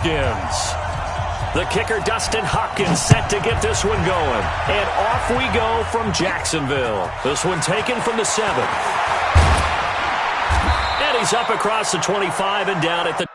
The kicker, Dustin Hopkins, set to get this one going. And off we go from Jacksonville. This one taken from the 7. And he's up across the 25 and down at the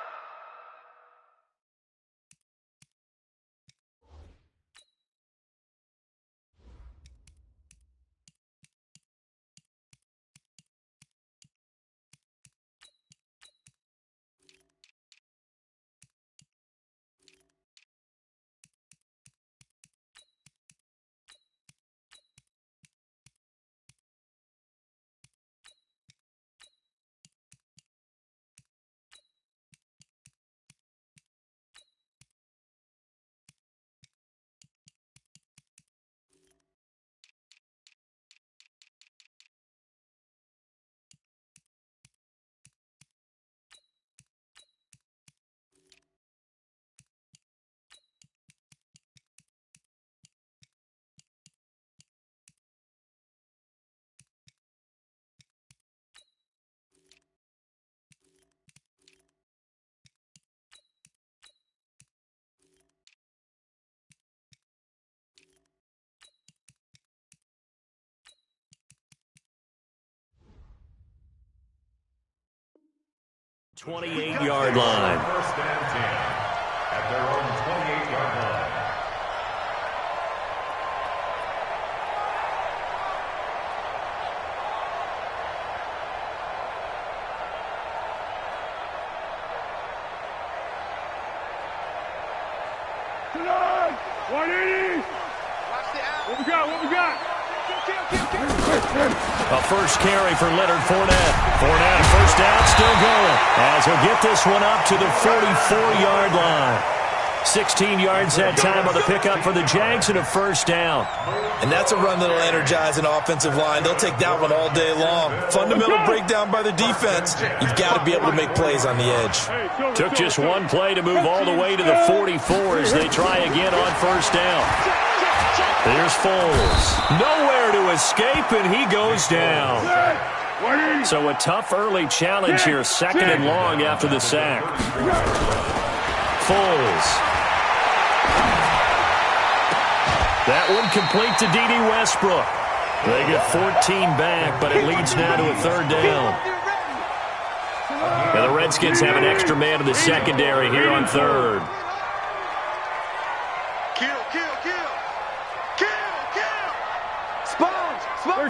.28-yard line. First and 10 at their own 28-yard line. Tonight, 180. What we got? What we got? A first carry for Leonard Fournette. Fournette, first down, still going. As he'll get this one up to the 44-yard line. 16 yards that time on the pickup for the Jags and a first down. And that's a run that'll energize an offensive line. They'll take that one all day long. Fundamental breakdown by the defense. You've got to be able to make plays on the edge. Took just one play to move all the way to the 44 as they try again on first down. Here's Foles. Nowhere to escape, and he goes down. So a tough early challenge here, second and long after the sack. Foles. That one complete to D.D. Westbrook. They get 14 back, but it leads now to a third down. And the Redskins have an extra man in the secondary here on third.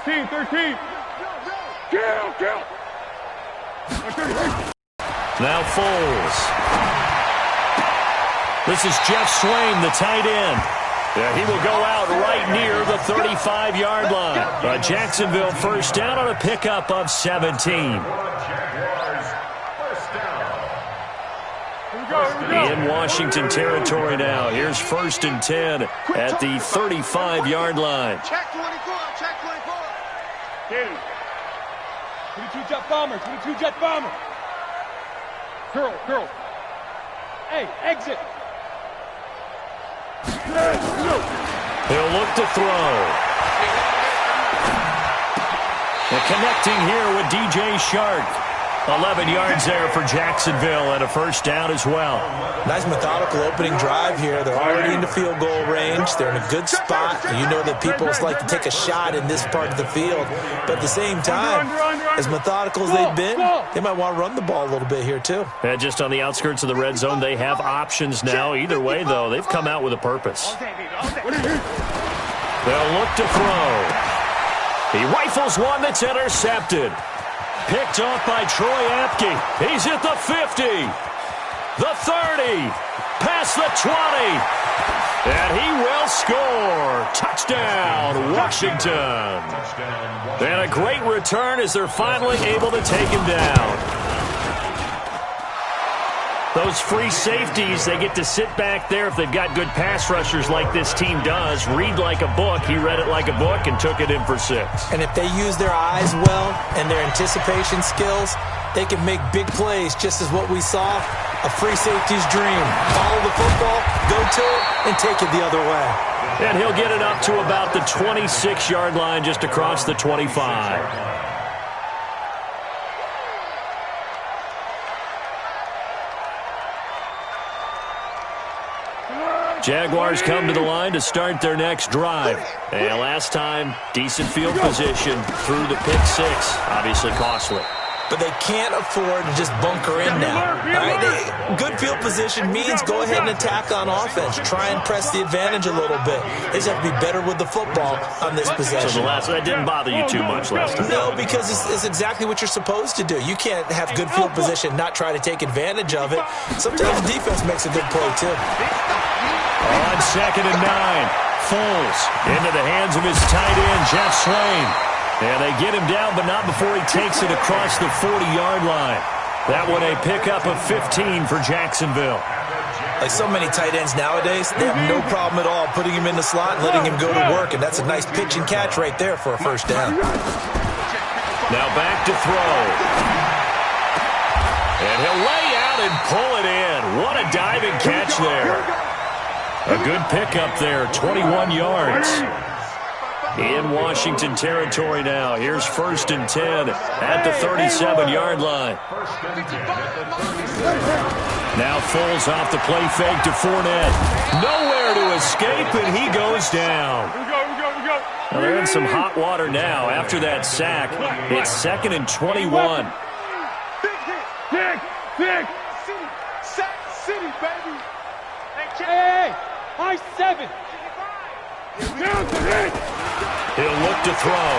13. Kill. Now Foles. This is Jeff Swain, the tight end. Yeah, he will go out right near the 35-yard line. Jacksonville first down on a pickup of 17. In Washington territory now. Here's first and 10 at the 35-yard line. Check 24. 22 jet bomber. Curl. Hey, exit. He'll look to throw. And connecting here with DJ Shark. 11 yards there for Jacksonville and a first down as well. Nice methodical opening drive here. They're already into field goal range. They're in a good spot. You know that people like to take a shot in this part of the field. But at the same time, as methodical as they've been, they might want to run the ball a little bit here too. And just on the outskirts of the red zone, they have options now. Either way, though, they've come out with a purpose. They'll look to throw. He rifles one that's intercepted. Picked off by Troy Apke. He's at the 50, the 30, past the 20, and he will score. Touchdown, Washington. And a great return as they're finally able to take him down. Those free safeties, they get to sit back there if they've got good pass rushers like this team does. Read like a book. He read it like a book and took it in for 6. And if they use their eyes well and their anticipation skills, they can make big plays, just as what we saw, a free safety's dream. Follow the football, go to it, and take it the other way. And he'll get it up to about the 26-yard line just across the 25. Jaguars come to the line to start their next drive. And last time, decent field position through the pick six. Obviously costly. But they can't afford to just bunker in now. All right? Good field position means go ahead and attack on offense. Try and press the advantage a little bit. They just have to be better with the football on this possession. So that didn't bother you too much last time? No, because it's exactly what you're supposed to do. You can't have good field position, not try to take advantage of it. Sometimes the defense makes a good play, too. On 2nd and 9, Foles into the hands of his tight end, Jeff Swain. And they get him down, but not before he takes it across the 40-yard line. That one a pickup of 15 for Jacksonville. Like so many tight ends nowadays, they have no problem at all putting him in the slot and letting him go to work, and that's a nice pitch and catch right there for a first down. Now back to throw. And he'll lay out and pull it in. What a diving catch there. A good pickup there, 21 yards. In Washington territory now. Here's 1st and 10 at the 37-yard line. Now Foles off the play fake to Fournette. Nowhere to escape, and he goes down. Well, they're in some hot water now after that sack. It's 2nd and 21. Big. City, baby. Hey, high 7. He'll look to throw.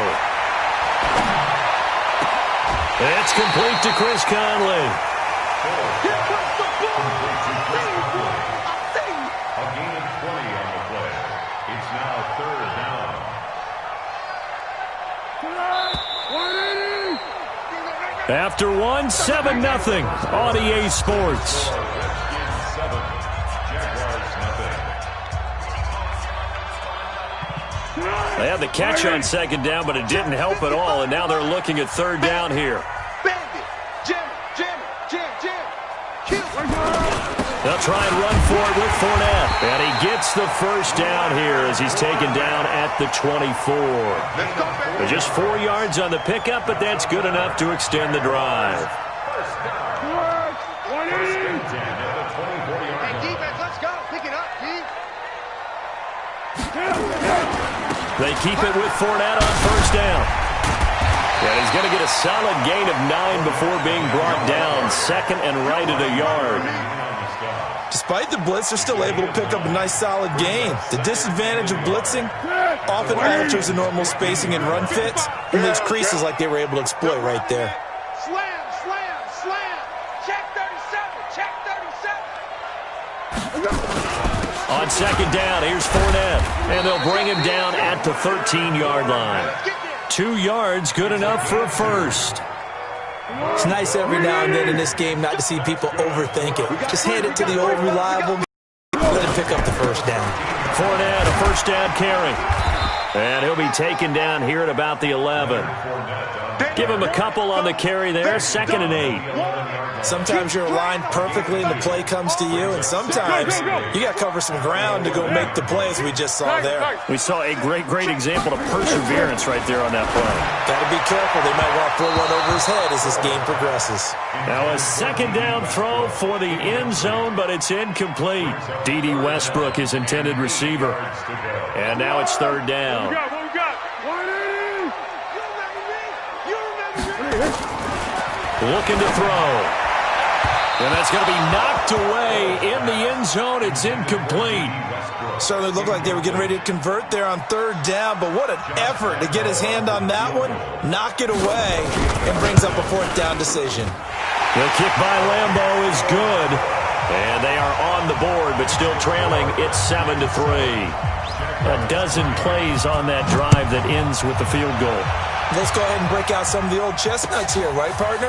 It's complete to Chris Conley. A gain of 20 on the play. It's now 3rd down. After 7-0 on EA Sports. They had the catch on 2nd down, but it didn't help at all, and now they're looking at 3rd down here. They'll try and run for it with Fournette, and he gets the first down here as he's taken down at the 24. But just 4 yards on the pickup, but that's good enough to extend the drive. They keep it with Fournette on 1st down. And he's going to get a solid gain of 9 before being brought down. 2nd and right at a yard. Despite the blitz, they're still able to pick up a nice solid gain. The disadvantage of blitzing often alters the normal spacing and run fits and leaves creases like they were able to exploit right there. Slam. Check 37. On 2nd down, here's Fournette, and they'll bring him down at the 13-yard line. 2 yards, good enough for a first. It's nice every now and then in this game not to see people overthink it. Just hand it to the old reliable, let him pick up the first down. Fournette, a first down carry. And he'll be taken down here at about the 11. Give him a couple on the carry there, 2nd and 8. Sometimes you're aligned perfectly and the play comes to you, and sometimes you got to cover some ground to go make the play, as we just saw there. We saw a great example of perseverance right there on that play. Got to be careful. They might want to throw one over his head as this game progresses. Now a 2nd down throw for the end zone, but it's incomplete. D.D. Westbrook, his intended receiver. And now it's 3rd down. Looking to throw. And that's going to be knocked away in the end zone. It's incomplete. Certainly looked like they were getting ready to convert there on 3rd down, but what an effort to get his hand on that one, knock it away, and brings up a 4th down decision. The kick by Lambeau is good. And they are on the board, but still trailing. It's 7-3. A dozen plays on that drive that ends with the field goal. Let's go ahead and break out some of the old chestnuts here, right, partner?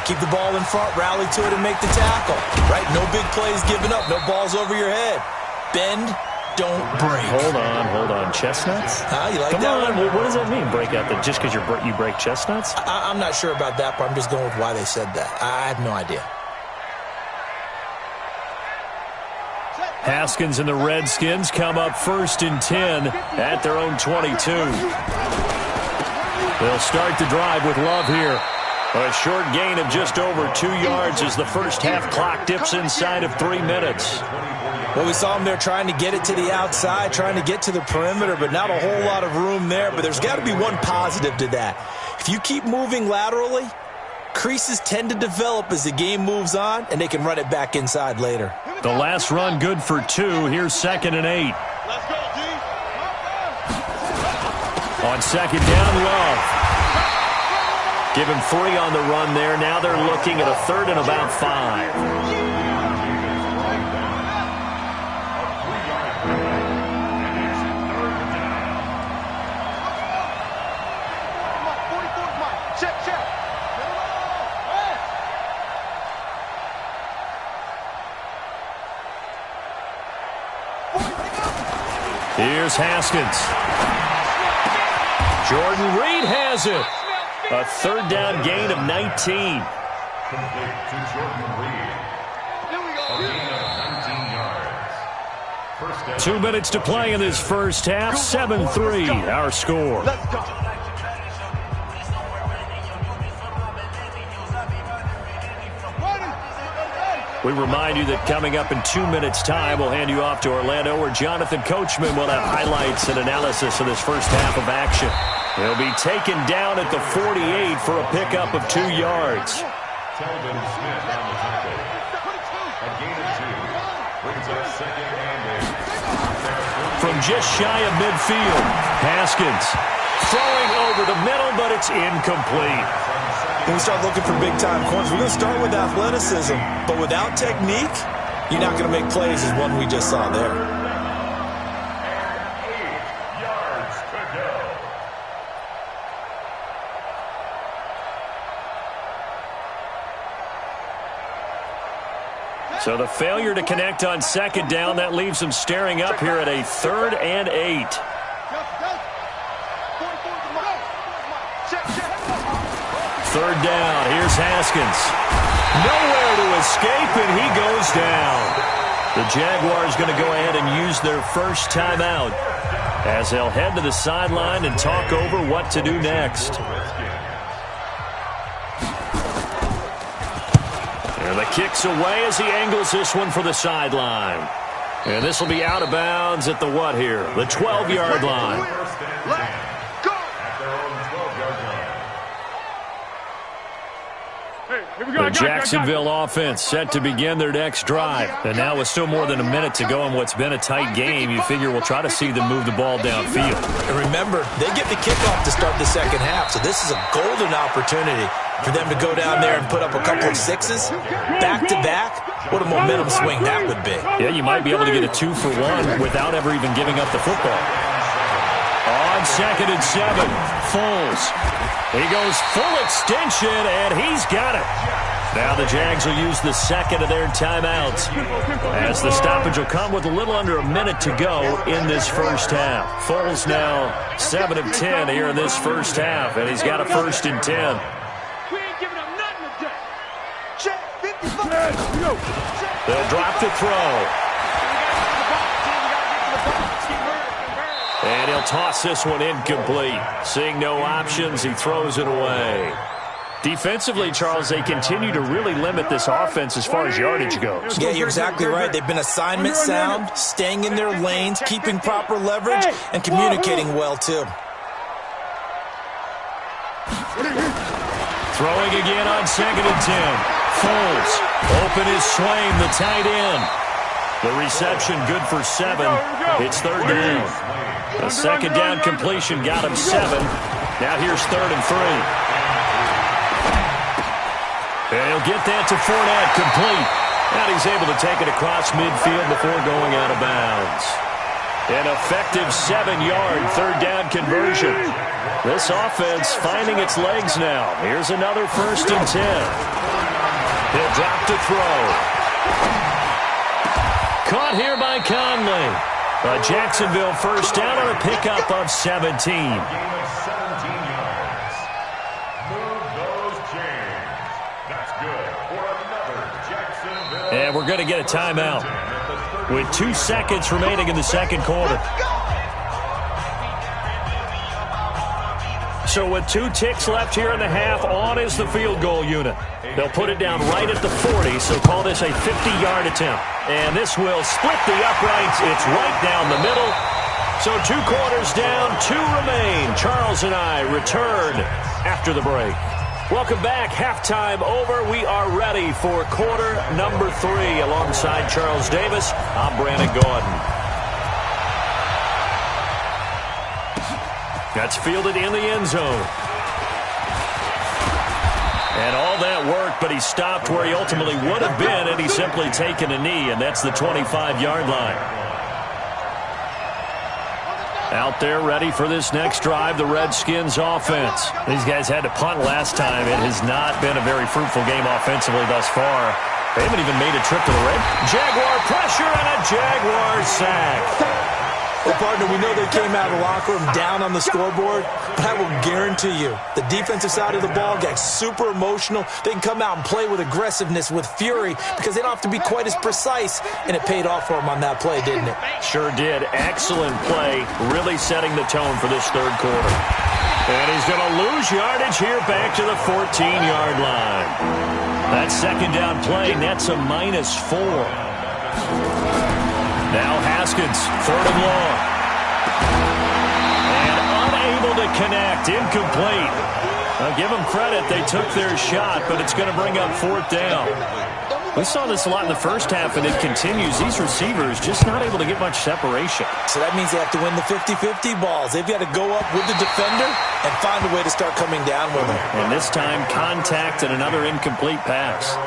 Keep the ball in front, rally to it, and make the tackle. Right? No big plays given up. No balls over your head. Bend, don't break. Hold on. Chestnuts? You like Come that on. one? What does that mean, break out? Just because you break chestnuts? I'm not sure about that, but I'm just going with why they said that. I have no idea. Haskins and the Redskins come up 1st and 10 at their own 22. They'll start the drive with Love here. A short gain of just over 2 yards as the first half clock dips inside of 3 minutes. Well, we saw him there trying to get it to the outside, trying to get to the perimeter, but not a whole lot of room there. But there's got to be one positive to that. If you keep moving laterally, creases tend to develop as the game moves on, and they can run it back inside later. The last run good for 2. Here's 2nd and 8. Let's go, D. On 2nd down, Love. Give him 3 on the run there. Now they're looking at a 3rd and about 5. Here's Haskins. Jordan Reed has it. A 3rd down gain of 19. Complete to Jordan Reed. A gain of 19 yards. 2 minutes to play in this first half. 7-3 our score. Let's go. We remind you that coming up in 2 minutes' time, we'll hand you off to Orlando, where Jonathan Coachman will have highlights and analysis of this first half of action. He'll be taken down at the 48 for a pickup of 2 yards. Telvin Smith on the tackle. A gain of 2. Brings up 2nd and 8. From just shy of midfield, Haskins throwing over the middle, but it's incomplete. When we start looking for big-time corners, we're going to start with athleticism. But without technique, you're not going to make plays as one we just saw there. And 8 yards to go. So the failure to connect on 2nd down, that leaves them staring up here at a 3rd and 8. Third down, here's Haskins. Nowhere to escape, and he goes down. The Jaguars going to go ahead and use their first timeout as they'll head to the sideline and talk over what to do next. And the kick's away as he angles this one for the sideline. And this will be out of bounds at the what here? The 12-yard line. The Jacksonville offense set to begin their next drive. And now with still more than a minute to go in what's been a tight game, you figure we'll try to see them move the ball downfield. And remember, they get the kickoff to start the second half, so this is a golden opportunity for them to go down there and put up a couple of 6s back-to-back. What a momentum swing that would be. Yeah, you might be able to get a 2-for-1 without ever even giving up the football. On 2nd and 7, Foles. He goes full extension, and he's got it. Now the Jags will use the 2nd of their timeouts, as the stoppage will come with a little under a minute to go in this first half. Foles now 7 of 10 here in this first half, and he's got a 1st and 10. We ain't giving up nothing today. Check 55. They'll drop the throw. And he'll toss this one incomplete. Seeing no options, he throws it away. Defensively, Charles, they continue to really limit this offense as far as yardage goes. Yeah, you're exactly right. They've been assignment sound, staying in their lanes, keeping proper leverage, and communicating well, too. Throwing again on 2nd and 10. Foles. Open is Swain, the tight end. The reception good for 7. It's 3rd down. A 2nd down completion got him 7. Now here's 3rd and 3. And he'll get that to Fournette, complete. And he's able to take it across midfield before going out of bounds. An effective 7-yard 3rd down conversion. This offense finding its legs now. Here's another 1st and 10. He'll drop to throw. Caught here by Conley. A Jacksonville 1st down on a pickup of 17. Gain of 17 yards. Move those chains. That's good for another Jacksonville. And we're going to get a timeout with 2 seconds remaining in the second quarter. So with 2 ticks left here in the half, on is the field goal unit. They'll put it down right at the 40, so call this a 50-yard attempt. And this will split the uprights. It's right down the middle. So 2 quarters down, 2 remain. Charles and I return after the break. Welcome back. Halftime over. We are ready for quarter number 3. Alongside Charles Davis, I'm Brandon Gaudin. That's fielded in the end zone. And all that work, but he stopped where he ultimately would have been had he simply taken a knee, and that's the 25-yard line. Out there ready for this next drive, the Redskins offense. These guys had to punt last time. It has not been a very fruitful game offensively thus far. They haven't even made a trip to the red. Jaguar pressure and a Jaguar sack. Well, partner, we know they came out of the locker room down on the scoreboard, but I will guarantee you the defensive side of the ball gets super emotional. They can come out and play with aggressiveness, with fury, because they don't have to be quite as precise, and it paid off for them on that play, didn't it? Sure did. Excellent play, really setting the tone for this third quarter. And he's going to lose yardage here back to the 14-yard line. That second down play nets a -4. Now Haskins, 3rd and long. And unable to connect, incomplete. Now give them credit, they took their shot, but it's going to bring up 4th down. We saw this a lot in the first half, and it continues. These receivers just not able to get much separation. So that means they have to win the 50-50 balls. They've got to go up with the defender and find a way to start coming down with them. And this time, contact and another incomplete pass.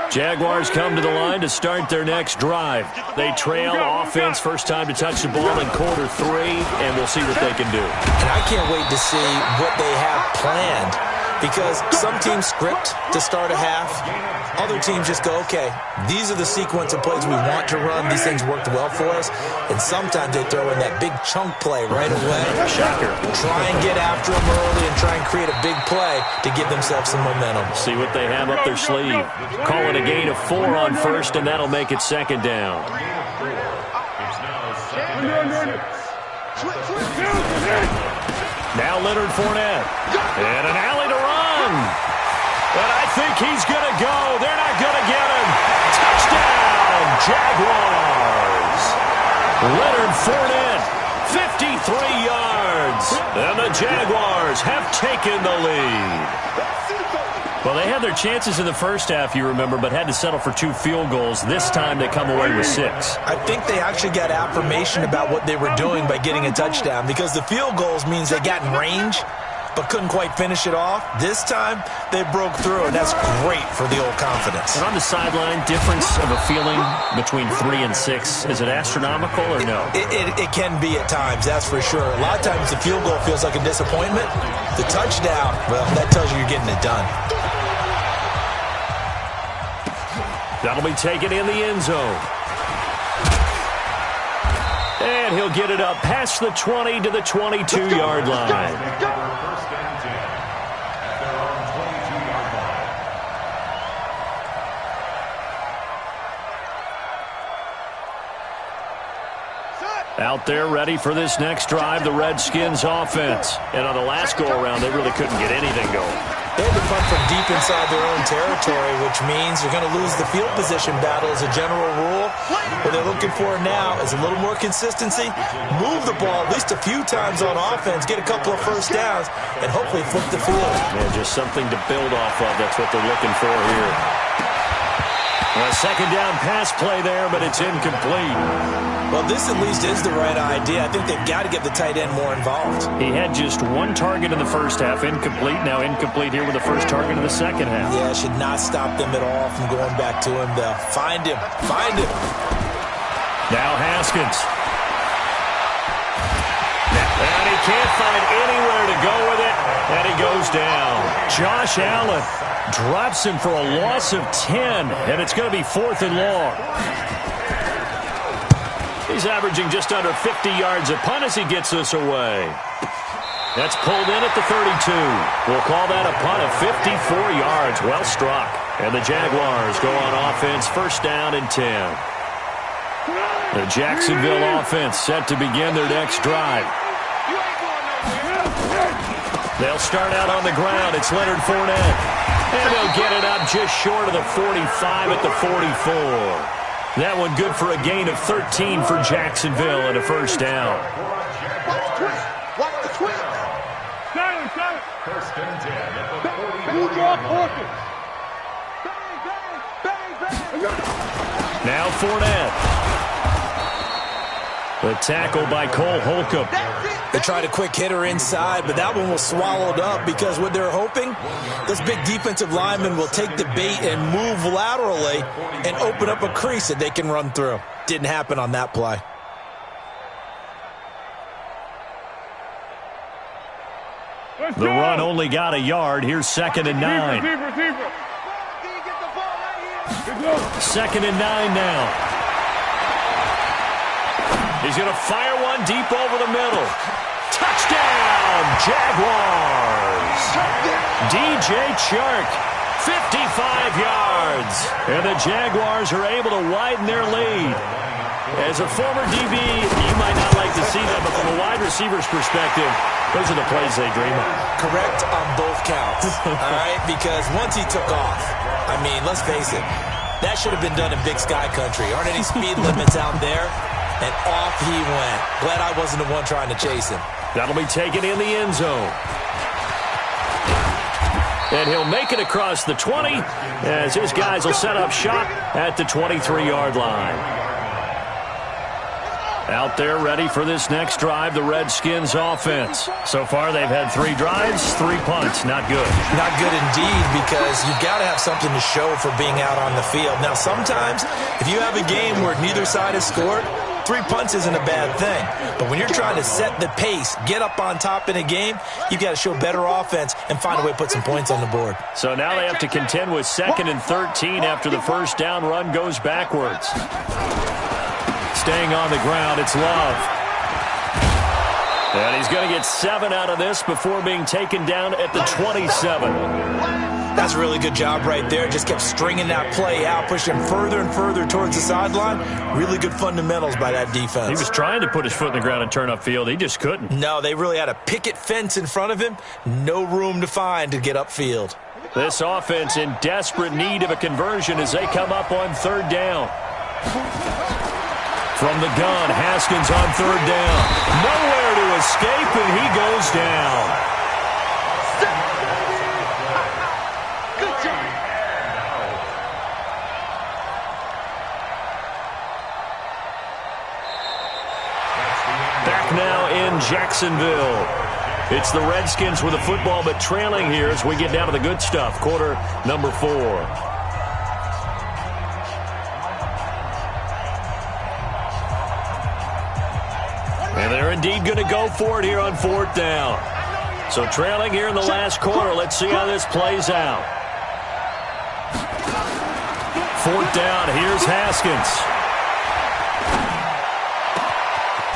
Jaguars come to the line to start their next drive. They trail offense, first time to touch the ball in quarter 3, and we'll see what they can do. And I can't wait to see what they have planned, because some teams script to start a half. Other teams just go, okay, these are the sequence of plays we want to run. These things worked well for us. And sometimes they throw in that big chunk play right away. Shocker. Try and get after them early and try and create a big play to give themselves some momentum. See what they have up their sleeve. Call it a gain of 4 on first, and that'll make it 2nd down. Now Leonard Fournette. And an alley to run. And I think he's going to go. They're not going to get him. Touchdown, Jaguars. Leonard Fournette, 53 yards. And the Jaguars have taken the lead. Well, they had their chances in the first half, you remember, but had to settle for 2 field goals. This time they come away with 6. I think they actually got affirmation about what they were doing by getting a touchdown, because the field goals means they got in range but couldn't quite finish it off. This time they broke through, and that's great for the old confidence. And on the sideline, difference of a feeling between 3 and 6, is it astronomical or no? It can be at times, that's for sure. A lot of times the field goal feels like a disappointment. The touchdown, well, that tells you you're getting it done. That'll be taken in the end zone. And he'll get it up past the 20 to the 22-yard line. First and 10 at their own 22-yard line. Out there ready for this next drive, the Redskins offense. And on the last go-around, they really couldn't get anything going. They had to punt from deep inside their own territory, which means you're going to lose the field position battle as a general rule. What they're looking for now is a little more consistency, move the ball at least a few times on offense, get a couple of first downs, and hopefully flip the field. Yeah, just something to build off of. That's what they're looking for here. A second down pass play there, but it's incomplete. Well, this at least is the right idea. I think they've got to get the tight end more involved. He had just 1 target in the first half, incomplete. Now incomplete here with the first target in the second half. Yeah, should not stop them at all from going back to him. They'll find him. Find him. Now Haskins. And he can't find anywhere to go with it, and he goes down. Josh Allen drops him for a loss of 10, and it's going to be 4th and long. He's averaging just under 50 yards a punt as he gets this away. That's pulled in at the 32. We'll call that a punt of 54 yards. Well struck. And the Jaguars go on offense, first down and 10. The Jacksonville offense set to begin their next drive. They'll start out on the ground. It's Leonard Fournette. And they'll get it up just short of the 45 at the 44. That one good for a gain of 13 for Jacksonville and a first down. Watch the twist. Silent. First and 10 at the 40. Who draw Porkins? Bang. Now Fournette. The tackle by Cole Holcomb. They tried a quick hitter inside, but that one was swallowed up because what they're hoping, those big defensive linemen will take the bait and move laterally and open up a crease that they can run through. Didn't happen on that play. The run only got a yard. Here's 2nd and 9. Receiver. 2nd and 9 now. He's going to fire one deep over the middle. Touchdown, Jaguars. DJ Chark, 55 yards. And the Jaguars are able to widen their lead. As a former DB, you might not like to see that, but from a wide receiver's perspective, those are the plays they dream of. Correct on both counts, all right? Because once he took off, I mean, let's face it, that should have been done in Big Sky Country. Aren't any speed limits out there? And off he went. Glad I wasn't the one trying to chase him. That'll be taken in the end zone. And he'll make it across the 20 as his guys will set up shop at the 23-yard line. Out there ready for this next drive, the Redskins offense. So far, they've had 3 drives, 3 punts. Not good. Not good indeed, because you've got to have something to show for being out on the field. Now, sometimes, if you have a game where neither side has scored, 3 punts isn't a bad thing. But when you're trying to set the pace, get up on top in a game, you've got to show better offense and find a way to put some points on the board. So now they have to contend with 2nd and 13 after the first down run goes backwards. Staying on the ground, it's Love. And he's going to get 7 out of this before being taken down at the 27. That's a really good job right there. Just kept stringing that play out, pushing further and further towards the sideline. Really good fundamentals by that defense. He was trying to put his foot in the ground and turn upfield. He just couldn't. No, they really had a picket fence in front of him. No room to find to get upfield. This offense in desperate need of a conversion as they come up on 3rd down. From the gun, Haskins on 3rd down. Nowhere to escape, and he goes down. Good job. Back now in Jacksonville. It's the Redskins with the football, but trailing here as we get down to the good stuff. Quarter number 4. And they're indeed going to go for it here on 4th down. So trailing here in the last quarter. Let's see how this plays out. 4th down. Here's Haskins.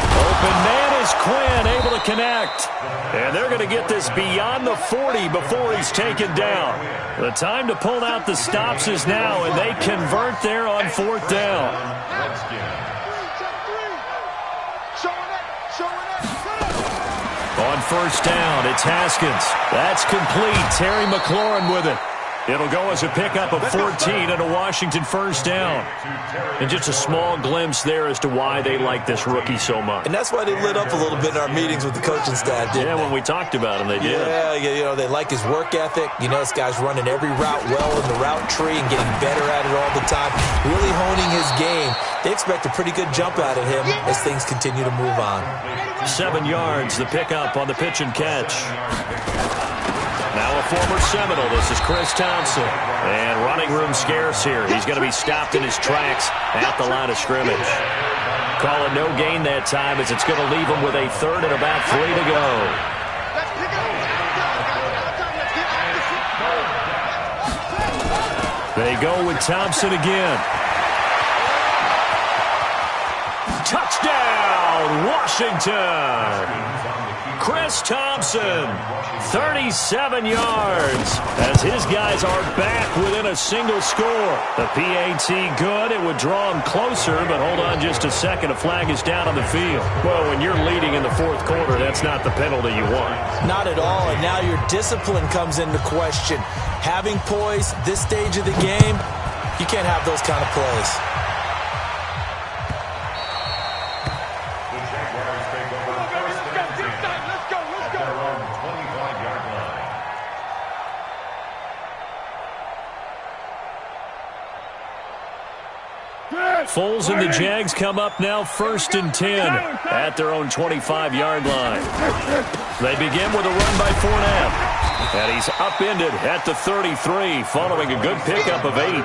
Open man is Quinn, able to connect. And they're going to get this beyond the 40 before he's taken down. The time to pull out the stops is now, and they convert there on 4th down. On 1st down, it's Haskins. That's complete. Terry McLaurin with it. It'll go as a pickup of 14 and a Washington 1st down. And just a small glimpse there as to why they like this rookie so much. And that's why they lit up a little bit in our meetings with the coaching staff, didn't they? When we talked about him, they did. Yeah, you know, they like his work ethic. You know, this guy's running every route well in the route tree and getting better at it all the time. Really honing his game. They expect a pretty good jump out of him as things continue to move on. 7 yards, the pickup on the pitch and catch. Now a former Seminole, this is Chris Thompson. And running room scarce here. He's going to be stopped in his tracks at the line of scrimmage. Call it no gain that time as it's going to leave him with a 3rd and about 3 to go. They go with Thompson again. Touchdown, Washington! Chris Thompson, 37 yards, as his guys are back within a single score. The PAT good. It would draw him closer, but hold on just a second. A flag is down on the field. Well, when you're leading in the fourth quarter, that's not the penalty you want. Not at all, and now your discipline comes into question. Having poise this stage of the game, you can't have those kind of plays. The Jaguars take over first and 10 at their own 25-yard line. Foles and the Jags come up now first and 10 at their own 25-yard line. They begin with a run by Fournette. And he's upended at the 33 following a good pickup of 8.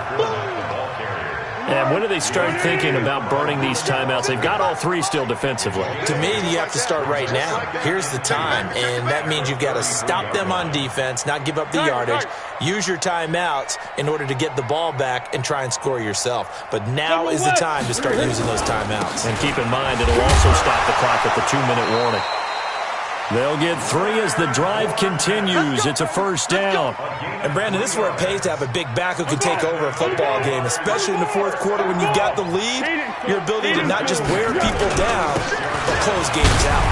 And when do they start thinking about burning these timeouts? They've got all three still defensively. To me, you have to start right now. Here's the time, and that means you've got to stop them on defense, not give up the yardage, use your timeouts in order to get the ball back and try and score yourself. But now is the time to start using those timeouts. And keep in mind, it'll also stop the clock at the 2-minute warning. They'll get 3 as the drive continues. It's a first down. And, Brandon, this is where it pays to have a big back who can take over a football game, especially in the fourth quarter when you've got the lead. Your ability to not just wear people down, but close games out.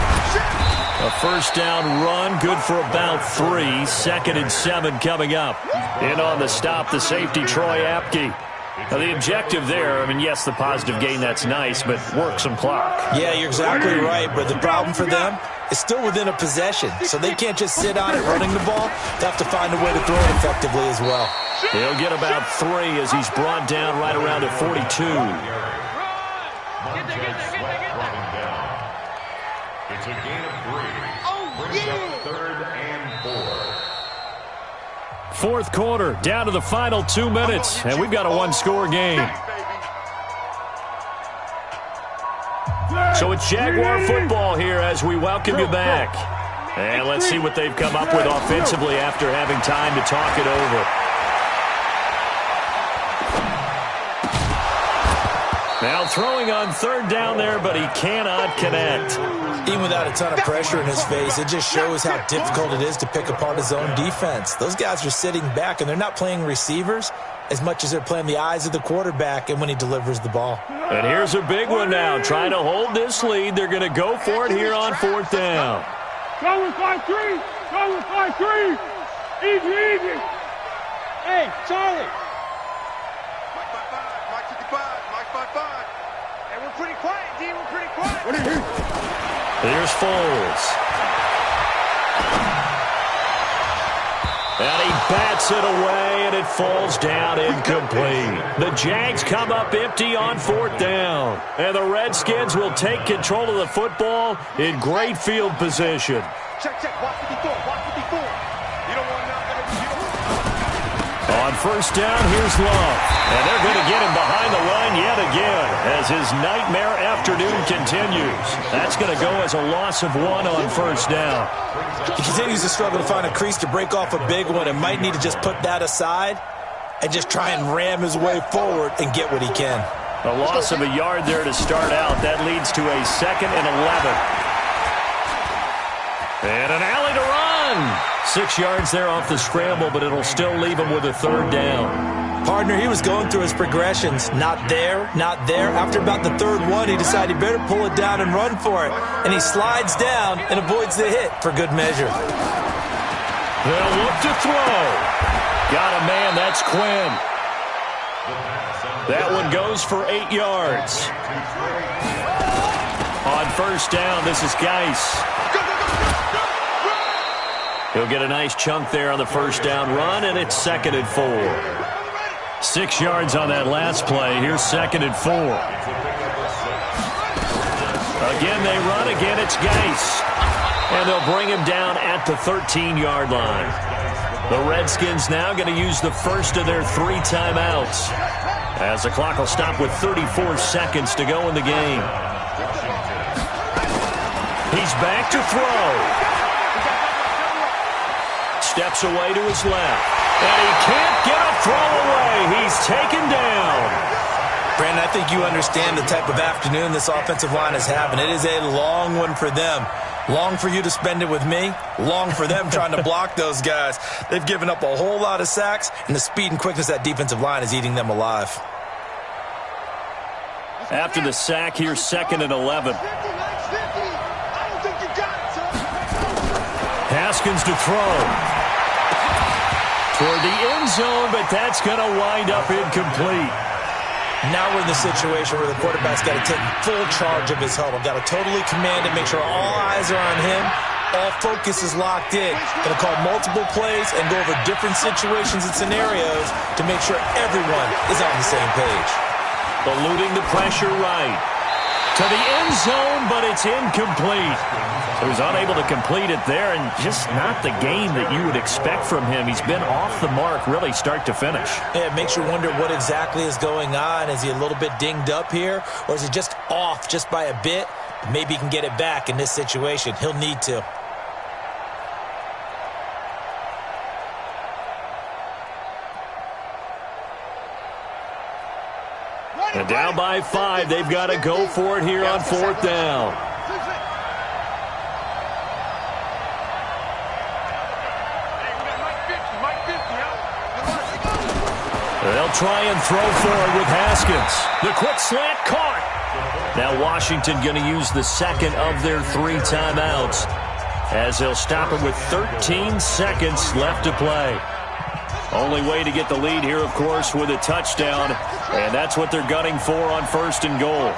A first down run, good for about 3. 2nd and 7 coming up. In on the stop, the safety, Troy Apke. Now, the objective there, I mean, yes, the positive gain, that's nice, but work some clock. Yeah, you're exactly right, but the problem for them is still within a possession, so they can't just sit on it running the ball. They have to find a way to throw it effectively as well. He'll get about 3 as he's brought down right around at 42. Montez Sweat brought him down. It's a gain of 3. Brings up 3rd and 4. Fourth quarter, down to the final 2 minutes, and we've got a one-score game. So it's Jaguar football here as we welcome you back. And let's see what they've come up with offensively after having time to talk it over. Now throwing on 3rd down there, but he cannot connect. Even without a ton of pressure in his face, it just shows how difficult it is to pick apart his own defense. Those guys are sitting back, and they're not playing receivers as much as they're playing the eyes of the quarterback and when he delivers the ball. And here's a big one now, trying to hold this lead. They're going to go for it here on 4th down. Go with 5-3. Go with 5-3. Easy, easy. Hey, Charlie. Mike 5-5. Mike 55. Mike 5-5. Hey, we're pretty quiet, D. We're pretty quiet. What are you? Here's Foles. And he bats it away, and it falls down incomplete. The Jags come up empty on 4th down. And the Redskins will take control of the football in great field position. Check, check. Watch 54. Watch 54. You don't want nothing. On 1st down, here's Love. And they're going to get him behind the line yet again as his nightmare afternoon continues. That's going to go as a loss of 1 on 1st down. He continues to struggle to find a crease to break off a big one and might need to just put that aside and just try and ram his way forward and get what he can. A loss of a yard there to start out. That leads to a 2nd and 11. And an alley to run. 6 yards there off the scramble, but it'll still leave him with a 3rd down. Partner, he was going through his progressions. Not there, not there. After about the 3rd one, he decided he better pull it down and run for it. And he slides down and avoids the hit for good measure. They'll look to throw. Got a man, that's Quinn. That one goes for 8 yards. On 1st down, this is Geis. He'll get a nice chunk there on the 1st down run, and it's 2nd and 4. 6 yards on that last play. Here's 2nd and 4. Again, they run. Again, it's Geis. And they'll bring him down at the 13-yard line. The Redskins now going to use the first of their 3 timeouts, as the clock will stop with 34 seconds to go in the game. He's back to throw. Steps away to his left. And he can't get a throw away. He's taken down. Brandon, I think you understand the type of afternoon this offensive line is having. It is a long one for them. Long for you to spend it with me, long for them trying to block those guys. They've given up a whole lot of sacks, and the speed and quickness of that defensive line is eating them alive. After the sack, here's 2nd and 11. Haskins to throw. Toward the end zone, but that's going to wind up incomplete. Now we're in the situation where the quarterback's got to take full charge of his huddle. Got to totally command it, make sure all eyes are on him. All focus is locked in. Going to call multiple plays and go over different situations and scenarios to make sure everyone is on the same page. Eluding the pressure right. To the end zone, but it's incomplete. He was unable to complete it there, and just not the game that you would expect from him. He's been off the mark really start to finish. Yeah, it makes you wonder what exactly is going on. Is he a little bit dinged up here, or is he just off just by a bit? Maybe he can get it back in this situation. He'll need to. And down by 5, they've got to go for it here on 4th down. They'll try and throw for it with Haskins. The quick slant caught. Now Washington going to use the 2nd of their 3 timeouts as they'll stop it with 13 seconds left to play. Only way to get the lead here, of course, with a touchdown, and that's what they're gunning for on 1st and goal.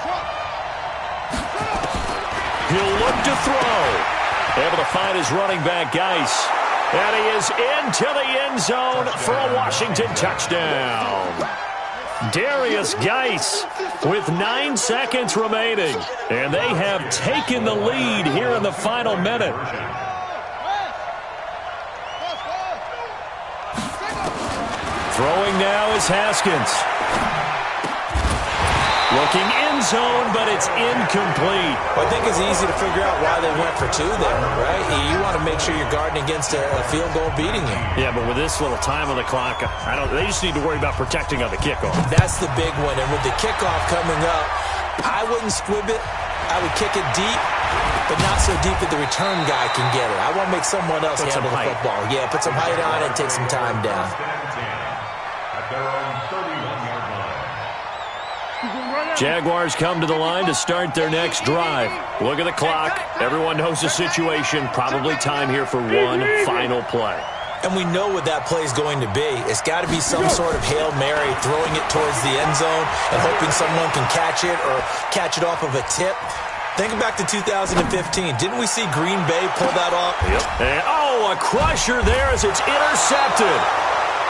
He'll look to throw. Able to find his running back, Geis. And he is into the end zone for a Washington touchdown. Darius Geis with 9 seconds remaining, and they have taken the lead here in the final minute. Throwing now is Haskins. Looking end zone, but it's incomplete. Well, I think it's easy to figure out why they went for 2 there, right? You want to make sure you're guarding against a field goal beating you. Yeah, but with this little time on the clock, they just need to worry about protecting on the kickoff. That's the big one. And with the kickoff coming up, I wouldn't squib it. I would kick it deep, but not so deep that the return guy can get it. I want to make someone else handle the football. Yeah, put some height on it and take some time down. Jaguars come to the line to start their next drive. Look at the clock. Everyone knows the situation. Probably time here for one final play. And we know what that play is going to be. It's got to be some sort of Hail Mary, throwing it towards the end zone and hoping someone can catch it or catch it off of a tip. Think back to 2015. Didn't we see Green Bay pull that off? Yep. And, a crusher there as it's intercepted.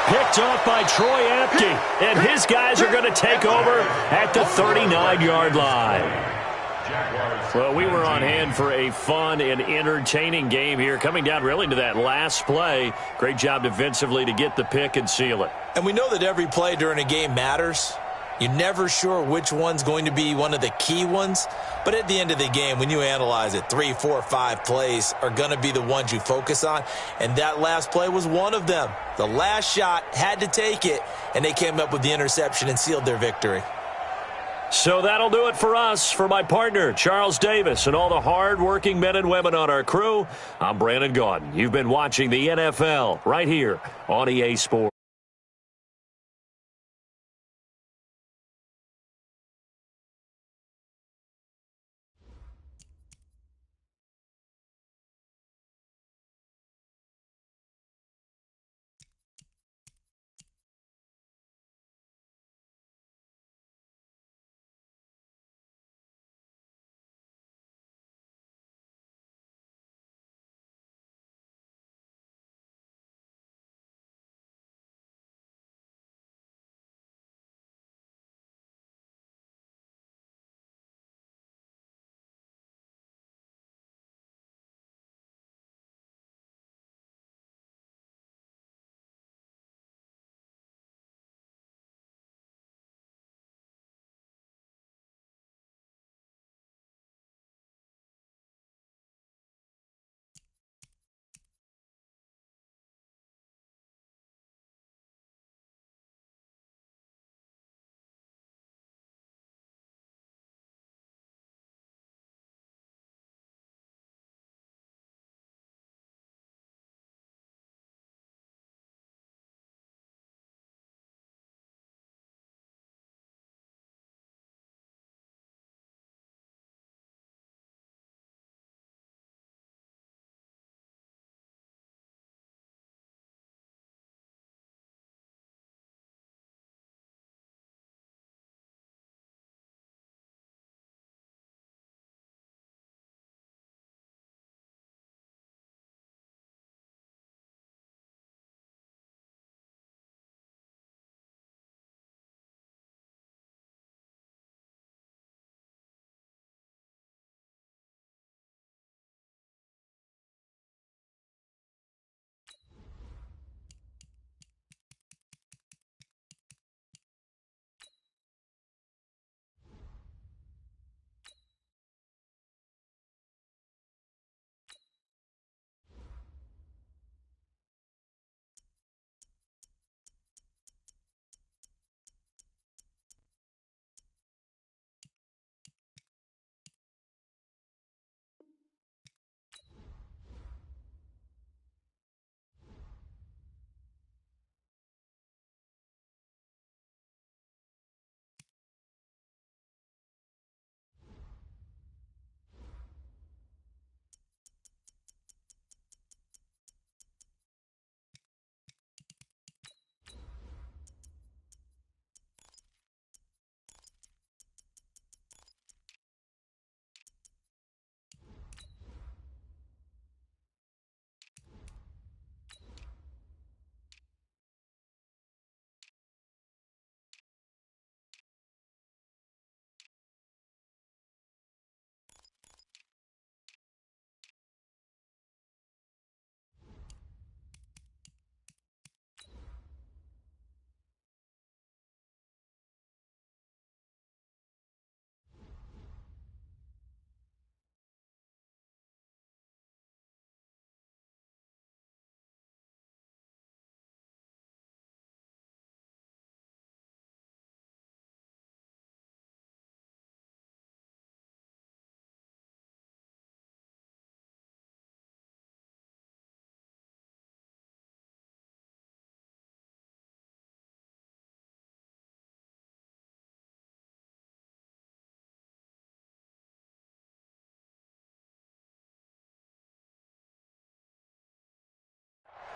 Picked off by Troy Apke, and his guys are going to take over at the 39-yard line. Well, we were on hand for a fun and entertaining game here, coming down really to that last play. Great job defensively to get the pick and seal it. And we know that every play during a game matters. You're never sure which one's going to be one of the key ones. But at the end of the game, when you analyze it, 3, 4, 5 plays are going to be the ones you focus on. And that last play was one of them. The last shot had to take it, and they came up with the interception and sealed their victory. So that'll do it for us. For my partner, Charles Davis, and all the hard-working men and women on our crew, I'm Brandon Gaudin. You've been watching the NFL right here on EA Sports.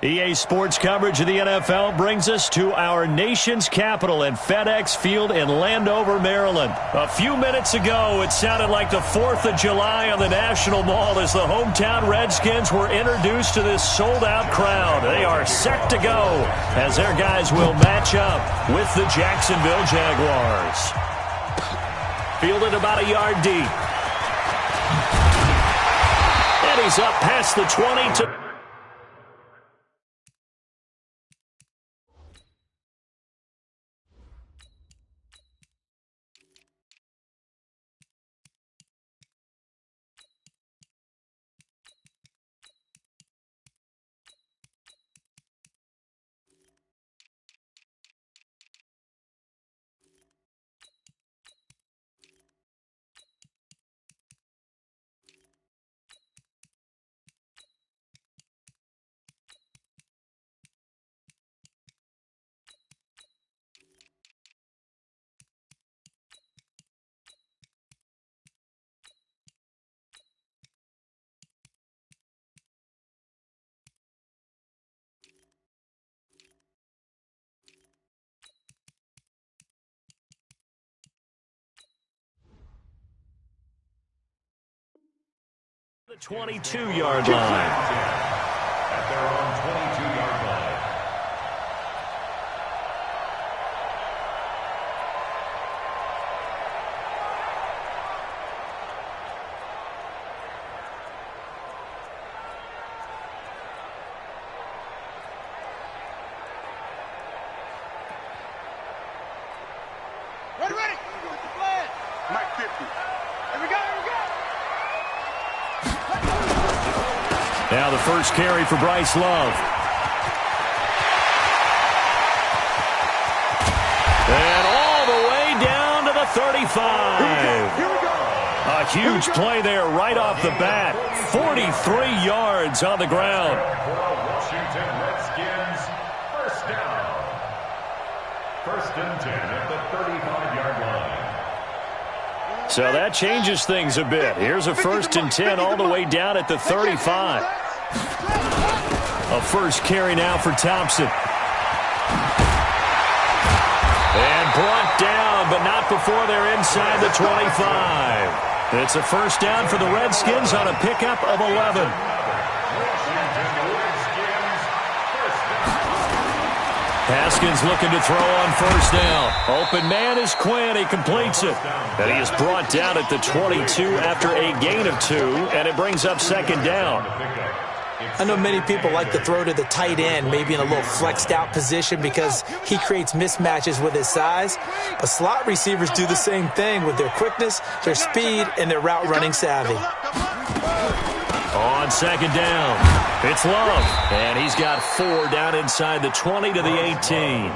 EA Sports coverage of the NFL brings us to our nation's capital at FedEx Field in Landover, Maryland. A few minutes ago, it sounded like the 4th of July on the National Mall as the hometown Redskins were introduced to this sold-out crowd. They are set to go as their guys will match up with the Jacksonville Jaguars. Fielded about a yard deep. And he's up past the 20 to... the 22-yard line. At their own 22-yard line. Ready. Mike 50. Here we go. Now the first carry for Bryce Love. And all the way down to the 35. Here we go. A huge play there right off the bat. 43 yards on the ground. Washington Redskins, first down. 1st and 10 at the 35-yard line. So that changes things a bit. Here's a 1st and 10 all the way down at the 35. A first carry now for Thompson. And brought down, but not before they're inside the 25. It's a first down for the Redskins on a pickup of 11. Haskins looking to throw on first down. Open man is Quinn. He completes it. And he is brought down at the 22 after a gain of 2, and it brings up 2nd down. I know many people like to throw to the tight end, maybe in a little flexed out position because he creates mismatches with his size. But slot receivers do the same thing with their quickness, their speed, and their route running savvy. On 2nd down, it's Love, and he's got 4 down inside the 20 to the 18.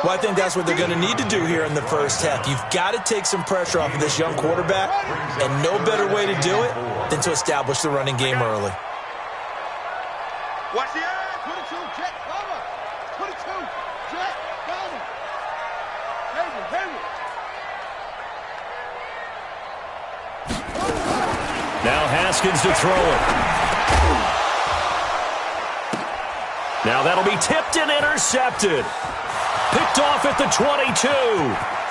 Well, I think that's what they're going to need to do here in the first half. You've got to take some pressure off of this young quarterback, and no better way to do it than to establish the running game early. Watch the eye. 22, jet, cover. 22, jet, cover. Hayward. Now Haskins to throw it. Now that'll be tipped and intercepted. Picked off at the 22,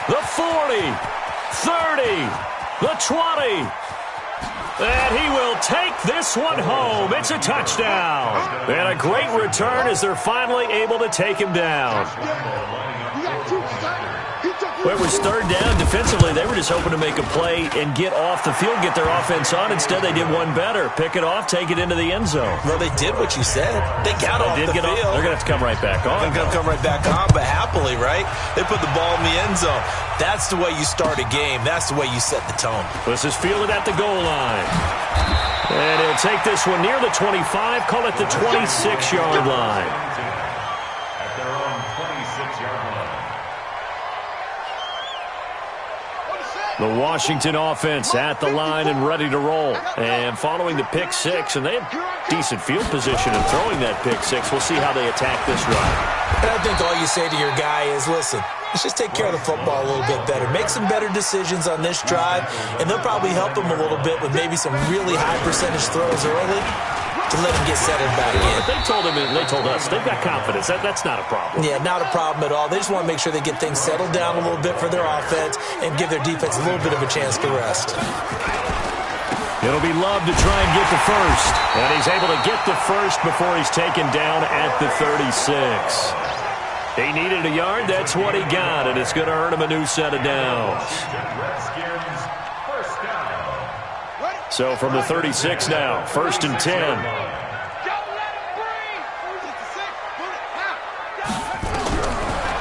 the 40, 30, the 20. And he will take this one home. It's a touchdown. And a great return as they're finally able to take him down. Well, it was 3rd down. Defensively, they were just hoping to make a play and get off the field, get their offense on. Instead, they did one better. Pick it off, take it into the end zone. Well, they did what you said. They got off the field. They're going to have to come right back on. They're going to come right back on, but happily, right? They put the ball in the end zone. That's the way you start a game. That's the way you set the tone. This is fielded at the goal line. And he'll take this one near the 25, call it the 26-yard line. At their own 26-yard line. The Washington offense at the line and ready to roll. And following the pick 6, and they have decent field position in throwing that pick 6. We'll see how they attack this drive. And I think all you say to your guy is, listen, let's just take care of the football a little bit better. Make some better decisions on this drive, and they'll probably help him a little bit with maybe some really high percentage throws early. to let him get settled back in. But they told us, they've got confidence. That's not a problem. Yeah, not a problem at all. They just want to make sure they get things settled down a little bit for their offense and give their defense a little bit of a chance to rest. It'll be Love to try and get the first. And he's able to get the first before he's taken down at the 36. He needed a yard. That's what he got, and it's going to earn him a new set of downs. So from the 36 now, 1st and 10.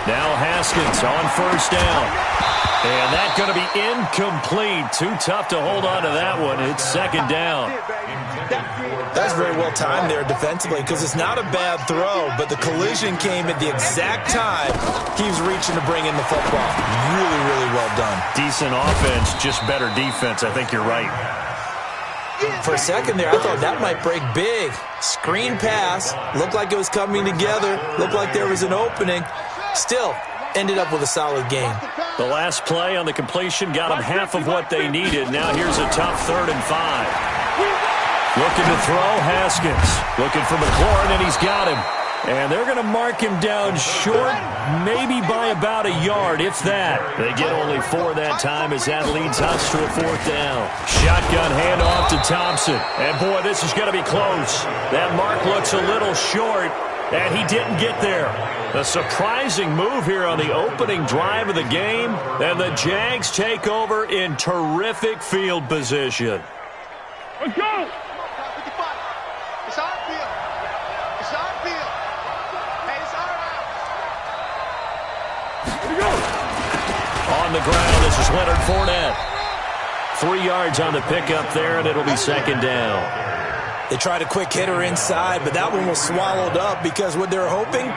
Now Haskins on 1st down. And that's going to be incomplete. Too tough to hold on to that one. It's 2nd down. That's very well timed there defensively because it's not a bad throw, but the collision came at the exact time he was reaching to bring in the football. Really, really well done. Decent offense, just better defense. I think you're right. For a second there, I thought that might break big. Screen pass. Looked like it was coming together. Looked like there was an opening. Still, ended up with a solid game. The last play on the completion got them half of what they needed. Now here's a tough 3rd and 5. Looking to throw, Haskins. Looking for McLaurin, and he's got him. And they're going to mark him down short, maybe by about a yard, if that. They get only 4 that time as that leads us to a 4th down. Shotgun handoff to Thompson. And, boy, this is going to be close. That mark looks a little short, and he didn't get there. A surprising move here on the opening drive of the game, and the Jags take over in terrific field position. Let's go! It's our field. It's our field. Hey, it's our house. Here we go! On the ground, this is Leonard Fournette. 3 yards on the pickup there, and it'll be 2nd down. They tried a quick hitter inside, but that one was swallowed up because what they're hoping,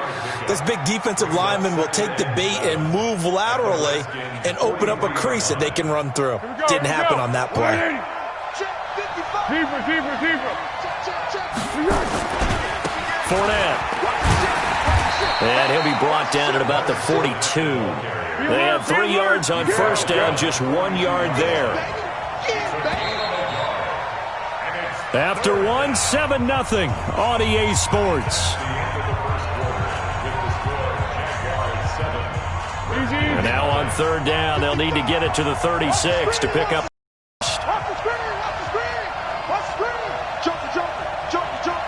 this big defensive lineman will take the bait and move laterally and open up a crease that they can run through. Didn't happen on that play. Zebra. Fournette. And he'll be brought down at about the 42. They had 3 yards on 1st down, just 1 yard there. After 1, 7-0 on EA Sports. And now on 3rd down, they'll need to get it to the 36 to pick up. Watch the screen. Jumper.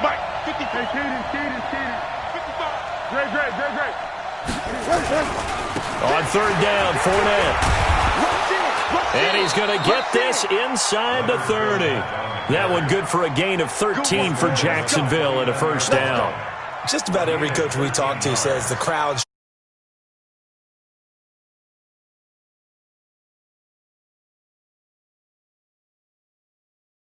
Mike, 50. Hey, Keaton. 55. Great. On 3rd down, Fournette. And he's going to get this inside the 30. That one good for a gain of 13 for Jacksonville and a 1st down. Just about every coach we talk to says the crowd.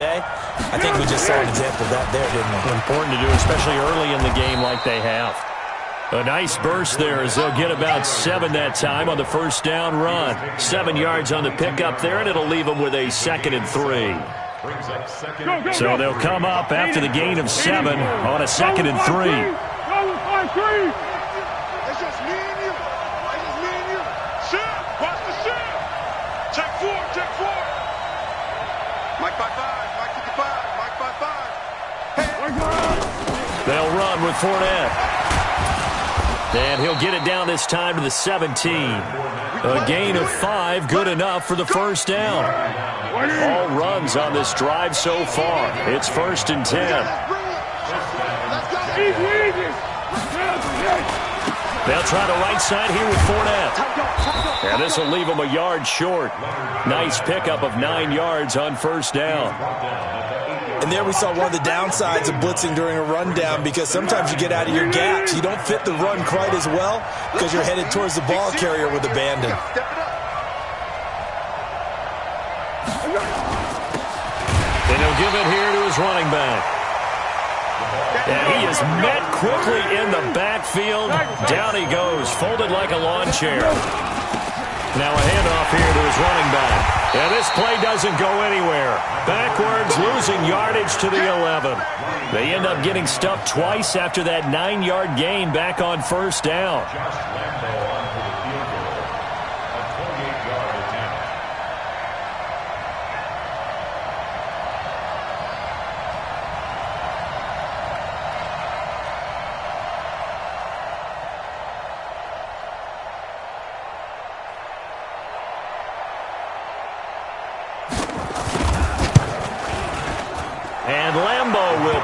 I think we just saw an example of that there, didn't we? Important to do, especially early in the game like they have. A nice burst there as they'll get about 7 that time on the 1st down run. 7 yards on the pickup there, and it'll leave them with a 2nd and 3. So they'll come up after the gain of 7 on a 2nd and 3. It's just me and you. Shift. Watch the shift. Check 4. Mike 55. Mike 55. Mike 55. They'll run with Fournette. And he'll get it down this time to the 17. A gain of 5, good enough for the 1st down. All runs on this drive so far. It's 1st and 10. They'll try the right side here with Fournette. And this will leave them a yard short. Nice pickup of 9 yards on 1st down. And there we saw one of the downsides of blitzing during a rundown because sometimes you get out of your gaps. You don't fit the run quite as well because you're headed towards the ball carrier with abandon. And he'll give it here to his running back. And he is met quickly in the backfield. Down he goes, folded like a lawn chair. Now a handoff here to his running back. And this play doesn't go anywhere. Backwards, losing yardage to the 11. They end up getting stuffed twice after that 9-yard gain back on 1st down.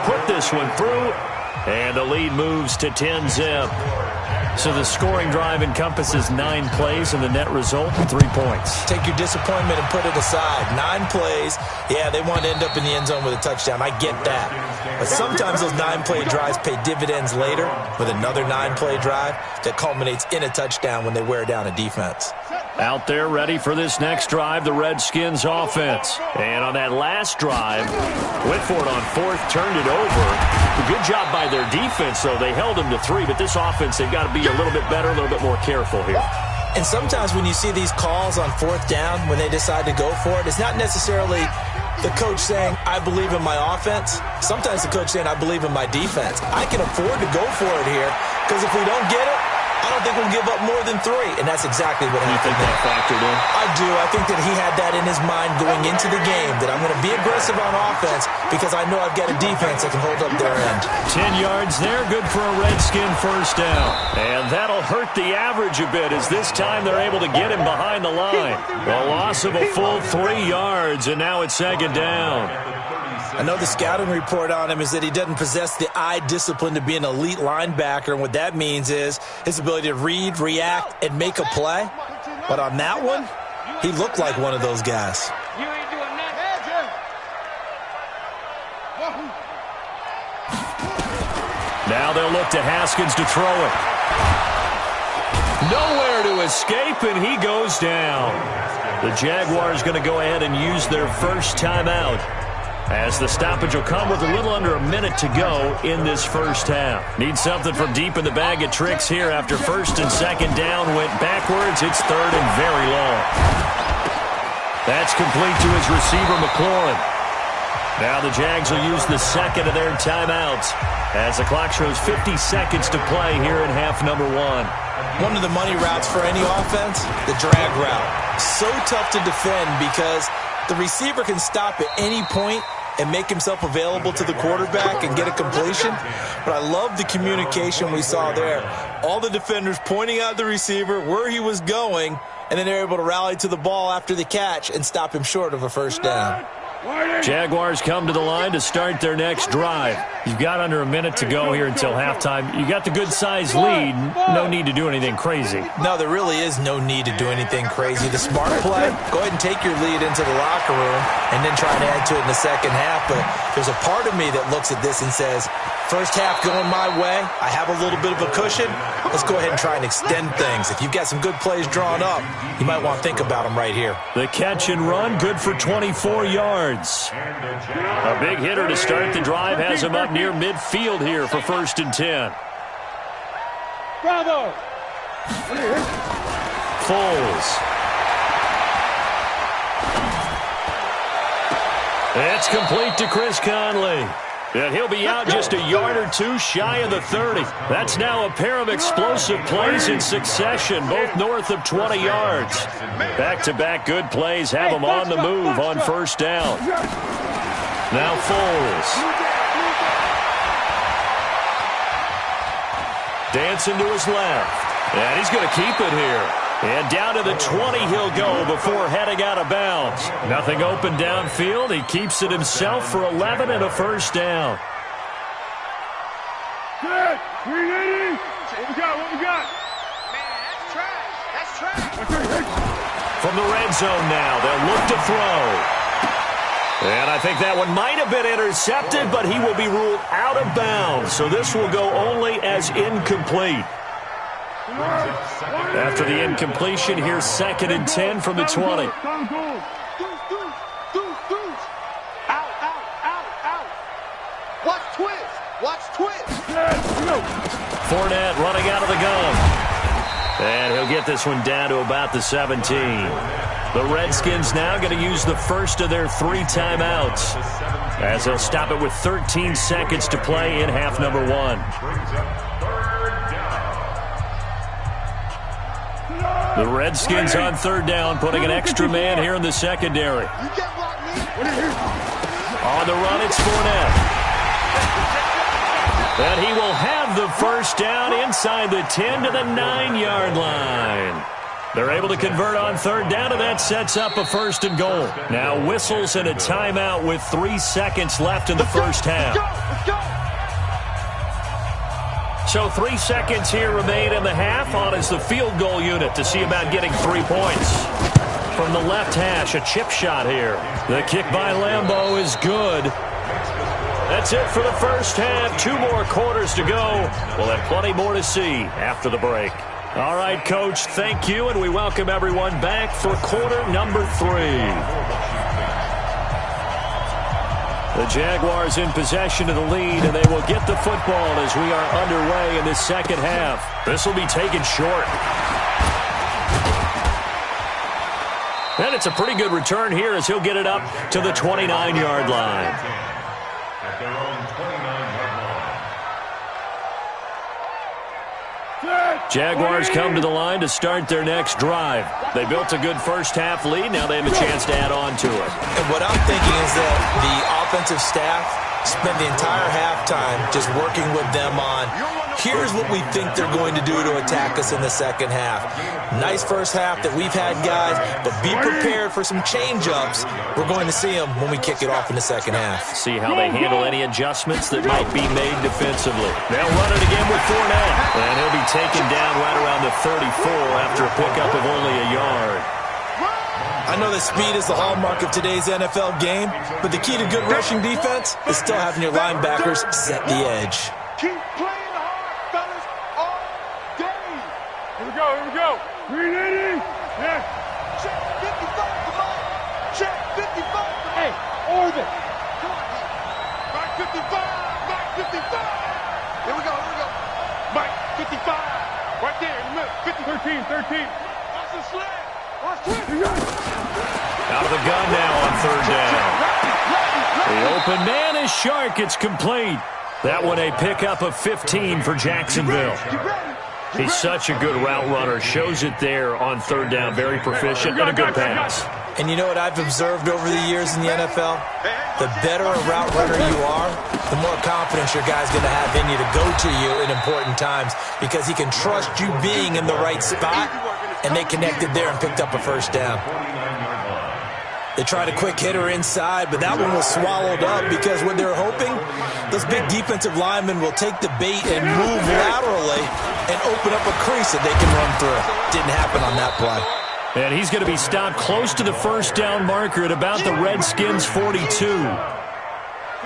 put this one through, and the lead moves to 10-zip. So the scoring drive encompasses 9 plays, and the net result, 3 points. Take your disappointment and put it aside. 9 plays. Yeah, they want to end up in the end zone with a touchdown. I get that. But sometimes those 9-play drives pay dividends later with another 9-play drive that culminates in a touchdown when they wear down a defense. Out there ready for this next drive, the Redskins offense. And on that last drive, Whitford on 4th turned it over. Good job by their defense, though. They held them to 3, but this offense, they've got to be a little bit better, a little bit more careful here. And sometimes when you see these calls on 4th down, when they decide to go for it, it's not necessarily the coach saying, I believe in my offense. Sometimes the coach saying, I believe in my defense. I can afford to go for it here, because if we don't get it, I don't think we'll give up more than 3, and that's exactly what happened. You think that factored in? I do. I think that he had that in his mind going into the game, that I'm going to be aggressive on offense because I know I've got a defense that can hold up their end. 10 yards there, good for a Redskin first down. And that'll hurt the average a bit, as this time they're able to get him behind the line. A loss of a full 3 yards, and now it's 2nd down. I know the scouting report on him is that he doesn't possess the eye discipline to be an elite linebacker, and what that means is his ability to read, react, and make a play. But on that one, he looked like one of those guys. You ain't doing that. Now they'll look to Haskins to throw it. Nowhere to escape, and he goes down. The Jaguars going to go ahead and use their first timeout, as the stoppage will come with a little under a minute to go in this first half. Need something from deep in the bag of tricks here after 1st and 2nd down went backwards. It's 3rd and very long. That's complete to his receiver, McLaurin. Now the Jags will use the 2nd of their timeouts as the clock shows 50 seconds to play here in half number 1. One of the money routes for any offense, the drag route. So tough to defend because the receiver can stop at any point and make himself available to the quarterback and get a completion. But I love the communication we saw there. All the defenders pointing out the receiver, where he was going, and then they're able to rally to the ball after the catch and stop him short of a first down. Jaguars come to the line to start their next drive. You've got under a minute to go here until halftime. You got the good-sized lead. No need to do anything crazy. No, there really is no need to do anything crazy. The smart play, go ahead and take your lead into the locker room and then try and add to it in the second half. But there's a part of me that looks at this and says, first half going my way, I have a little bit of a cushion. Let's go ahead and try and extend things. If you've got some good plays drawn up, you might want to think about them right here. The catch and run, good for 24 yards. A big hitter to start the drive has him up near midfield here for 1st and 10. Bravo! Foles. It's complete to Chris Conley. And he'll be out just a yard or 2 shy of the 30. That's now a pair of explosive plays in succession, both north of 20 yards. Back-to-back good plays have him on the move on 1st down. Now Foles. Dancing to his left. And he's going to keep it here. And down to the 20 he'll go before heading out of bounds. Nothing open downfield. He keeps it himself for 11 and a 1st down. Good. 380. What we got? What we got? Man, that's trash. That's trash. From the red zone now, they'll look to throw. And I think that one might have been intercepted, but he will be ruled out of bounds. So this will go only as incomplete. After the incompletion, here's 2nd and 10 from the 20. Watch twist. Watch twist. Fournette running out of the gun. And he'll get this one down to about the 17. The Redskins now going to use the first of their 3 timeouts, as they'll stop it with 13 seconds to play in half number 1. The Redskins on 3rd down, putting an extra man here in the secondary. On the run, it's Fournette. And he will have the first down inside the 10 to the 9-yard line. They're able to convert on third down, and that sets up a 1st and goal. Now whistles and a timeout with 3 seconds left in the first half. So 3 seconds here remain in the half. On is the field goal unit to see about getting 3 points. From the left hash, a chip shot here. The kick by Lambeau is good. That's it for the first half. 2 more quarters to go. We'll have plenty more to see after the break. All right, Coach, thank you, and we welcome everyone back for quarter number 3. The Jaguars in possession of the lead, and they will get the football as we are underway in the second half. This will be taken short. And it's a pretty good return here as he'll get it up to the 29-yard line. At their own 29-yard line. Jaguars come to the line to start their next drive. They built a good first half lead. Now they have a chance to add on to it. And what I'm thinking is that the offensive staff spent the entire halftime just working with them on, here's what we think they're going to do to attack us in the second half. Nice first half that we've had, guys, but be prepared for some change-ups. We're going to see them when we kick it off in the second half. See how they handle any adjustments that might be made defensively. They'll run it again with Fournette, and he'll be taken down right around the 34 after a pickup of only a yard. I know that speed is the hallmark of today's NFL game, but the key to good rushing defense is still having your linebackers set the edge. Keep playing hard, fellas, all day. Here we go, here we go. 380. Yes. Check 55 for Mike. Check 55 for Mike. Hey, Orvin. Mike 55. Mike 55. Here we go, here we go. Mike 55. Right there in the middle. 13. Watch the sled. Watch it. Out of the gun now on third down. The open man is Shark. It's complete. That one a pickup of 15 for Jacksonville. He's such a good route runner. Shows it there on third down. Very proficient and a good pass. And you know what I've observed over the years in the NFL? The better a route runner you are, the more confidence your guy's going to have in you to go to you in important times because he can trust you being in the right spot, and they connected there and picked up a first down. They tried a quick hitter inside, but that one was swallowed up because what they're hoping, those big defensive linemen will take the bait and move laterally and open up a crease that they can run through. Didn't happen on that play. And he's going to be stopped close to the first down marker at about the Redskins' 42.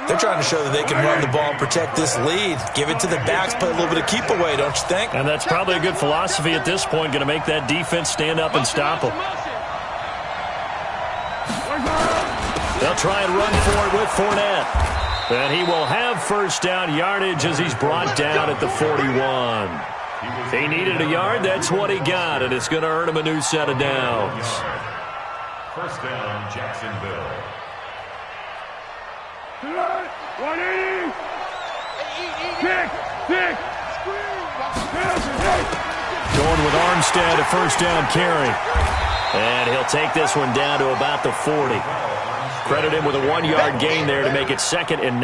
They're trying to show that they can run the ball and protect this lead. Give it to the backs, play a little bit of keep away, don't you think? And that's probably a good philosophy at this point, going to make that defense stand up and stop them. They'll try and run for it with Fournette. And he will have first down yardage as he's brought down at the 41. He needed a yard, that's what he got, and it's going to earn him a new set of downs. First down, Jacksonville. 180. Pick. Going with Armstead, a first down carry. And he'll take this one down to about the 40. Credit him with a 1-yard gain there to make it 2nd and 9.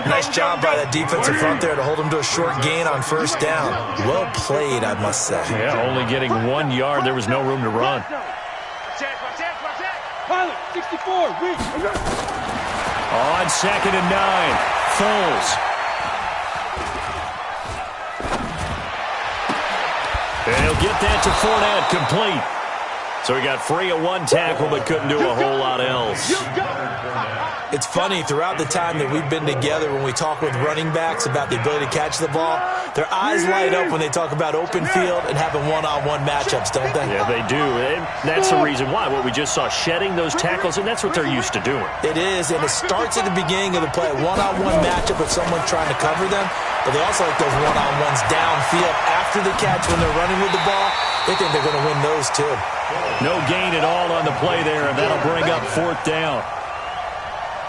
Nice job by that defensive front there to hold him to a short gain on first down. Well played, I must say. Yeah, only getting 1 yard. There was no room to run. Pilot, 64. On 2nd and 9. Foles. And he'll get that to Fournette, complete. So he got free of 1 tackle but couldn't do a whole lot else. It's funny, throughout the time that we've been together, when we talk with running backs about the ability to catch the ball, their eyes light up when they talk about open field and having one-on-one matchups, don't they? Yeah, they do. And that's the reason why. What we just saw, shedding those tackles, and that's what they're used to doing. It is, and it starts at the beginning of the play, one-on-one matchup with someone trying to cover them, but they also like those one-on-ones downfield after the catch when they're running with the ball. They think they're going to win those, too. No gain at all on the play there, and that'll bring up 4th down.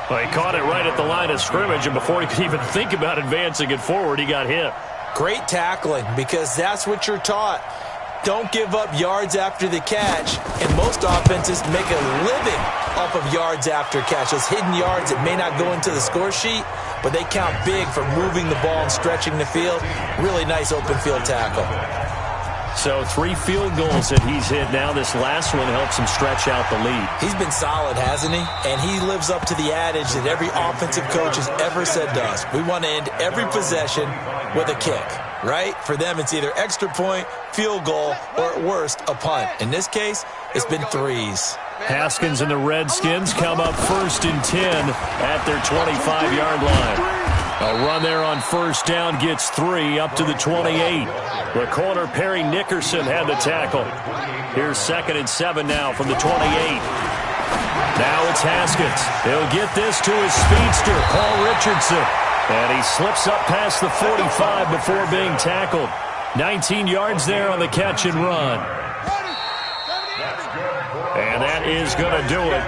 Well, he caught it right at the line of scrimmage, and before he could even think about advancing it forward, he got hit. Great tackling, because that's what you're taught. Don't give up yards after the catch, and most offenses make a living off of yards after catch. Those hidden yards that may not go into the score sheet, but they count big for moving the ball and stretching the field. Really nice open field tackle. So 3 field goals that he's hit now. This last one helps him stretch out the lead. He's been solid, hasn't he? And he lives up to the adage that every offensive coach has ever said to us. We want to end every possession with a kick, right? For them, it's either extra point, field goal, or at worst, a punt. In this case, it's been 3s. Haskins and the Redskins come up 1st and 10 at their 25-yard line. A run there on 1st down gets 3 up to the 28. The corner, Perry Nickerson, had the tackle. Here's 2nd and 7 now from the 28. Now it's Haskins. He'll get this to his speedster, Paul Richardson. And he slips up past the 45 before being tackled. 19 yards there on the catch and run. And that is going to do it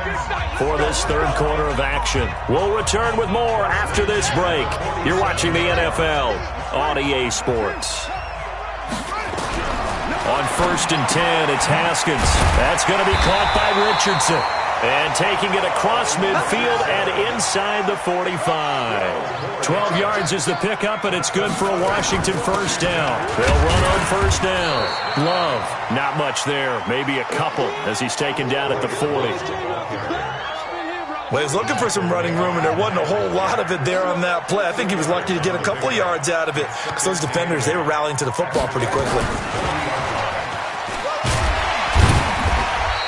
for this 3rd quarter of action. We'll return with more after this break. You're watching the NFL on EA Sports. On 1st and 10, it's Haskins. That's going to be caught by Richardson. And taking it across midfield and inside the 45. 12 yards is the pickup, and it's good for a Washington 1st down. They'll run on 1st down. Love, not much there. Maybe a couple as he's taken down at the 40. Well, he was looking for some running room, and there wasn't a whole lot of it there on that play. I think he was lucky to get a couple of yards out of it because those defenders, they were rallying to the football pretty quickly.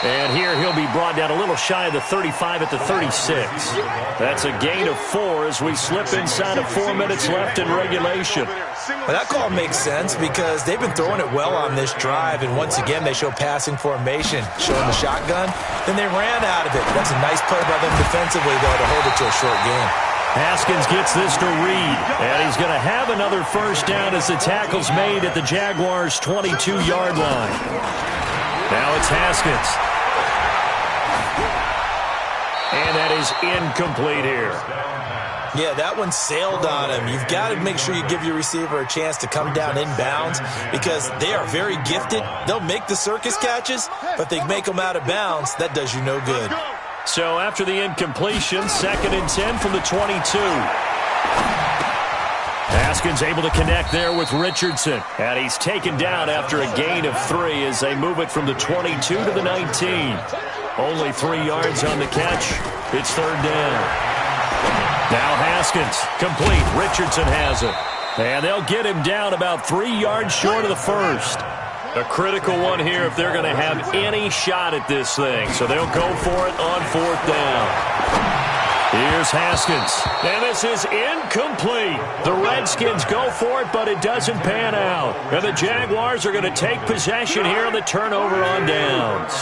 And here he'll be brought down a little shy of the 35 at the 36. That's a gain of 4 as we slip inside of 4 minutes left in regulation. Well, that call makes sense because they've been throwing it well on this drive, and once again they show passing formation, showing the shotgun. Then they ran out of it. That's a nice play by them defensively, though, to hold it to a short game. Haskins gets this to Reed, and he's going to have another 1st down as the tackle's made at the Jaguars' 22-yard line. Now it's Haskins. And that is incomplete here. Yeah, that one sailed on him. You've got to make sure you give your receiver a chance to come down inbounds because they are very gifted. They'll make the circus catches, but they make them out of bounds. That does you no good. So after the incompletion, 2nd and 10 from the 22. Haskins able to connect there with Richardson. And he's taken down after a gain of 3 as they move it from the 22 to the 19. Only 3 yards on the catch. It's 3rd down. Now Haskins, complete. Richardson has it. And they'll get him down about 3 yards short of the 1st. A critical one here if they're going to have any shot at this thing. So they'll go for it on 4th down. Here's Haskins. And this is incomplete. The Redskins go for it, but it doesn't pan out. And the Jaguars are going to take possession here on the turnover on downs.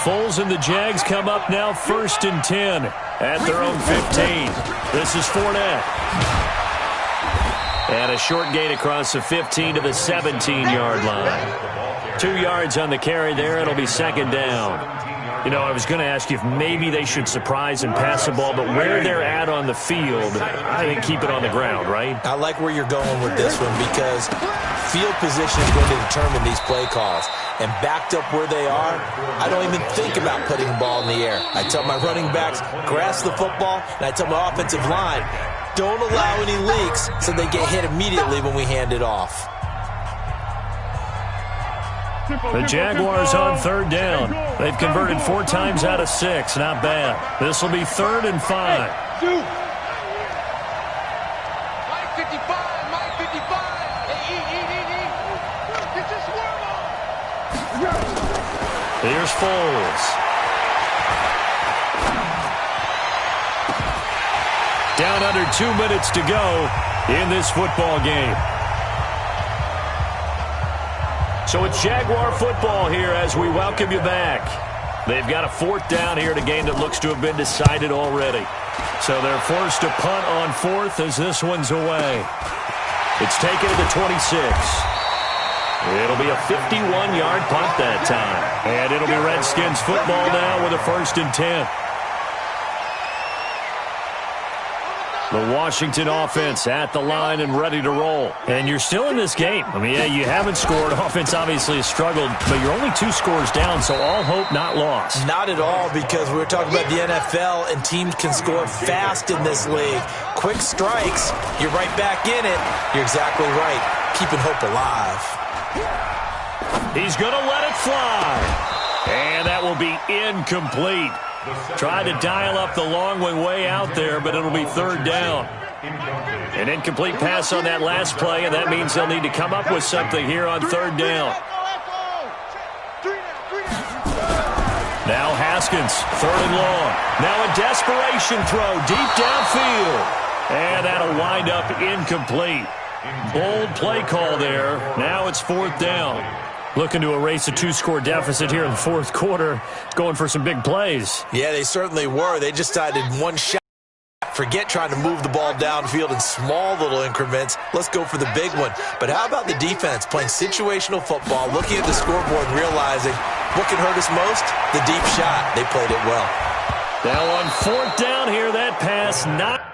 Foles and the Jags come up now 1st and 10 at their own 15. This is Fournette. And a short gain across the 15 to the 17-yard line. 2 yards on the carry there. It'll be 2nd down. You know, I was going to ask you if maybe they should surprise and pass the ball, but where they're at on the field, I think keep it on the ground, right? I like where you're going with this one because field position is going to determine these play calls. And backed up where they are, I don't even think about putting the ball in the air. I tell my running backs, grasp the football, and I tell my offensive line, don't allow any leaks so they get hit immediately when we hand it off. The Jaguars on 3rd down. They've converted 4 times out of 6. Not bad. This will be 3rd and 5. Mike 55, Mike 55. Hey, eat. Get your swarm on. Here's Foles. Down under 2 minutes to go in this football game. So it's Jaguar football here as we welcome you back. They've got a 4th down here in a game that looks to have been decided already. So they're forced to punt on 4th as this one's away. It's taken to the 26. It'll be a 51-yard punt that time. And it'll be Redskins football now with a 1st and 10. The Washington offense at the line and ready to roll. And you're still in this game. I mean, yeah, you haven't scored. Offense obviously has struggled, but you're only 2 scores down, so all hope not lost. Not at all, because we were talking about the NFL, and teams can score fast in this league. Quick strikes, you're right back in it. You're exactly right. Keeping hope alive. He's going to let it fly. And that will be incomplete. Tried to dial up the long way out there, but it'll be third down. An incomplete pass on that last play, and that means they'll need to come up with something here on third down. Now Haskins, third and long. Now a desperation throw deep downfield. And that'll wind up incomplete. Bold play call there. Now it's fourth down. Looking to erase a 2-score deficit here in the fourth quarter. Going for some big plays. Yeah, they certainly were. They just decided one shot. Forget trying to move the ball downfield in small little increments. Let's go for the big one. But how about the defense playing situational football, looking at the scoreboard and realizing what can hurt us most? The deep shot. They played it well. Now on fourth down here, that pass not.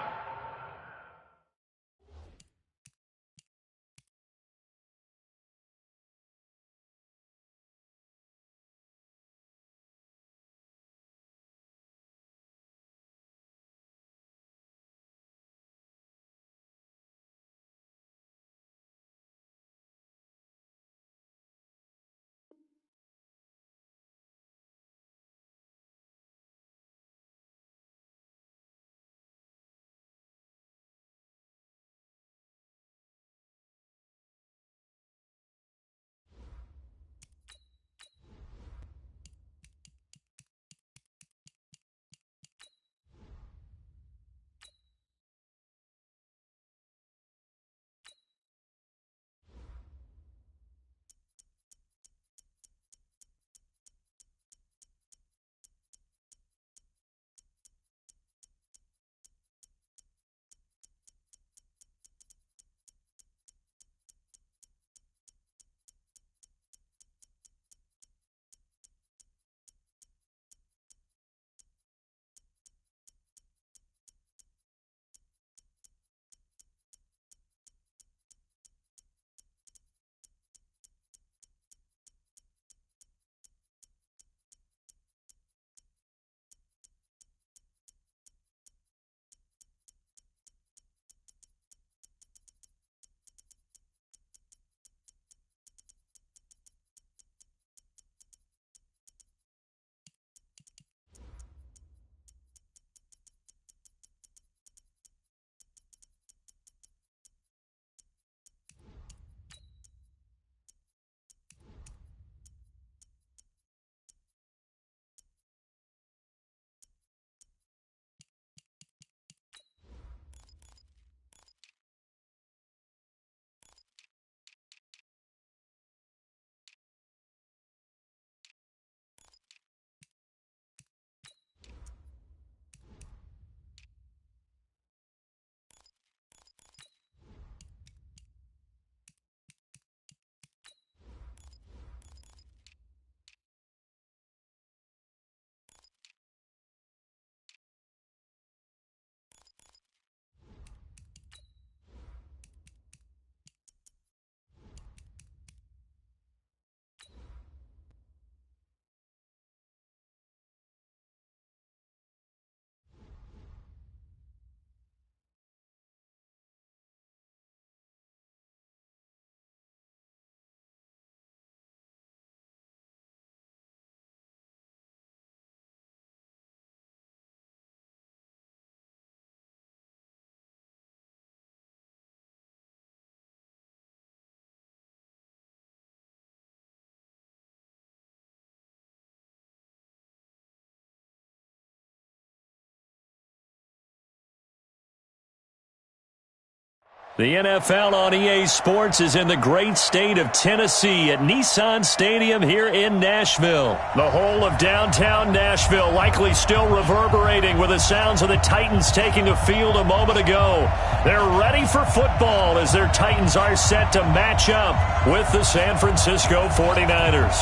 The NFL on EA Sports is in the great state of Tennessee at Nissan Stadium here in Nashville. The whole of downtown Nashville likely still reverberating with the sounds of the Titans taking the field a moment ago. They're ready for football as their Titans are set to match up with the San Francisco 49ers.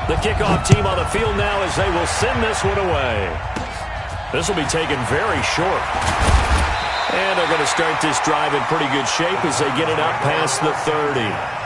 The kickoff team on the field now as they will send this one away. This will be taken very short. And they're going to start this drive in pretty good shape as they get it up past the 30.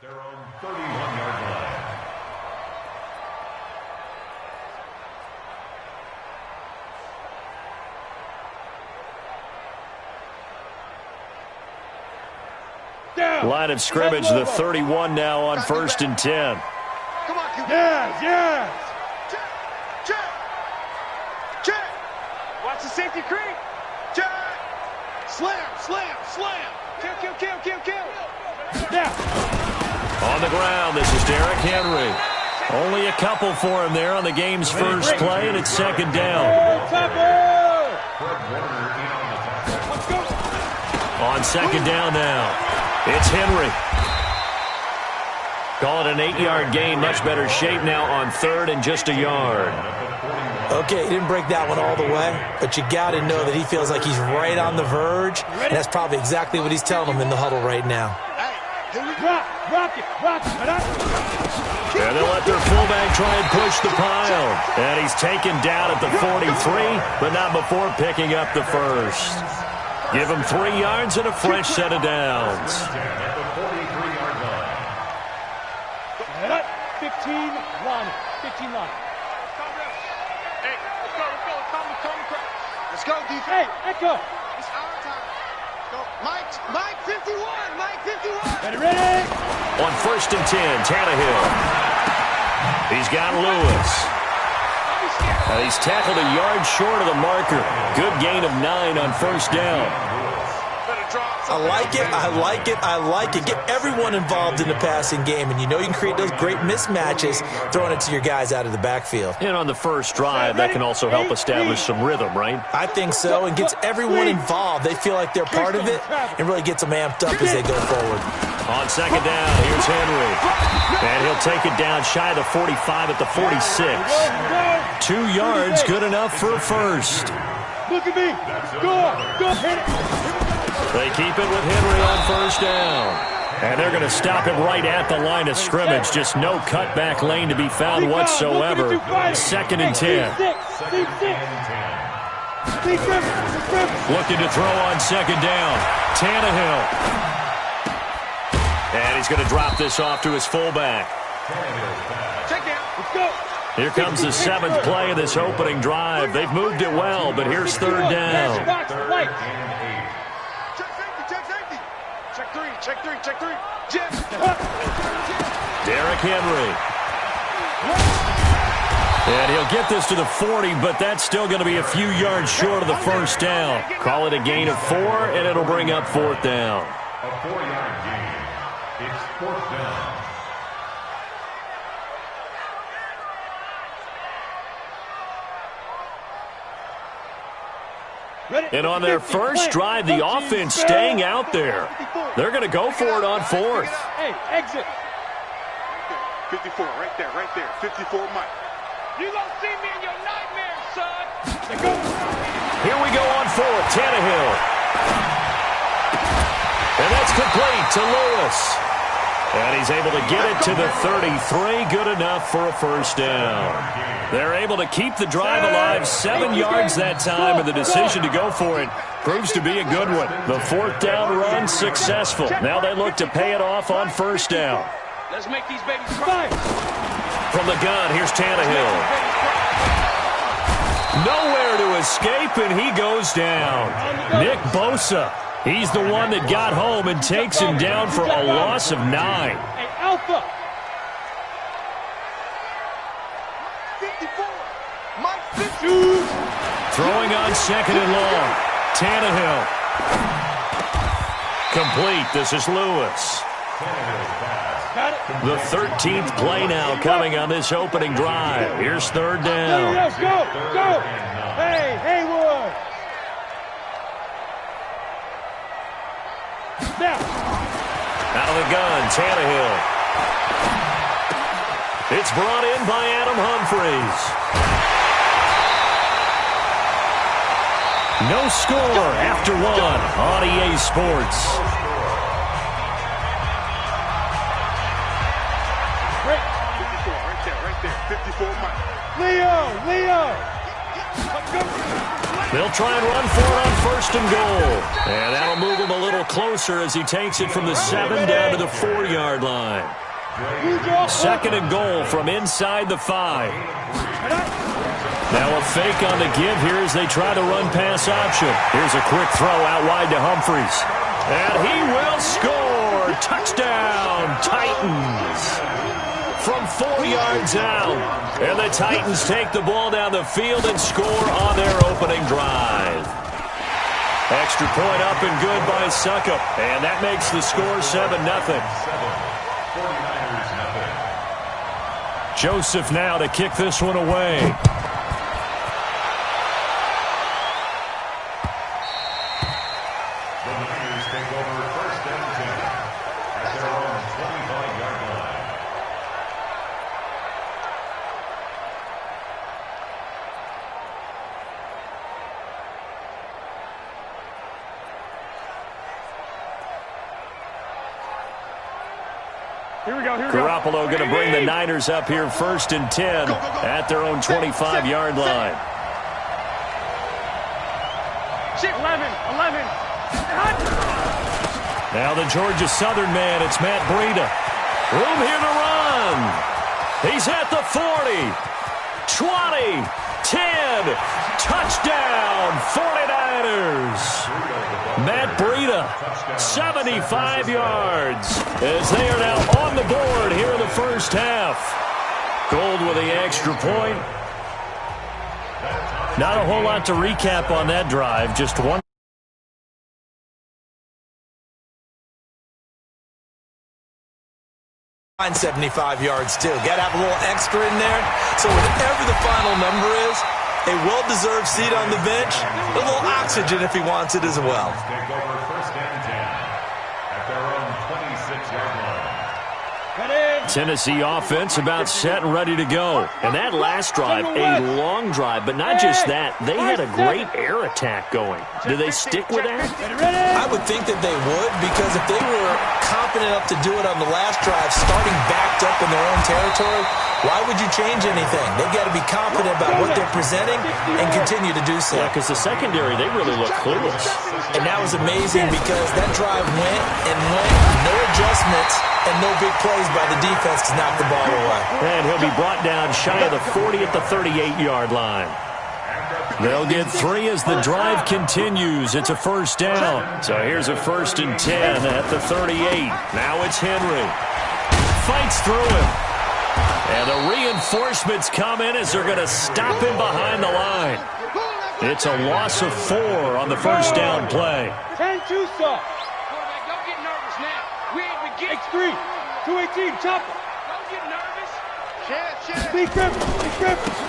Their own 31-yard line. Line of scrimmage, the 31 now on 1st and 10. Come on, QB. Yes. Check. Watch the safety creep. Check. Slam. Kill. Yeah. On the ground, this is Derrick Henry. Only a couple for him there on the game's first play, and it's 2nd down. On 2nd down now. It's Henry. Call it an 8-yard gain. Much better shape now on 3rd and just a yard. Okay, he didn't break that one all the way, but you got to know that he feels like he's right on the verge, and that's probably exactly what he's telling them in the huddle right now. Rock it. And they'll let their fullback try and push the pile. And he's taken down at the 43, but not before picking up the first. Give him 3 yards and a fresh set of downs. 15 line. Hey, let's go, defense. Hey, Echo. It's our time. Go. Mike 51. Ready. On 1st and 10, Tannehill. He's got Lewis. He's tackled a yard short of the marker. Good gain of 9 on 1st down. I like it. Get everyone involved in the passing game, and you know you can create those great mismatches throwing it to your guys out of the backfield. And on the first drive, that can also help establish some rhythm, right? I think so, and gets everyone involved. They feel like they're part of it and really gets them amped up as they go forward. On 2nd down, here's Henry. And he'll take it down shy of the 45 at the 46. 2 yards, good enough for a first. Look at me. Go. Hit it. They keep it with Henry on 1st down. And they're going to stop him right at the line of scrimmage. Just no cutback lane to be found whatsoever. 2nd and 10. Looking to throw on 2nd down. Tannehill. And he's going to drop this off to his fullback. Check down. Let's go. Here comes the 7th play of this opening drive. They've moved it well, but here's 3rd down. Check three. Jeff. Derrick Henry. And he'll get this to the 40, but that's still going to be a few yards short of the 1st down. Call it a gain of 4, and it'll bring up 4th down. A 4-yard gain. It's 4th down. And on their first drive, the offense staying out there. They're going to go for it on 4th. Hey, exit. 54, right there. 54, Mike. You gonna see me in your nightmares, son. Here we go on 4th. Tannehill. And that's complete to Lewis. And he's able to get it to the 33. Good enough for a 1st down. They're able to keep the drive alive. 7 yards that time, and the decision to go for it proves to be a good one. The 4th down run successful. Now they look to pay it off on 1st down. Let's make these babies cry. From the gun, here's Tannehill. Nowhere to escape, and he goes down. Nick Bosa. He's the one that got home and takes him down for a loss of 9. Hey, Alpha. 54. Mike 52. Throwing on 2nd and long. Tannehill. Complete. This is Lewis. The 13th play now coming on this opening drive. Here's 3rd down. Go. Hey, Haywood. Now. Out of the gun, Tannehill. It's brought in by Adam Humphries. No score after 1 on EA Sports. Right there. 54, Mike. Leo. They'll try and run for it on 1st and goal. And that'll move him a little closer as he takes it from the 7 down to the 4-yard line. Second and goal from inside the 5. Now a fake on the give here as they try to run pass option. Here's a quick throw out wide to Humphries. And he will score. Touchdown, Titans. From 4 yards out. And the Titans take the ball down the field and score on their opening drive. Extra point up and good by Succop. And that makes the score 7-0. Joseph now to kick this one away. Garoppolo going to bring the Niners up here 1st and 10 at their own 25-yard line. 11. Now the Georgia Southern man, it's Matt Breida. Room here to run. He's at the 40, 20, 10. Touchdown, 49ers. Matt Breida, 75 yards, as they are now on the board here in the first half. Gold with the extra point. Not a whole lot to recap on that drive, just one. 75 yards, too. Got to have a little extra in there. So whatever the final number is, a well-deserved seat on the bench, a little oxygen if he wants it as well. Take over 1st and 10 at their own 26-yard line. Tennessee offense about set and ready to go. And that last drive, a long drive, but not just that. They had a great air attack going. Do they stick with that? I would think that they would, because if they were confident enough to do it on the last drive, starting backed up in their own territory, why would you change anything? They've got to be confident about what they're presenting and continue to do so. Yeah, because the secondary, they really look clueless. And that was amazing because that drive went and went, no adjustments, and no big plays by the defense to knock the ball away. And he'll be brought down shy of the 40 at the 38-yard line. They'll get 3 as the drive continues. It's a first down. So here's a 1st and 10 at the 38. Now it's Henry. Fights through him. And the reinforcements come in as they're going to stop him behind the line. It's a loss of 4 on the first down play. 10-2 stop. Quarterback, don't get nervous now. We ain't beginning. X3, 218, chopper. Don't get nervous. Speak Griffin.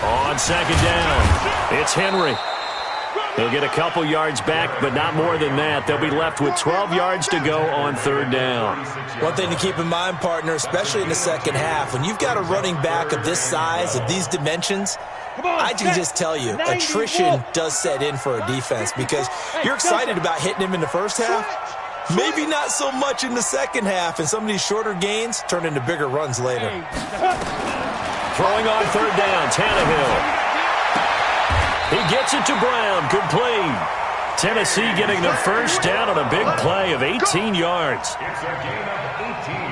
On second down, it's Henry. He'll get a couple yards back, but not more than that. They'll be left with 12 yards to go on third down. One thing to keep in mind, partner, especially in the second half, when you've got a running back of this size, of these dimensions, I can just tell you, attrition does set in for a defense because you're excited about hitting him in the first half. Maybe not so much in the second half, and some of these shorter gains turn into bigger runs later. Throwing on third down, Tannehill. He gets it to Brown, complete. Tennessee getting the first down on a big play of 18 yards.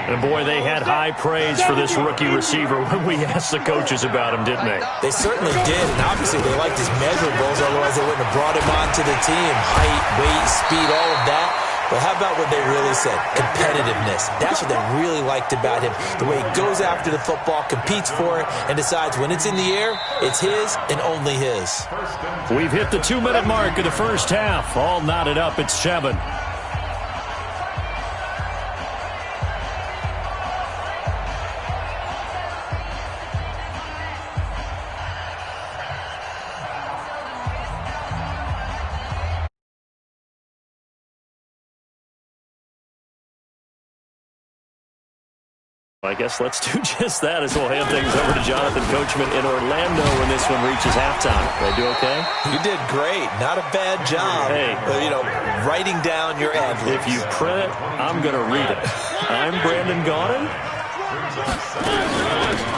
And boy, they had high praise for this rookie receiver when we asked the coaches about him, didn't they? They certainly did, and obviously they liked his measurables, otherwise they wouldn't have brought him onto the team. Height, weight, speed, all of that. But how about what they really said? Competitiveness. That's what they really liked about him. The way he goes after the football, competes for it, and decides when it's in the air, it's his and only his. We've hit the 2-minute mark of the first half. All knotted up at 7. I guess let's do just that as we'll hand things over to Jonathan Coachman in Orlando when this one reaches halftime. Did I do okay? You did great. Not a bad job. Hey. Writing down your ad-libs. If you print it, I'm going to read it. I'm Brandon Gaudin.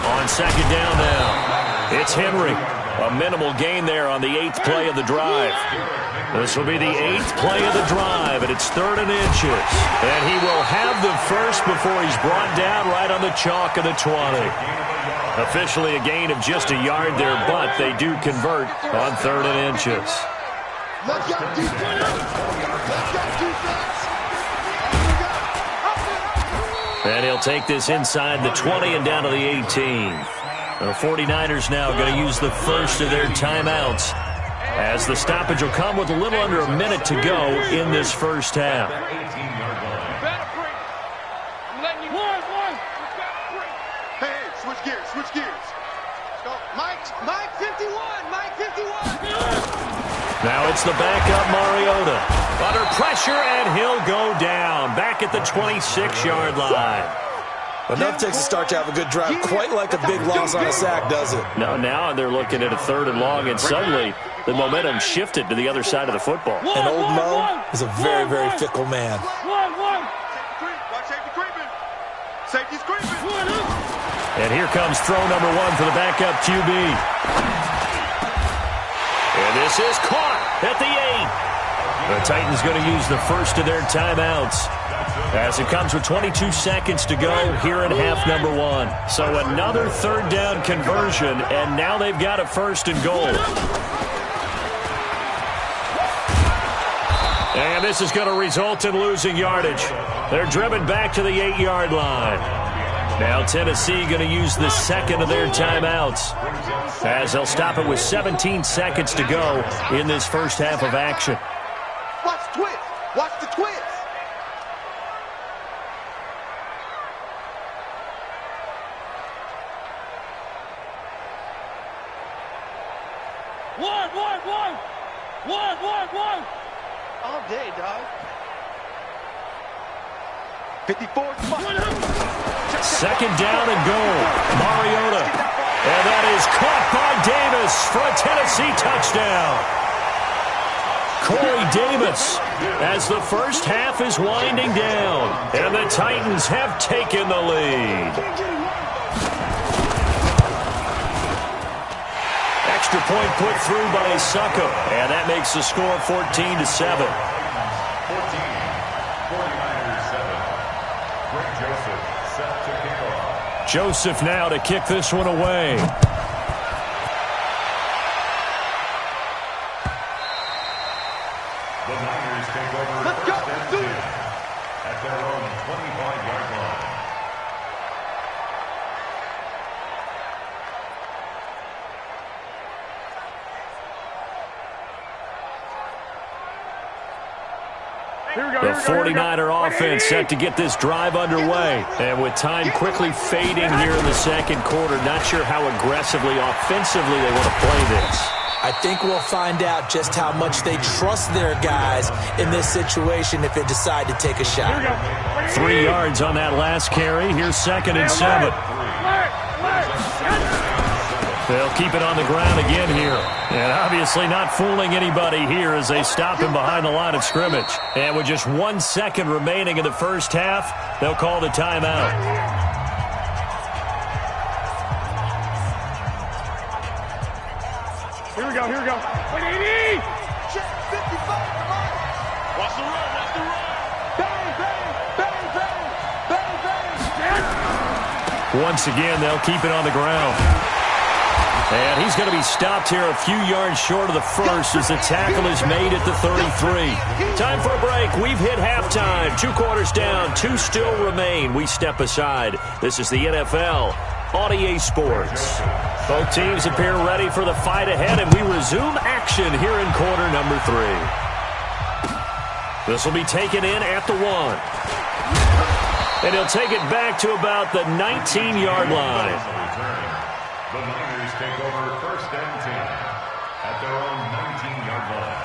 On second down now, it's Henry. A minimal gain there on the 8th play of the drive. This will be the 8th play of the drive, and it's 3rd and inches. And he will have the first before he's brought down right on the chalk of the 20. Officially a gain of just a yard there, but they do convert on 3rd and inches. Let's go defense. Let's go defense. And he'll take this inside the 20 and down to the 18. The 49ers now going to use the first of their timeouts, as the stoppage will come with a little under a minute to go in this first half. Hey, switch gears, switch gears. Go. Mike 51, Mike 51. Now it's the backup Mariota. Under pressure, and he'll go down. Back at the 26-yard line. Enough takes a start to have a good drive. Quite like a big loss on a sack, does it? Now they're looking at a 3rd and long, and suddenly the momentum shifted to the other side of the football. And old Mo is a very, very fickle man. Watch safety creeping. Safety's creeping. And here comes throw number 1 for the backup QB. And this is caught at the 8. The Titans going to use the first of their timeouts, as it comes with 22 seconds to go here in half number 1. So another 3rd down conversion, and now they've got a 1st and goal. And this is going to result in losing yardage. They're driven back to the 8-yard line. Now Tennessee going to use the 2nd of their timeouts, as they'll stop it with 17 seconds to go in this first half of action. Watch the twist. Watch the twist. One. All day, dog. 54. 2nd down and goal. Mariota. And that is caught by Davis for a Tennessee touchdown. Corey Davis, as the first half is winding down, and the Titans have taken the lead. Extra point put through by Succo, and that makes the score 14-7. 49ers 7. Greg Joseph set to kick off. Joseph now to kick this one away. The Niners take over first and 10 at their own 25-yard line. The 49er offense set to get this drive underway. And with time quickly fading here in the second quarter, not sure how aggressively, offensively they want to play this. I think we'll find out just how much they trust their guys in this situation if they decide to take a shot. 3 yards on that last carry. Here's 2nd and 7. They'll keep it on the ground again here. And obviously not fooling anybody here as they stop him behind the line of scrimmage. And with just 1 second remaining in the first half, they'll call the timeout. Here we go. Wait, 80! Check 55. Come on. Watch the run. Bang, bang. Once again, they'll keep it on the ground. And he's going to be stopped here a few yards short of the first as the tackle is made at the 33. Time for a break. We've hit halftime. 2 quarters down. 2 still remain. We step aside. This is the NFL on EA Sports. Both teams appear ready for the fight ahead, and we resume action here in quarter number 3. This will be taken in at the 1. And he'll take it back to about the 19-yard line. The Niners take over first and 10 at their own 19-yard line.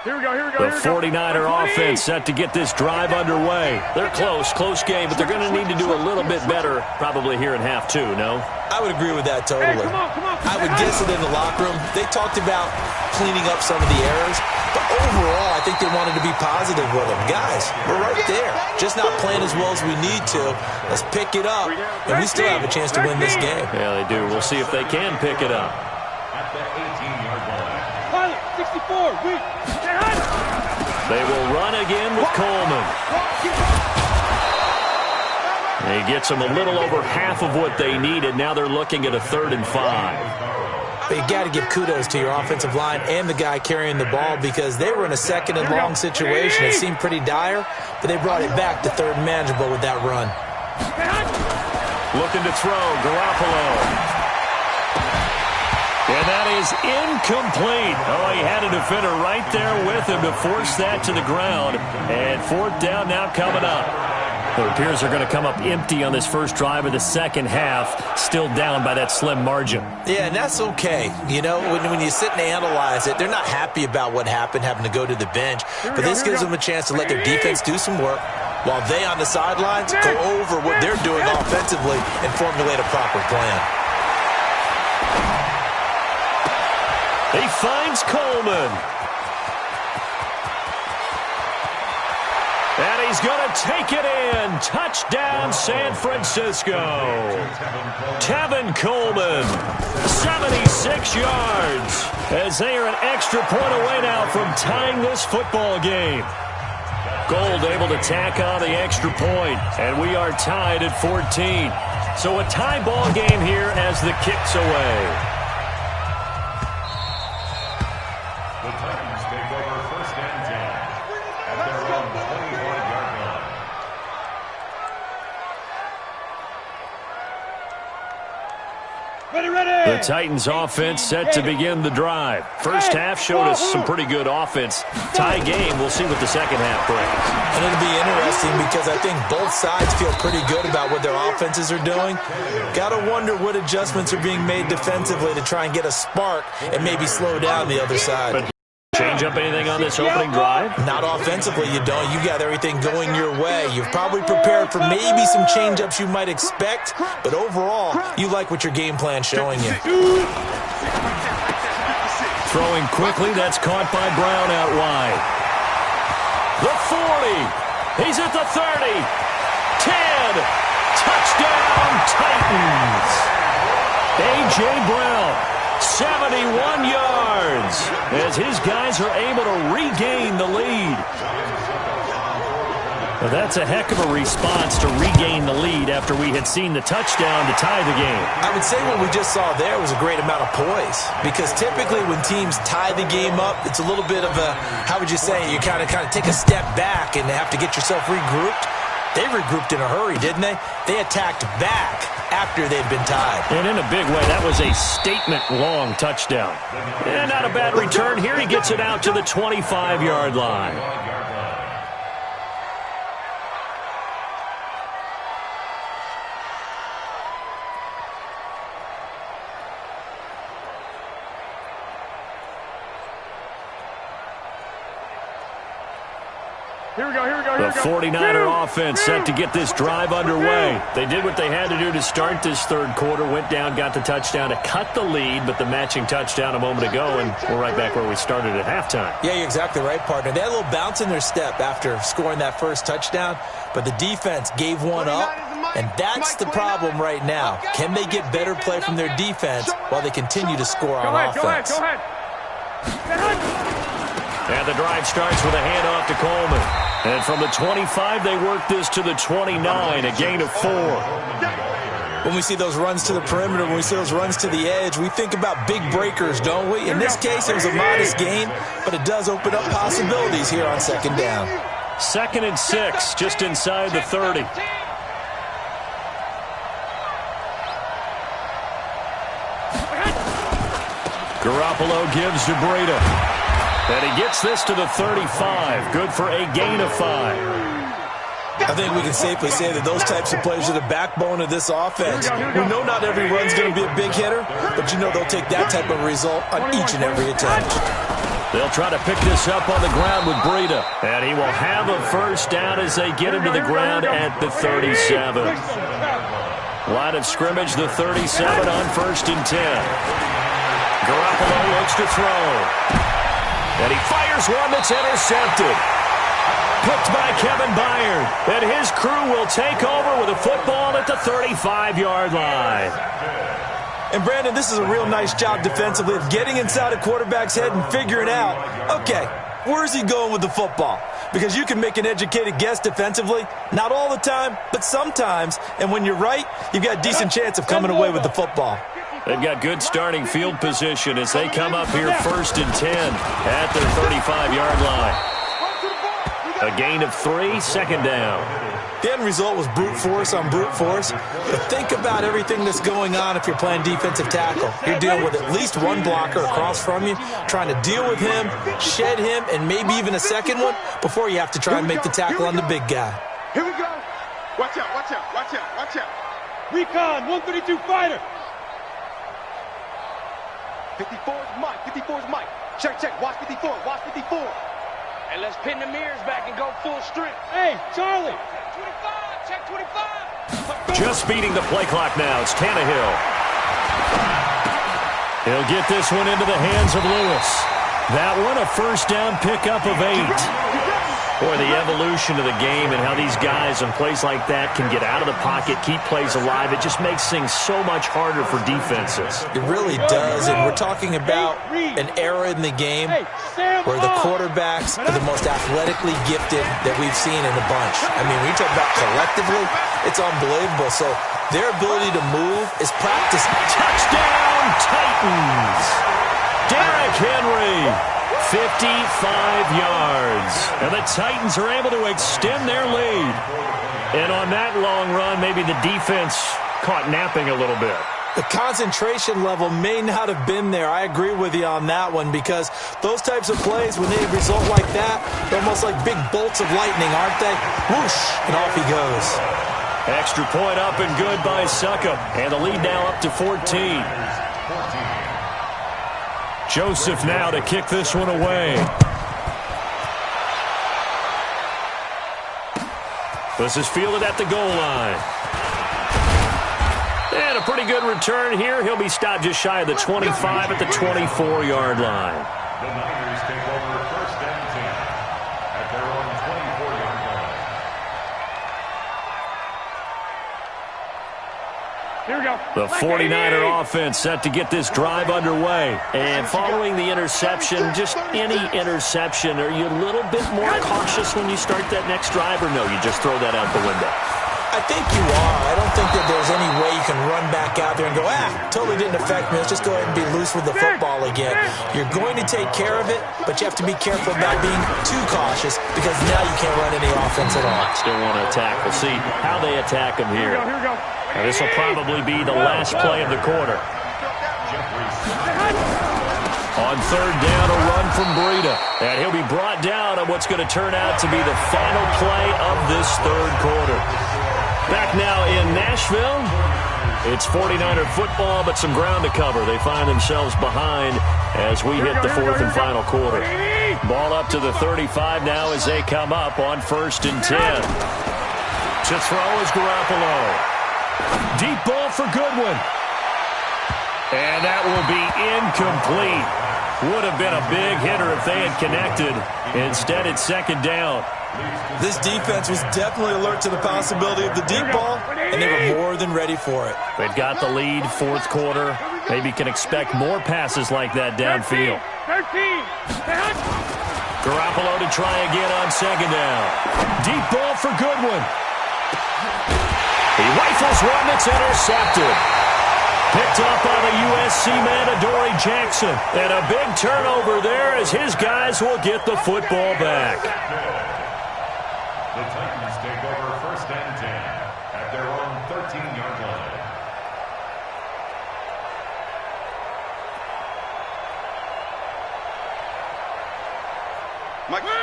Here we go. The 49er offense set to get this drive underway. They're close game, but they're going to need to do a little bit better probably here in half 2, no? I would agree with that totally. Hey, come on. I would guess that in the locker room, they talked about cleaning up some of the errors, but overall, I think they wanted to be positive with them. Guys, we're right there. Just not playing as well as we need to. Let's pick it up, and we still have a chance to win this game. Yeah, they do. We'll see if they can pick it up. At the 18-yard line. 64, weak. They will run again with Coleman. He gets them a little over half of what they needed. Now they're looking at a 3rd and 5. But you got to give kudos to your offensive line and the guy carrying the ball because they were in a 2nd and long situation. It seemed pretty dire, but they brought it back to 3rd and manageable with that run. Looking to throw, Garoppolo. And that is incomplete. Oh, he had a defender right there with him to force that to the ground. And 4th down now coming up. It appears they're going to come up empty on this first drive of the second half, still down by that slim margin. Yeah, and that's okay. You know, when you sit and analyze it, they're not happy about what happened, having to go to the bench. But this gives them a chance to let their defense do some work while they on the sidelines go over what they're doing offensively and formulate a proper plan. He finds Coleman. And he's going to take it in. Touchdown, San Francisco. Tevin Coleman, 76 yards. As they are an extra point away now from tying this football game. Gold able to tack on the extra point. And we are tied at 14. So a tie ball game here as the kick's away. The Titans take over 1st and 10 at their own 21-yard line. The Titans offense set to begin the drive. First half showed us some pretty good offense. Tie game, we'll see what the second half brings. And it'll be interesting because I think both sides feel pretty good about what their offenses are doing. Got to wonder what adjustments are being made defensively to try and get a spark and maybe slow down the other side. But change up anything on this opening drive? Not offensively, you don't. You got everything going your way. You've probably prepared for maybe some change-ups you might expect, but overall, you like what your game plan's showing you. Throwing quickly, that's caught by Brown out wide. The 40. He's at the 30. 10. Touchdown, Titans. A.J. Brown. 71 yards as his guys are able to regain the lead. Well, that's a heck of a response to regain the lead after we had seen the touchdown to tie the game. I would say what we just saw there was a great amount of poise because typically when teams tie the game up, it's a little bit of a, how would you say, you kind of take a step back and have to get yourself regrouped. They regrouped in a hurry, didn't they? They attacked back after they'd been tied. And in a big way, that was a statement-long touchdown. And not a bad return. Here he gets it out to the 25-yard line. Here we go. The 49er offense set to get this drive underway. They did what they had to do to start this third quarter, went down, got the touchdown to cut the lead, but the matching touchdown a moment ago, and we're right back where we started at halftime. Yeah, you're exactly right, partner. They had a little bounce in their step after scoring that first touchdown, but the defense gave one up, and that's the problem right now. Can they get better play from their defense while they continue to score on offense? Go ahead. And the drive starts with a handoff to Coleman. And from the 25, they work this to the 29, a gain of 4. When we see those runs to the perimeter, when we see those runs to the edge, we think about big breakers, don't we? In this case, it was a modest gain, but it does open up possibilities here on second down. 2nd and 6, just inside the 30. Garoppolo gives to Breida. And he gets this to the 35. Good for a gain of 5. I think we can safely say that those types of plays are the backbone of this offense. We know not every run's going to be a big hitter, but you know they'll take that type of result on each and every attempt. They'll try to pick this up on the ground with Breida. And he will have a first down as they get him to the ground at the 37. Line of scrimmage, the 37 on 1st and 10. Garoppolo looks to throw. And he fires one that's intercepted. Picked by Kevin Byard. And his crew will take over with a football at the 35-yard line. And, Brandon, this is a real nice job defensively of getting inside a quarterback's head and figuring out, okay, where's he going with the football? Because you can make an educated guess defensively, not all the time, but sometimes. And when you're right, you've got a decent chance of coming away with the football. They've got good starting field position as they come up here 1st and 10 at their 35-yard line. A gain of 3, second down. The end result was brute force on brute force. But think about everything that's going on if you're playing defensive tackle. You're dealing with at least one blocker across from you, trying to deal with him, shed him, and maybe even a second one before you have to try and make the tackle on the big guy. Here we go. Watch out, watch out, watch out, watch out. Recon, 132 fighter. 54 is Mike, 54 is Mike. Check, check, watch 54, watch 54. And let's pin the mirrors back and go full strength. Hey, Charlie. Check 25. Just beating the play clock now. It's Tannehill. He'll get this one into the hands of Lewis. That one a first down pickup of 8. Boy, the evolution of the game and how these guys in plays like that can get out of the pocket, keep plays alive, it just makes things so much harder for defenses. It really does, and we're talking about an era in the game where the quarterbacks are the most athletically gifted that we've seen in a bunch. I mean, when you talk about collectively, it's unbelievable. So their ability to move is practiced. Touchdown, Titans! Derrick Henry, 55 yards. And the Titans are able to extend their lead. And on that long run, maybe the defense caught napping a little bit. The concentration level may not have been there. I agree with you on that one because those types of plays, when they result like that, they're almost like big bolts of lightning, aren't they? Whoosh, and off he goes. Extra point up and good by Succop. And the lead now up to 14. Joseph now to kick this one away. This is fielded at the goal line. And a pretty good return here. He'll be stopped just shy of the 25 at the 24-yard line. The Niners take over 1st and 10 at their own 24-yard line. Here we go. The 49er offense set to get this drive underway. And following the interception, just any interception, are you a little bit more cautious when you start that next drive, or no, you just throw that out the window? I think you are. I don't think that there's any way you can run back out there and go, totally didn't affect me. Let's just go ahead and be loose with the football again. You're going to take care of it, but you have to be careful about being too cautious because now you can't run any offense at all. Still want to attack. We'll see how they attack him here. Here we go. Now, this will probably be the last play of the quarter. On 3rd down, a run from Breida. And he'll be brought down on what's going to turn out to be the final play of this 3rd quarter. Back now in Nashville. It's 49er football, but some ground to cover. They find themselves behind as we hit the 4th and final quarter. Ball up to the 35 now as they come up on 1st and 10. To throw is Garoppolo. Deep ball for Goodwin. And that will be incomplete. Would have been a big hitter if they had connected. Instead, it's 2nd down. This defense was definitely alert to the possibility of the deep ball, and they were more than ready for it. They've got the lead, 4th quarter. Maybe can expect more passes like that downfield. 13. Garoppolo to try again on 2nd down. Deep ball for Goodwin. He rifles one that's intercepted. Picked up by the USC man, Adoree Jackson. And a big turnover there as his guys will get the football back. The Titans take over 1st and 10 at their own 13-yard line.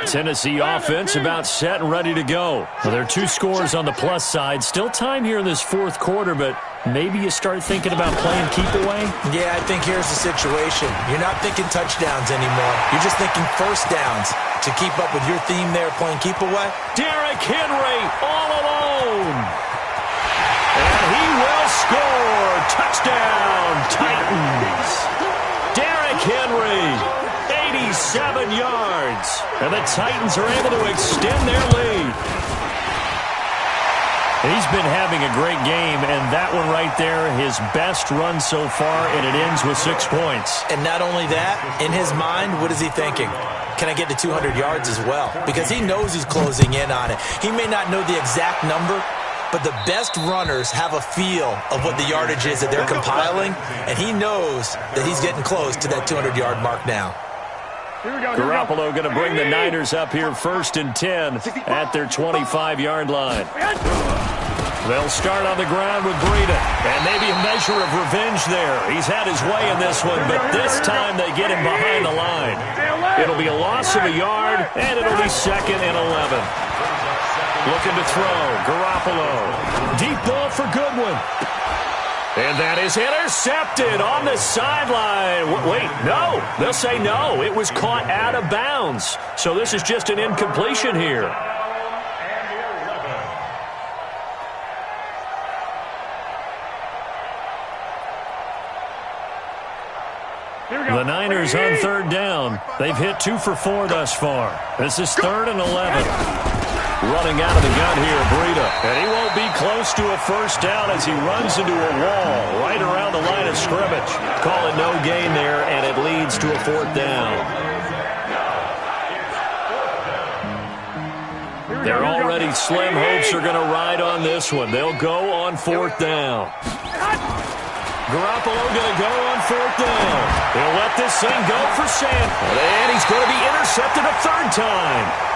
Tennessee offense about set and ready to go. Well, there are 2 scores on the plus side. Still time here in this 4th quarter, but maybe you start thinking about playing keep away? Yeah, I think here's the situation. You're not thinking touchdowns anymore. You're just thinking 1st downs to keep up with your theme there, playing keep away. Derrick Henry all alone. And he will score. Touchdown, Titans. Derrick Henry. 87 yards. And the Titans are able to extend their lead. He's been having a great game, and that one right there, his best run so far, and it ends with 6 points. And not only that, in his mind, what is he thinking? Can I get to 200 yards as well? Because he knows he's closing in on it. He may not know the exact number, but the best runners have a feel of what the yardage is that they're compiling, and he knows that he's getting close to that 200-yard mark now. Garoppolo going to bring the Niners up here 1st and 10 at their 25-yard line. They'll start on the ground with Breida, and maybe a measure of revenge there. He's had his way in this one, but this time they get him behind the line. It'll be a loss of a yard, and it'll be 2nd and 11. Looking to throw, Garoppolo. Deep ball for Goodwin. And that is intercepted on the sideline. Wait, no. They'll say no. It was caught out of bounds. So this is just an incompletion here. The Niners on 3rd down. They've hit 2 for 4 thus far. This is 3rd and 11. Running out of the gun here, Breida. And he won't be close to a 1st down as he runs into a wall right around the line of scrimmage. Call it no gain there, and it leads to a 4th down. They're already slim hopes are going to ride on this one. They'll go on 4th down. Garoppolo going to go on 4th down. He'll let this thing go for Sanford. And he's going to be intercepted a 3rd time.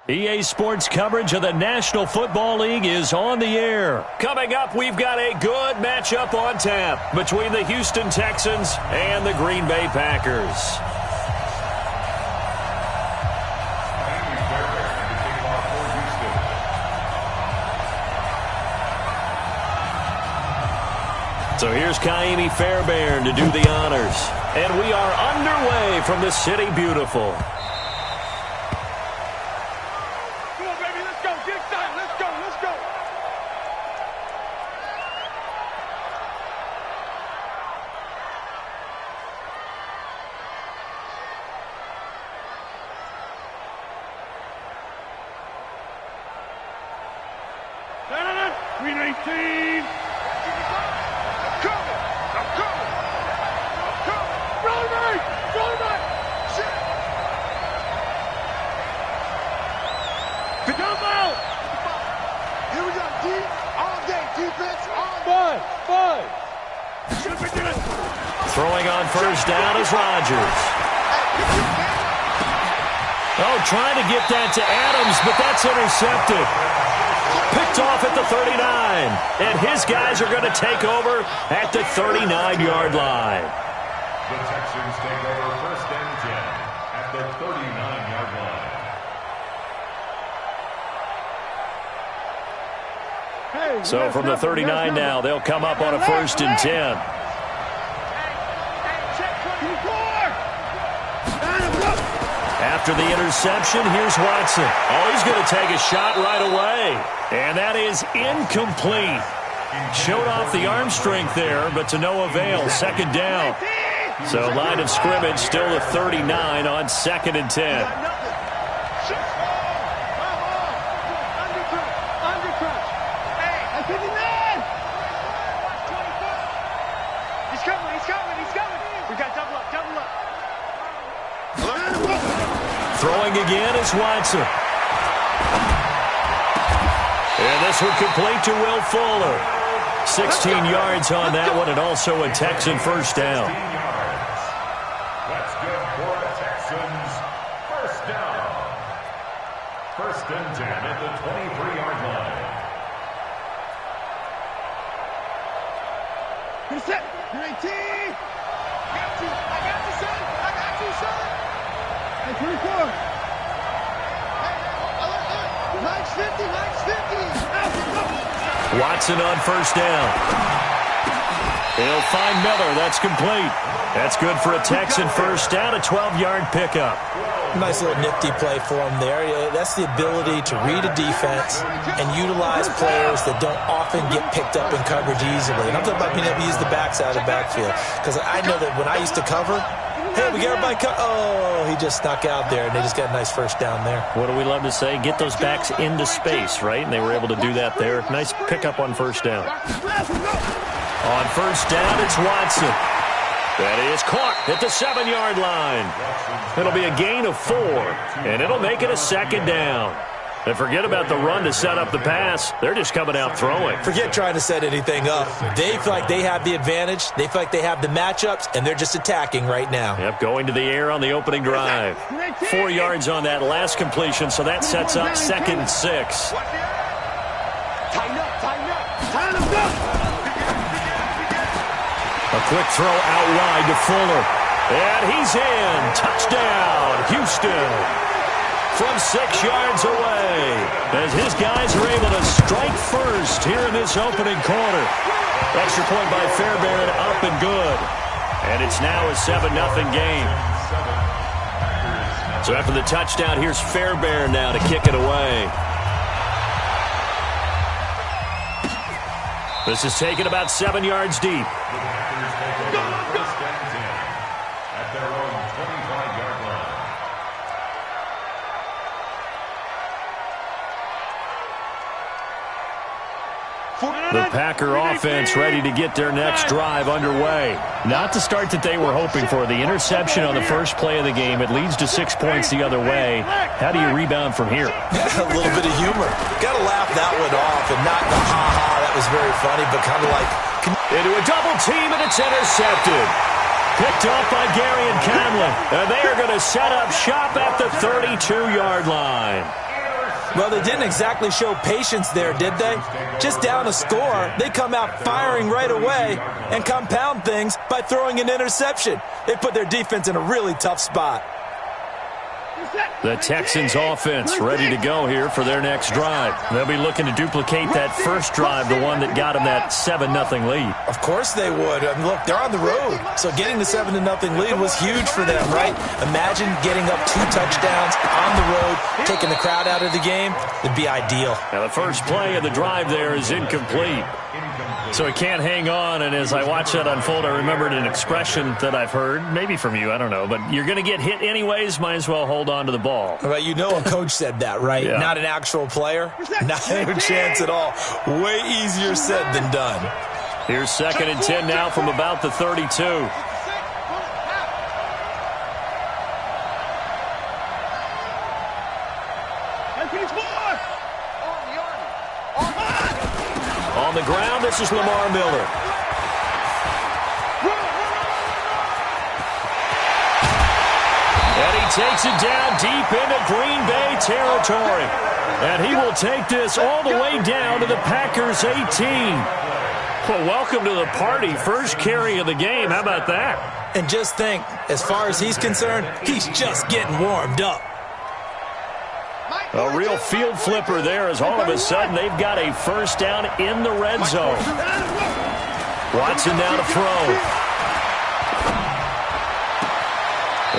EA Sports coverage of the National Football League is on the air. Coming up, we've got a good matchup on tap between the Houston Texans and the Green Bay Packers. So here's Kaimi Fairbairn to do the honors. And we are underway from the City Beautiful. Come on, baby, let's go. Get excited. Let's go. Let's go. No. 319. Here we go, deep, all day, defense, all Five. Throwing on first down is Rodgers. Oh, trying to get that to Adams, but that's intercepted. Picked off at the 39. And his guys are going to take over at the 39-yard line. The Texans take over first and 10 at the 39-yard line. So from the 39 now, they'll come up on a first and 10. After the interception, here's Watson. Oh, he's going to take a shot right away. And that is incomplete. Showed off the arm strength there, but to no avail. Second down. So line of scrimmage still the 39 on second and 10. Throwing again is Watson. And this one complete to Will Fuller. 16 yards on that one, and also a Texan first down. That's good for a Texans first down. First and 10 at the 23-yard line. You're set. You're 18. I got you, son. Hey, 24. Mike's 50. Watson on first down. He'll find Miller. That's complete. That's good for a Texan first down, a 12-yard pickup. Nice little nifty play for him there. That's the ability to read a defense and utilize players that don't often get picked up in coverage easily. And I'm talking about being able to use the backs out of the backfield. Because I know that when I used to cover, hey, we got everybody oh, he just snuck out there, and they just got a nice first down there. What do we love to say? Get those backs into space, right? And they were able to do that there. Nice pickup on first down. On first down, it's Watson. That is caught at the 7-yard line. It'll be a gain of 4, and it'll make it a second down. And forget about the run to set up the pass. They're just coming out throwing. Forget trying to set anything up. They feel like they have the advantage. They feel like they have the matchups, and they're just attacking right now. Yep, going to the air on the opening drive. 4 yards on that last completion, so that sets up second and 6. Tighten up. A quick throw out wide to Fuller. And he's in. Touchdown, Houston. From 6 yards away, as his guys are able to strike first here in this opening quarter. Extra point by Fairbairn, up and good. And it's now a 7-0 game. So after the touchdown, here's Fairbairn now to kick it away. This is taken about 7 yards deep. At their own 25-yard line. The Packer offense ready to get their next drive underway. Not the start that they were hoping for. The interception on the first play of the game. It leads to 6 points the other way. How do you rebound from here? A little bit of humor. Got to laugh that one off and not the ha-ha. That was very funny, but kind of like... Into a double team, and it's intercepted. Picked off by Gary and Conlon. And they are going to set up shop at the 32-yard line. Well, they didn't exactly show patience there, did they? Just down a score, they come out firing right away and compound things by throwing an interception. They put their defense in a really tough spot. The Texans offense ready to go here for their next drive. They'll be looking to duplicate that first drive, the one that got them that 7-0 lead. Of course they would. I mean, look, they're on the road, so getting the 7-0 lead was huge for them, right? Imagine getting up 2 touchdowns on the road, taking the crowd out of the game. It'd be ideal. Now the first play of the drive there is incomplete. So he can't hang on, and as I watch that unfold, I remembered an expression that I've heard, maybe from you, I don't know, but you're going to get hit anyways, might as well hold on to the ball. Well, you know a coach said that, right? Yeah. Not an actual player? Not a chance at all. Way easier said than done. Here's 2nd and 10 now from about the 32. On the ground, this is Lamar Miller. And he takes it down deep into Green Bay territory. And he will take this all the way down to the Packers' 18. Well, welcome to the party. First carry of the game. How about that? And just think, as far as he's concerned, he's just getting warmed up. A real field flipper there as all of a sudden they've got a first down in the red zone. Watson now to throw.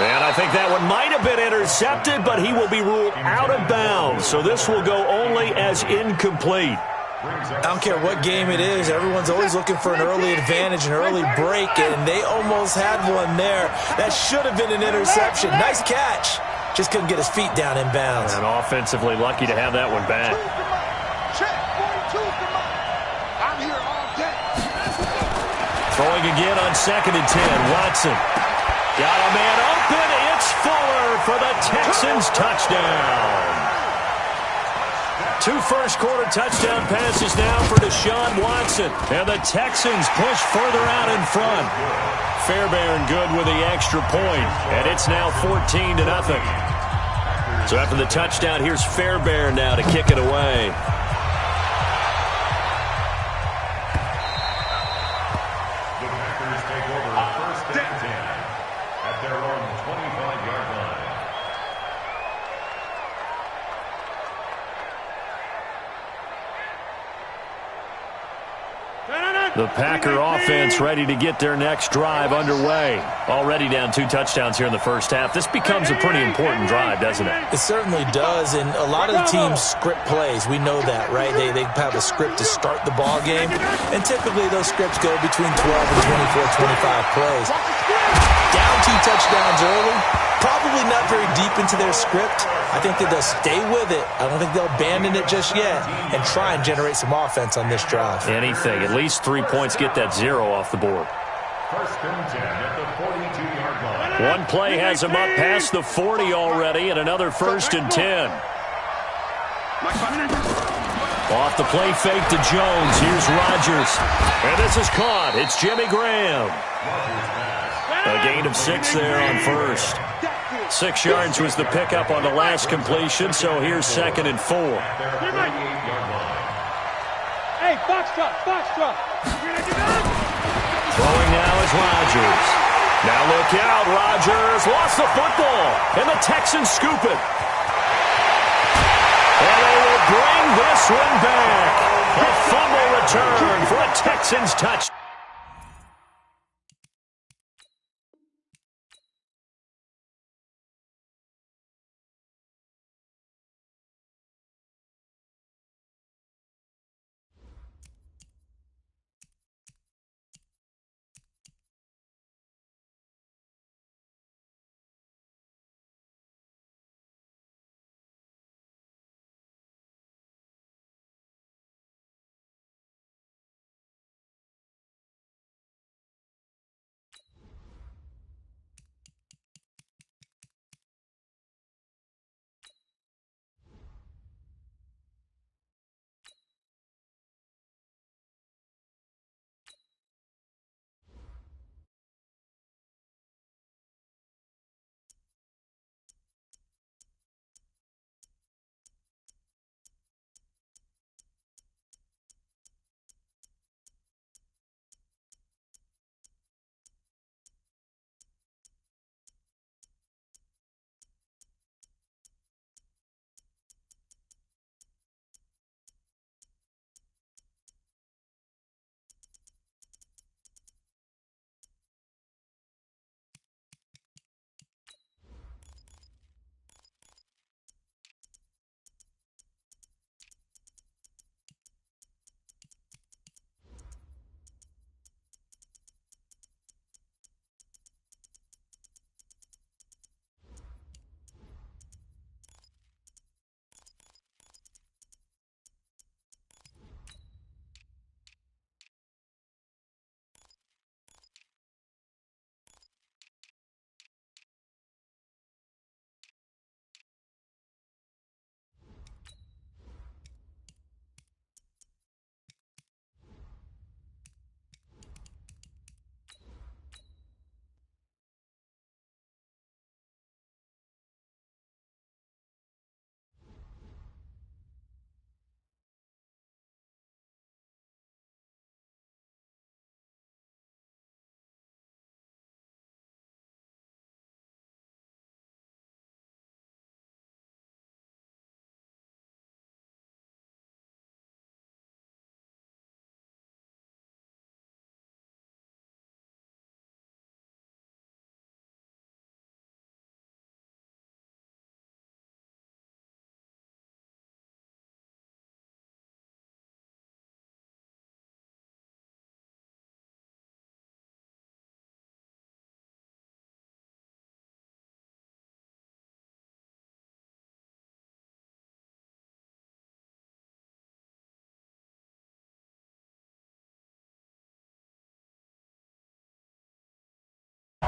And I think that one might have been intercepted, but he will be ruled out of bounds. So this will go only as incomplete. I don't care what game it is. Everyone's always looking for an early advantage, an early break, and they almost had one there. That should have been an interception. Nice catch. Just couldn't get his feet down in bounds. And offensively lucky to have that one back. I'm here all day. Throwing again on 2nd and 10. Watson. Got a man open. It's Fuller for the Texans touchdown. 2 first-quarter touchdown passes now for Deshaun Watson. And the Texans push further out in front. Fairbairn good with the extra point. And it's now 14-0. So after the touchdown, here's Fairbairn now to kick it away. The Packers take over 1st and 10 at their own 25-yard line. The Packer offense ready to get their next drive underway. Already down 2 touchdowns here in the first half. This becomes a pretty important drive, doesn't it? It certainly does, and a lot of the teams script plays. We know that, right? They have a script to start the ball game, and typically those scripts go between 12 and 24, 25 plays. Down 2 touchdowns early, probably not very deep into their script. I think that they'll stay with it. I don't think they'll abandon it just yet and try and generate some offense on this drive. Anything. At least 3 points, get that 0 off the board. 1st and 10 at the 42-yard line. One play has him up past the 40 already, and another 1st and 10. Off the play fake to Jones. Here's Rodgers. And this is caught. It's Jimmy Graham. A gain of 6 there on first. 6 yards was the pickup on the last completion, so here's 2nd and 4. Hey, box drop. Throwing now is Rodgers. Now look out, Rodgers lost the football, and the Texans scoop it. And they will bring this one back. A fumble return for a Texans touchdown.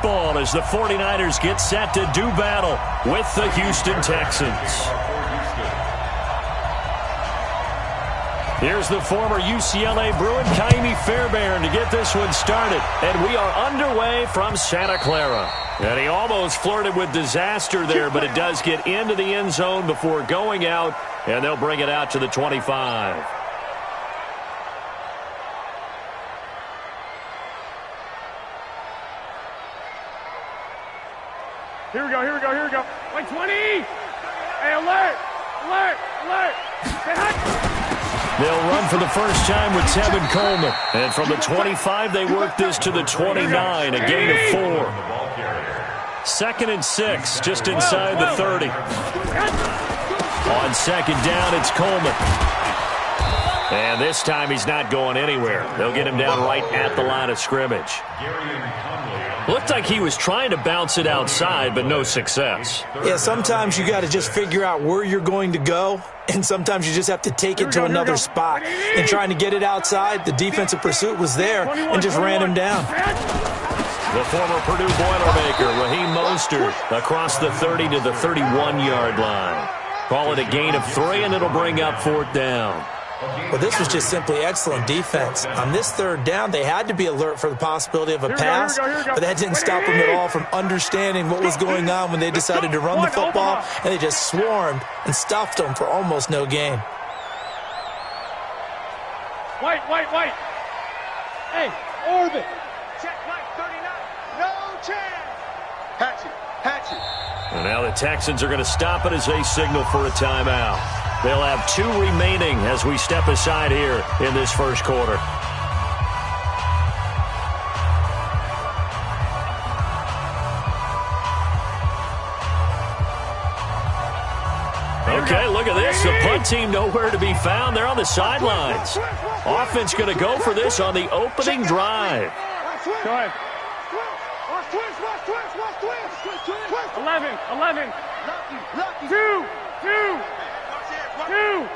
ball as the 49ers get set to do battle with the Houston Texans. Here's the former UCLA Bruin, Ka'imi Fairbairn, to get this one started. And we are underway from Santa Clara. And he almost flirted with disaster there, but it does get into the end zone before going out, and they'll bring it out to the 25. Here we go, here we go, here we go. 120! Hey, alert! Alert! Alert! Say hi! They'll run for the first time with Tevin Coleman. And from the 25, they work this to the 29, a gain of 4. 2nd and 6, just inside the 30. On 2nd down, it's Coleman. And this time he's not going anywhere. They'll get him down right at the line of scrimmage. Looked like he was trying to bounce it outside, but no success. Yeah, sometimes you got to just figure out where you're going to go, and sometimes you just have to take it to another spot. And trying to get it outside, the defensive pursuit was there and just ran him down. The former Purdue Boilermaker, Raheem Mostert, across the 30 to the 31-yard line. Call it a gain of 3, and it'll bring up 4th down. Well, this was just simply excellent defense. On this 3rd down, they had to be alert for the possibility of a pass, but that didn't stop them at all from understanding what was going on when they decided to run the football, and they just swarmed and stuffed them for almost no gain. White. Hey, orbit. Check Mike 39. No chance. Hatchet. And now the Texans are going to stop it as they signal for a timeout. They'll have 2 remaining as we step aside here in this first quarter. Okay, look at this. The punt team nowhere to be found. They're on the sidelines. Offense going to go for this on the opening drive. Go ahead. Watch twist. 11. 2.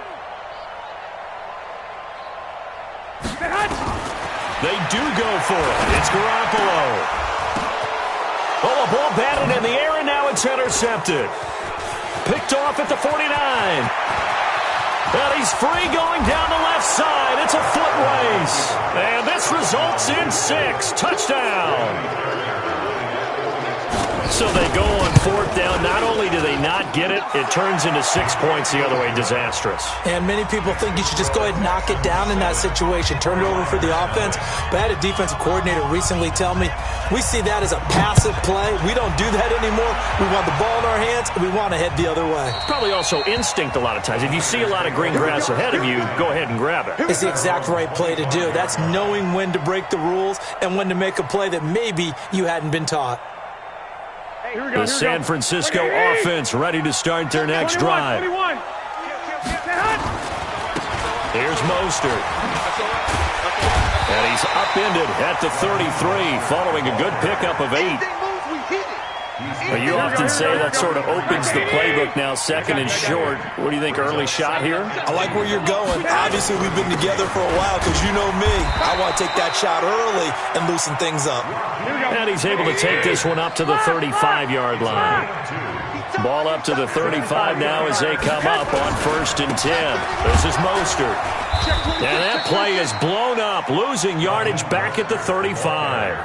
They do go for it. It's Garoppolo. Oh, a ball batted in the air, and now it's intercepted. Picked off at the 49. And he's free going down the left side. It's a foot race. And this results in 6. Touchdown. So they go on 4th down. Not only do they not get it, it turns into 6 points the other way. Disastrous. And many people think you should just go ahead and knock it down in that situation, turn it over for the offense. But I had a defensive coordinator recently tell me, we see that as a passive play. We don't do that anymore. We want the ball in our hands, and we want to head the other way. It's probably also instinct a lot of times. If you see a lot of green grass ahead of you, go ahead and grab it. It's the exact right play to do. That's knowing when to break the rules and when to make a play that maybe you hadn't been taught. The San Francisco offense ready to start their next drive. Here's Mostert. And he's upended at the 33 following a good pickup of 8. But you often say that sort of opens the playbook now, 2nd and short. What do you think, early shot here? I like where you're going. Obviously, we've been together for a while because you know me. I want to take that shot early and loosen things up. And he's able to take this one up to the 35-yard line. Ball up to the 35 now as they come up on 1st and 10. This is Mostert. And that play is blown up, losing yardage back at the 35.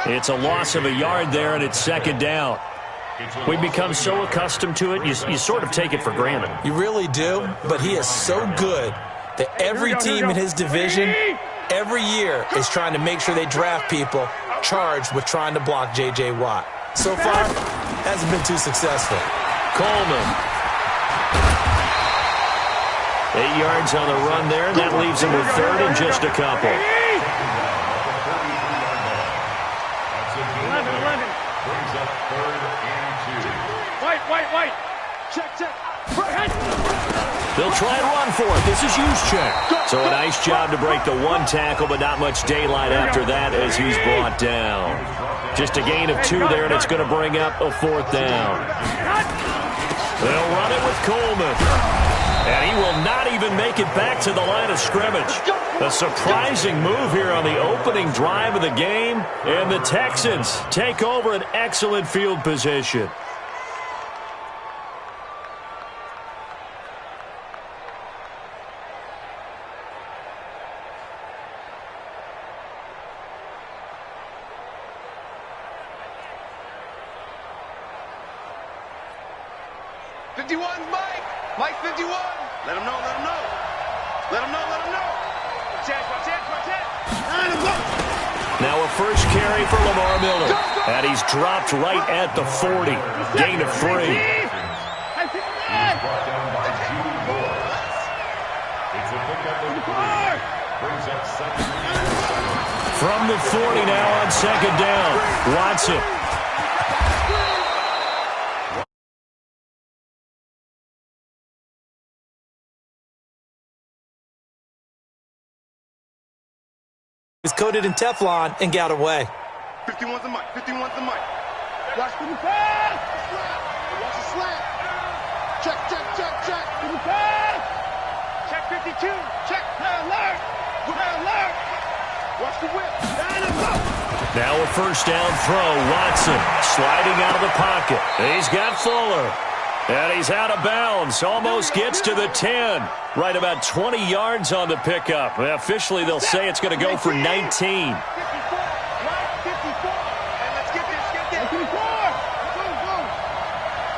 It's a loss of a yard there, and it's 2nd down. We become so accustomed to it, you sort of take it for granted. You really do, but he is so good that every team in his division, every year, is trying to make sure they draft people charged with trying to block J.J. Watt. So far, hasn't been too successful. Coleman. 8 yards on the run there, and that leaves him with 3rd and just a couple. White. Check. They'll try and run for it. This is Juszczyk. So a nice job to break the 1 tackle, but not much daylight after that as he's brought down. Just a gain of 2 there, and it's going to bring up a 4th down. They'll run it with Coleman. And he will not even make it back to the line of scrimmage. A surprising move here on the opening drive of the game. And the Texans take over an excellent field position. Mike 51. Let him know, let him know. Let him know, let him know. Now a first carry for Lamar Miller. And he's dropped right at the 40. Gain of 3. He's brought down by Jude Morris. It's a pickup of 3. Brings up second. From the 40 now on second down. Watson. Is coated in Teflon and got away. 51's the mic. 51's the mic. Watch for the pass. Watch the slant. Check, check, check, check. For the pass. Check 52. Check. High alert. High alert. Watch the whip. Line him up. Now a first down throw. Watson sliding out of the pocket. He's got Fuller. And he's out of bounds. Almost gets to the 10. Right about 20 yards on the pickup. Officially, they'll say it's going to go for 19. 54. Right, 54. And let's get this. Get this. 54. Go, go.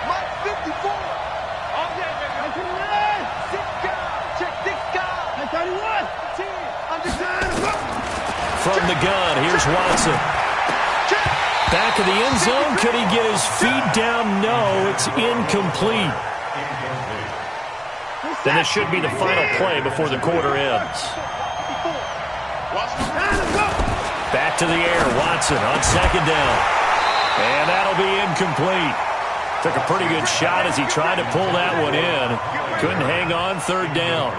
Mike 54. All day, baby. 99. Six guy. Check this guy. 31. 10. Underside. From the gun, here's Watson. Back of the end zone. Could he get his feet down? No, it's incomplete. Then this should be the final play before the quarter ends. Back to the air. Watson on second down. And that'll be incomplete. Took a pretty good shot as he tried to pull that one in. Couldn't hang on third down.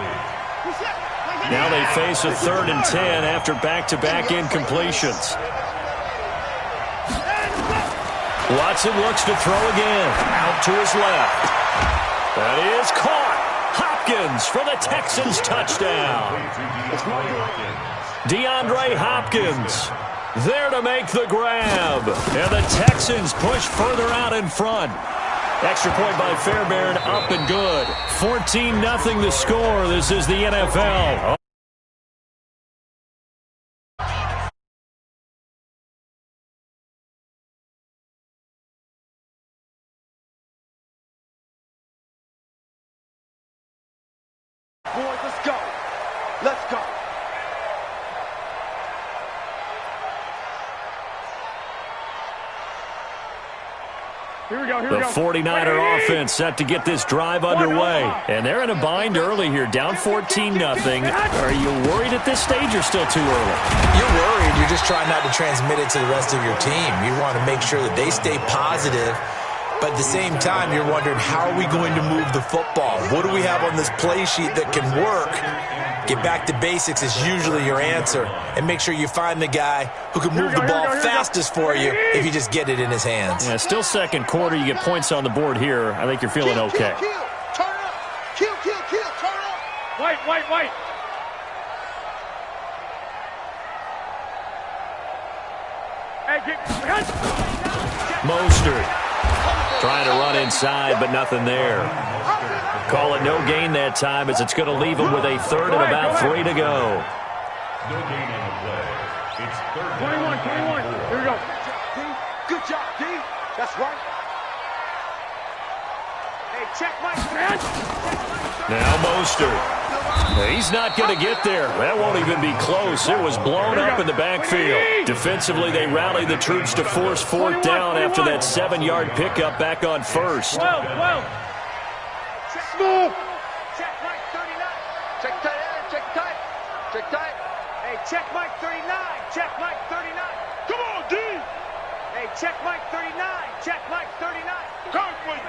Now they face a 3rd and 10 after back-to-back incompletions. Watson looks to throw again. Out to his left. That is caught. Hopkins for the Texans touchdown. DeAndre Hopkins there to make the grab. And the Texans push further out in front. Extra point by Fairbairn, up and good. 14-0 the score. This is the NFL. Boys, let's go. Let's go. Here we go, here The we go. 49er offense set to get this drive underway. And they're in a bind early here, down 14-0. Are you worried at this stage or still too early? You're worried. You're just trying not to transmit it to the rest of your team. You want to make sure that they stay positive. But at the same time, you're wondering, how are we going to move the football? What do we have on this play sheet that can work? Get back to basics is usually your answer. And make sure you find the guy who can move the ball fastest for you if you just get it in his hands. Yeah, still second quarter. You get points on the board here. I think you're feeling okay. Kill, turn up. Kill, turn up. White. Hey, Mostert trying to run inside, but nothing there. Call it no gain that time as it's going to leave him with a 3rd and about 3 to go. No gain on the play. It's 3rd 21. Here we go. Good job, D. That's right. Hey, check Mike. Now Mostert. He's not going to get there. That won't even be close. It was blown up in the backfield. Defensively, they rallied the troops to force 4th down after that 7-yard pickup back on 1st. 12. Smooth. Check Mike 39. Check tight. Check tight. Check tight. Hey, check Mike 39. Check Mike 39. Come on, D. Hey, check Mike 39. Check Mike 39. Come with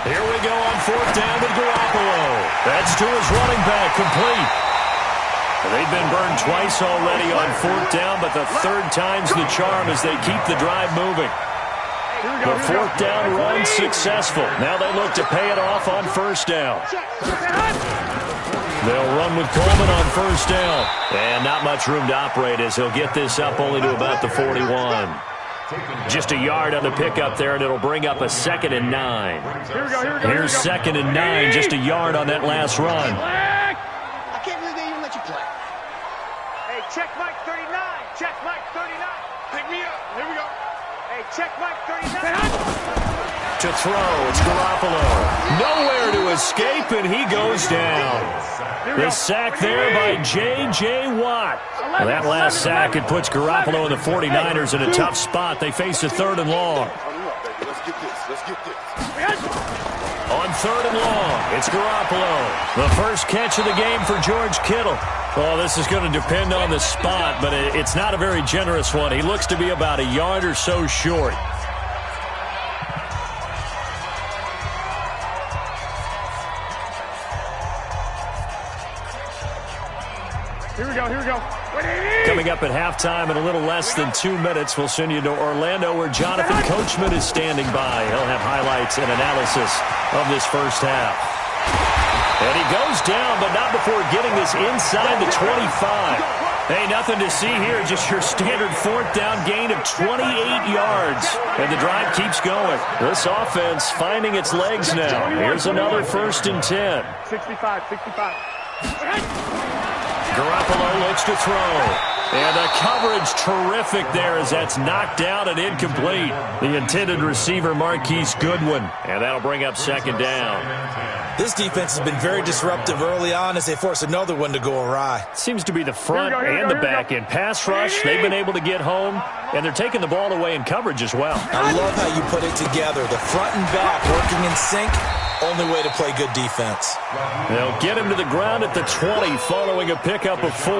Here we go on 4th down with Garoppolo. That's to his running back, complete. They've been burned twice already on 4th down, but the 3rd time's the charm as they keep the drive moving. Hey, The fourth down run successful. Now they look to pay it off on first down. They'll run with Coleman on first down. And not much room to operate as he'll get this up only to about the 41. Just a yard on the pickup there, and it'll bring up a 2nd and 9. Here's 2nd and 9, just a yard on that last run. I can't believe they even let you play. Hey, check Mike 39. Check Mike 39. Pick me up. Here we go. Hey, check Mike 39. To throw, it's Garoppolo. Nowhere to escape, and he goes down. The sack there by J.J. Watt. Well, that last sack, it puts Garoppolo and the 49ers in a tough spot. They face a 3rd and long. Let's get this. Let's get this. On 3rd and long, it's Garoppolo. The first catch of the game for George Kittle. Well, this is going to depend on the spot, but it's not a very generous one. He looks to be about a yard or so short. Here we go. Coming up at halftime in a little less than 2 minutes, we'll send you to Orlando where Jonathan Coachman is standing by. He'll have highlights and analysis of this first half. And he goes down, but not before getting this inside the 25. Hey, nothing to see here, just your standard 4th down gain of 28 yards. And the drive keeps going. This offense finding its legs now. Here's another 1st and 10. 65. Garoppolo looks to throw. And the coverage terrific there as that's knocked down and incomplete. The intended receiver, Marquise Goodwin. And that'll bring up 2nd down. This defense has been very disruptive early on as they force another one to go awry. Seems to be the front and the back end. Pass rush, they've been able to get home, and they're taking the ball away in coverage as well. I love how you put it together. The front and back working in sync. Only way to play good defense. They'll get him to the ground at the 20 following a pickup of 4.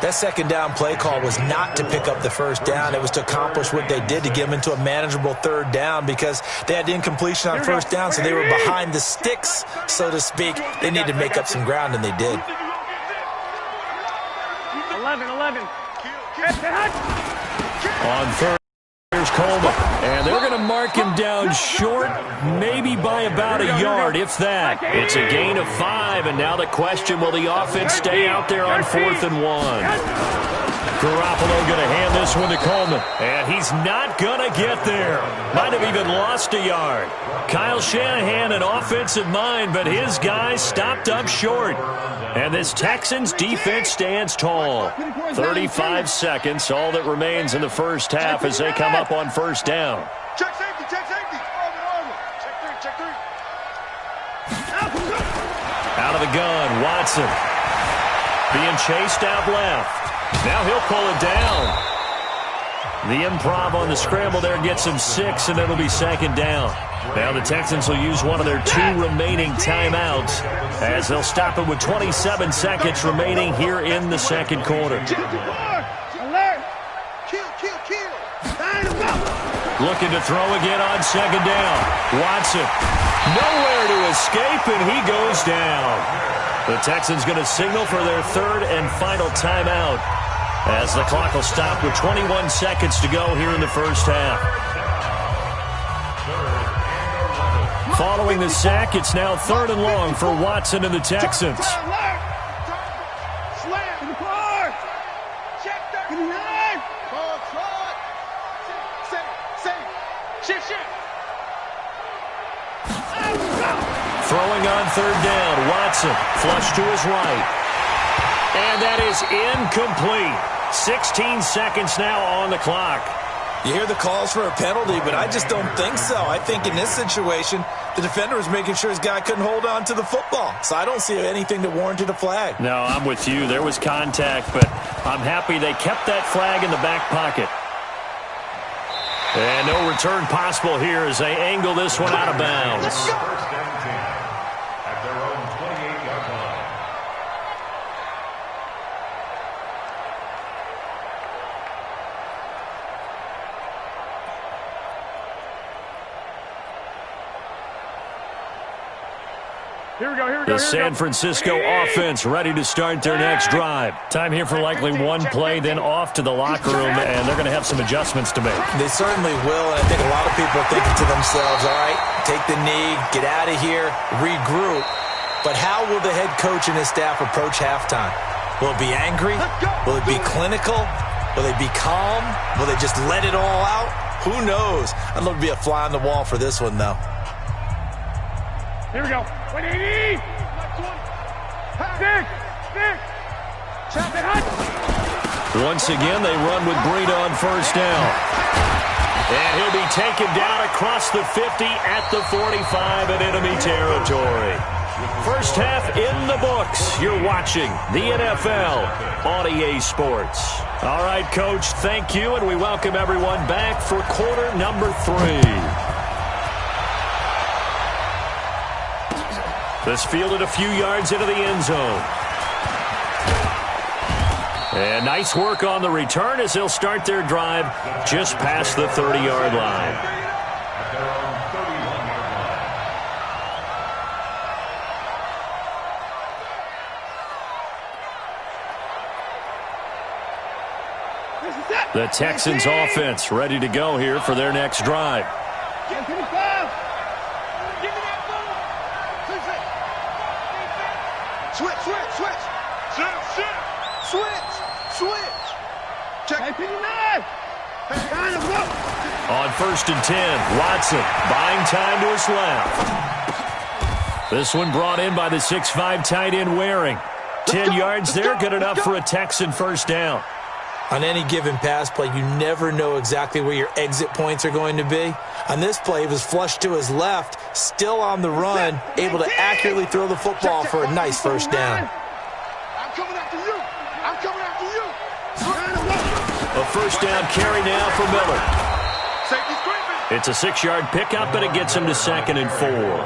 That 2nd down play call was not to pick up the 1st down. It was to accomplish what they did to get them into a manageable 3rd down because they had incompletion on 1st down, so they were behind the sticks, so to speak. They needed to make up some ground, and they did. 11. On 3rd, here's Coleman. And they're going to mark him down short, maybe by about a yard, if that. It's a gain of 5, and now the question, will the offense stay out there on 4th and 1? Garoppolo going to hand this one to Coleman, and he's not going to get there. Might have even lost a yard. Kyle Shanahan, an offensive mind, but his guys stopped up short. And this Texans defense stands tall. 35 seconds, all that remains in the first half as they come up on 1st down. Check safety. Check 3. Out of the gun, Watson. Being chased out left. Now he'll pull it down. The improv on the scramble there gets him 6, and it'll be 2nd down. Now the Texans will use one of their 2 remaining timeouts as they'll stop it with 27 seconds remaining here in the 2nd quarter. Alert! Kill! Looking to throw again on 2nd down. Watson, nowhere to escape, and he goes down. The Texans going to signal for their 3rd and final timeout as the clock will stop with 21 seconds to go here in the first half. Following the sack, it's now 3rd and long for Watson and the Texans. Throwing on 3rd down, Watson, flush to his right. And that is incomplete. 16 seconds now on the clock. You hear the calls for a penalty, but I just don't think so. I think in this situation, the defender was making sure his guy couldn't hold on to the football. So I don't see anything that warranted a flag. No, I'm with you. There was contact, but I'm happy they kept that flag in the back pocket. And no return possible here as they angle this one out of bounds. First and 10 at their own 28-yard line. Here we go. The San Francisco offense ready to start their next drive. Time here for likely one play, then off to the locker room, and they're going to have some adjustments to make. They certainly will, and I think a lot of people are thinking to themselves, all right, take the knee, get out of here, regroup. But how will the head coach and his staff approach halftime? Will it be angry? Will it be clinical? Will they be calm? Will they just let it all out? Who knows? I'd love to be a fly on the wall for this one, though. Here we go. 180. Once again, they run with Breida on first down. And he'll be taken down across the 50 at the 45 in enemy territory. First half in the books. You're watching the NFL on EA Sports. All right, Coach, thank you, and we welcome everyone back for quarter number 3. This fielded a few yards into the end zone. And nice work on the return as they'll start their drive just past the 30-yard line. The Texans offense ready to go here for their next drive. On first and 10, Watson buying time to his left. This one brought in by the 6'5" tight end Waring. 10 yards there, good enough for a Texan first down. On any given pass play, you never know exactly where your exit points are going to be. On this play, he was flushed to his left, still on the run, able to accurately throw the football for a nice first down. I'm coming after you. I'm coming after you. A first down carry now for Miller. It's a 6-yard pickup, and it gets him to 2nd and 4.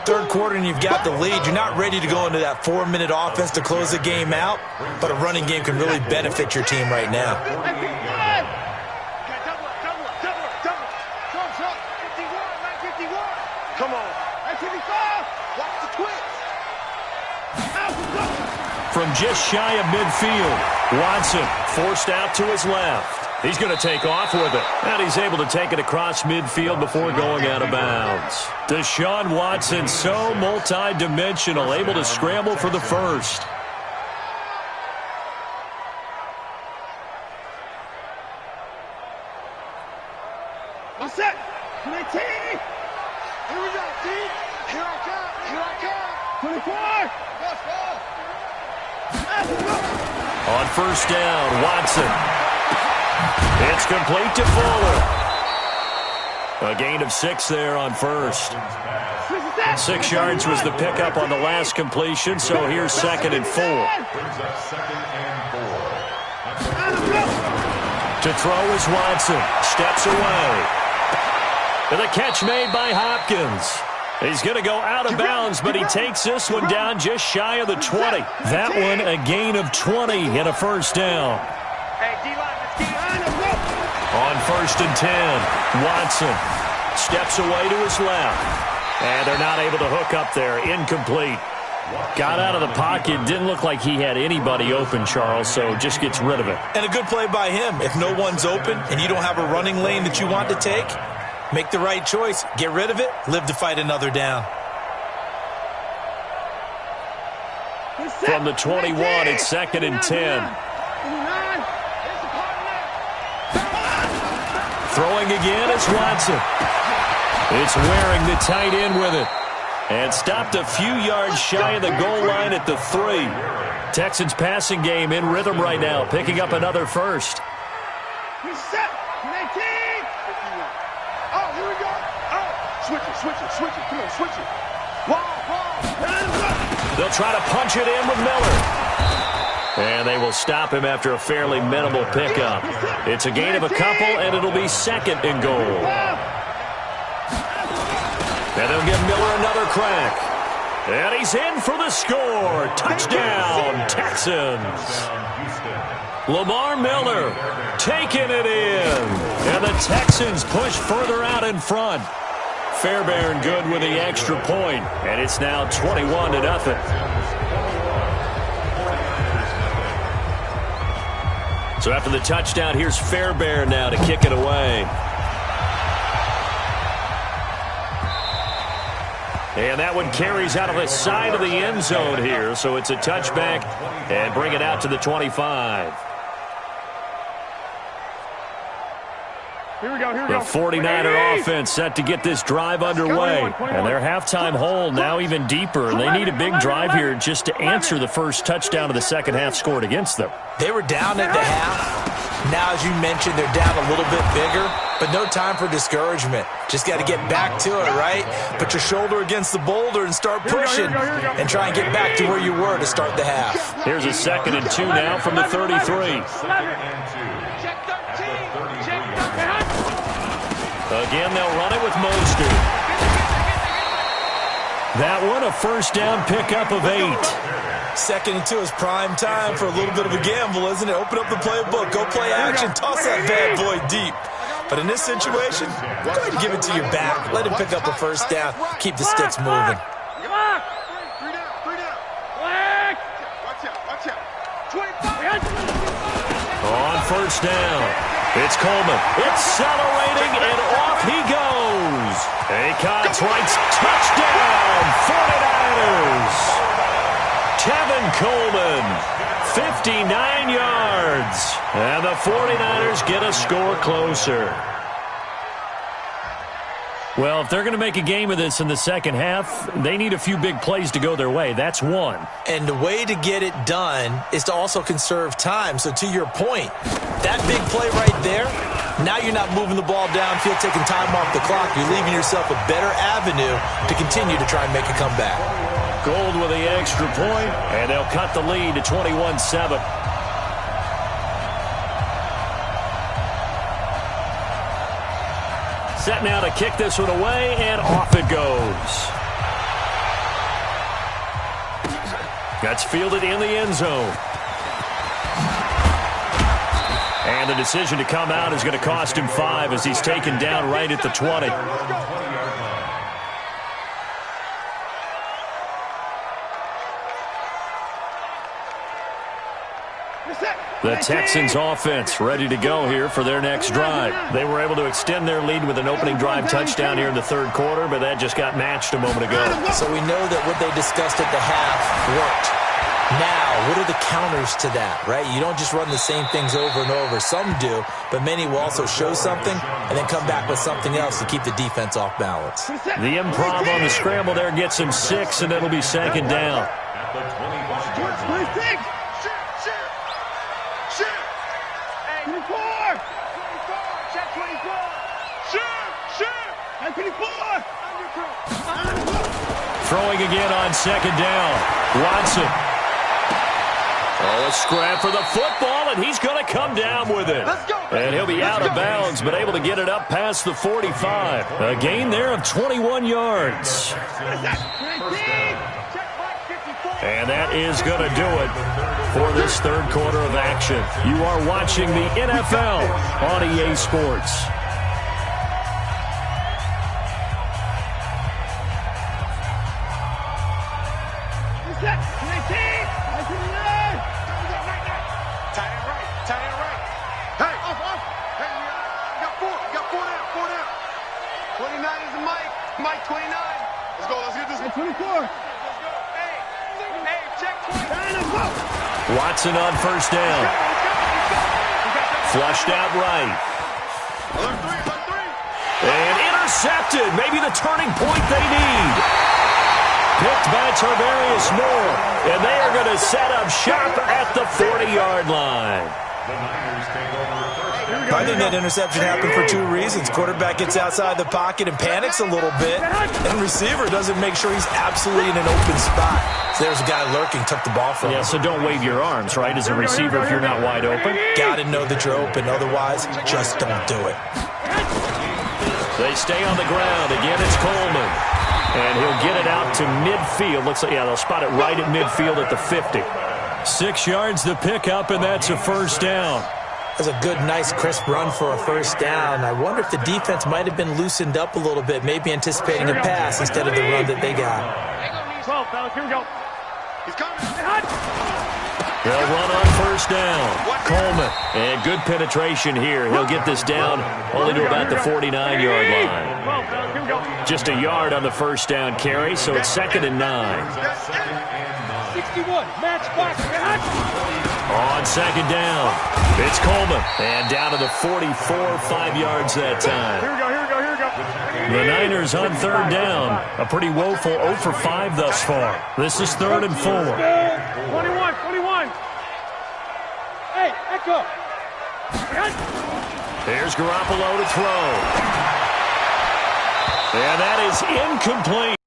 Third quarter and you've got the lead. You're not ready to go into that 4-minute offense to close the game out, but a running game can really benefit your team right now. Come on. Watch the twist. From just shy of midfield, Watson forced out to his left. He's going to take off with it. And he's able to take it across midfield before going out of bounds. Deshaun Watson, so multi-dimensional, able to scramble for the first. All set. 19. Here we go, team. Here I come. Here I come. 24. On first down, Watson. It's complete to Fuller. A gain of 6 there on first. 6 yards was the pickup on the last completion, so here's 2nd and 4. To throw is Watson. Steps away. And the catch made by Hopkins. He's going to go out of bounds, but he takes this one down just shy of the 20. That one a gain of 20 and a first down. On first and 10, Watson steps away to his left. And they're not able to hook up there. Incomplete. Got out of the pocket. Didn't look like he had anybody open, Charles, so just gets rid of it. And a good play by him. If no one's open and you don't have a running lane that you want to take, make the right choice. Get rid of it. Live to fight another down. From the 21, it's 2nd and 10. Throwing again is Watson. It's Waring the tight end with it. And stopped a few yards shy of the goal line at the 3. Texans passing game in rhythm right now, picking up another first. Reset. 19. Oh, here we go. Oh, switch it. Come on, switch it. Wall. They'll try to punch it in with Miller. And they will stop him after a fairly minimal pickup. It's a gain of a couple, and it'll be 2nd and goal. And they'll give Miller another crack. And he's in for the score. Touchdown, Texans. Lamar Miller taking it in. And the Texans push further out in front. Fairbairn good with the extra point, and it's now 21-0. So after the touchdown, here's Fairbairn now to kick it away. And that one carries out of the side of the end zone here, so it's a touchback and bring it out to the 25. Here we go. The 49er offense set to get this drive underway. And their halftime hole now even deeper. And they need a big drive here just to answer the first touchdown of the second half scored against them. They were down at the half. Now, as you mentioned, they're down a little bit bigger, but no time for discouragement. Just got to get back to it, right? Put your shoulder against the boulder and start pushing and try and get back to where you were to start the half. Here's a 2nd and 2 now from the 33. Again, they'll run it with Mostert. That one, a first down pickup of 8. 2nd and 2 is prime time for a little bit of a gamble, isn't it? Open up the playbook, go play action, toss that bad boy deep. But in this situation, go ahead and give it to your back. Let him pick up a first down. Keep the sticks moving. On first down, it's Coleman. Accelerating, and off he goes. Acox writes touchdown, 49ers. Tevin Coleman, 59 yards. And the 49ers get a score closer. Well, if they're going to make a game of this in the second half, they need a few big plays to go their way. That's one. And the way to get it done is to also conserve time. So to your point, that big play right there, now you're not moving the ball downfield, taking time off the clock. You're leaving yourself a better avenue to continue to try and make a comeback. Gold with the extra point, and they'll cut the lead to 21-7. Set now to kick this one away, and off it goes. That's fielded in the end zone. And the decision to come out is going to cost him 5 as he's taken down right at the 20. The Texans offense ready to go here for their next drive. They were able to extend their lead with an opening drive touchdown here in the third quarter, but that just got matched a moment ago. So we know that what they discussed at the half worked. Now, what are the counters to that, right? You don't just run the same things over and over. Some do, but many will also show something and then come back with something else to keep the defense off balance. The improv on the scramble there gets him 6, and it'll be second down. Throwing again on second down. Watson. Oh, a scrap for the football, and he's going to come down with it. And he'll be out of bounds, but able to get it up past the 45. A gain there of 21 yards. And that is going to do it for this third quarter of action. You are watching the NFL on EA Sports. Watson on first down. Flushed out right. And intercepted. Maybe the turning point they need. Picked by Tarvarius Moore. And they are going to set up shop at the 40-yard line. I think that interception happened for 2 reasons. Quarterback gets outside the pocket and panics a little bit, and receiver doesn't make sure he's absolutely in an open spot. So there's a guy lurking, took the ball from him. Yeah, so don't wave your arms, right, as a receiver if you're not wide open. Got to know that you're open. Otherwise, just don't do it. They stay on the ground. Again, it's Coleman. And he'll get it out to midfield. Looks like, yeah, they'll spot it right at midfield at the 50. 6 yards to pick up, and that's a first down. That's a good, nice, crisp run for a first down. I wonder if the defense might have been loosened up a little bit, maybe anticipating a pass instead of the run that they got. 12, fellas, here we go. He's coming. They'll run on first down. Coleman. And good penetration here. He'll get this down only to about the 49-yard line. 12, fellas, here we go. Just a yard on the first down carry, so it's 2nd and 9. 61, match box. On 2nd down, it's Coleman. And down to the 44, 5 yards that time. Here we go, here we go, here we go. The Niners on 3rd down. A pretty woeful 0 for 5 thus far. This is 3rd and 4. 21. Hey, echo. There's Garoppolo to throw. And that is incomplete.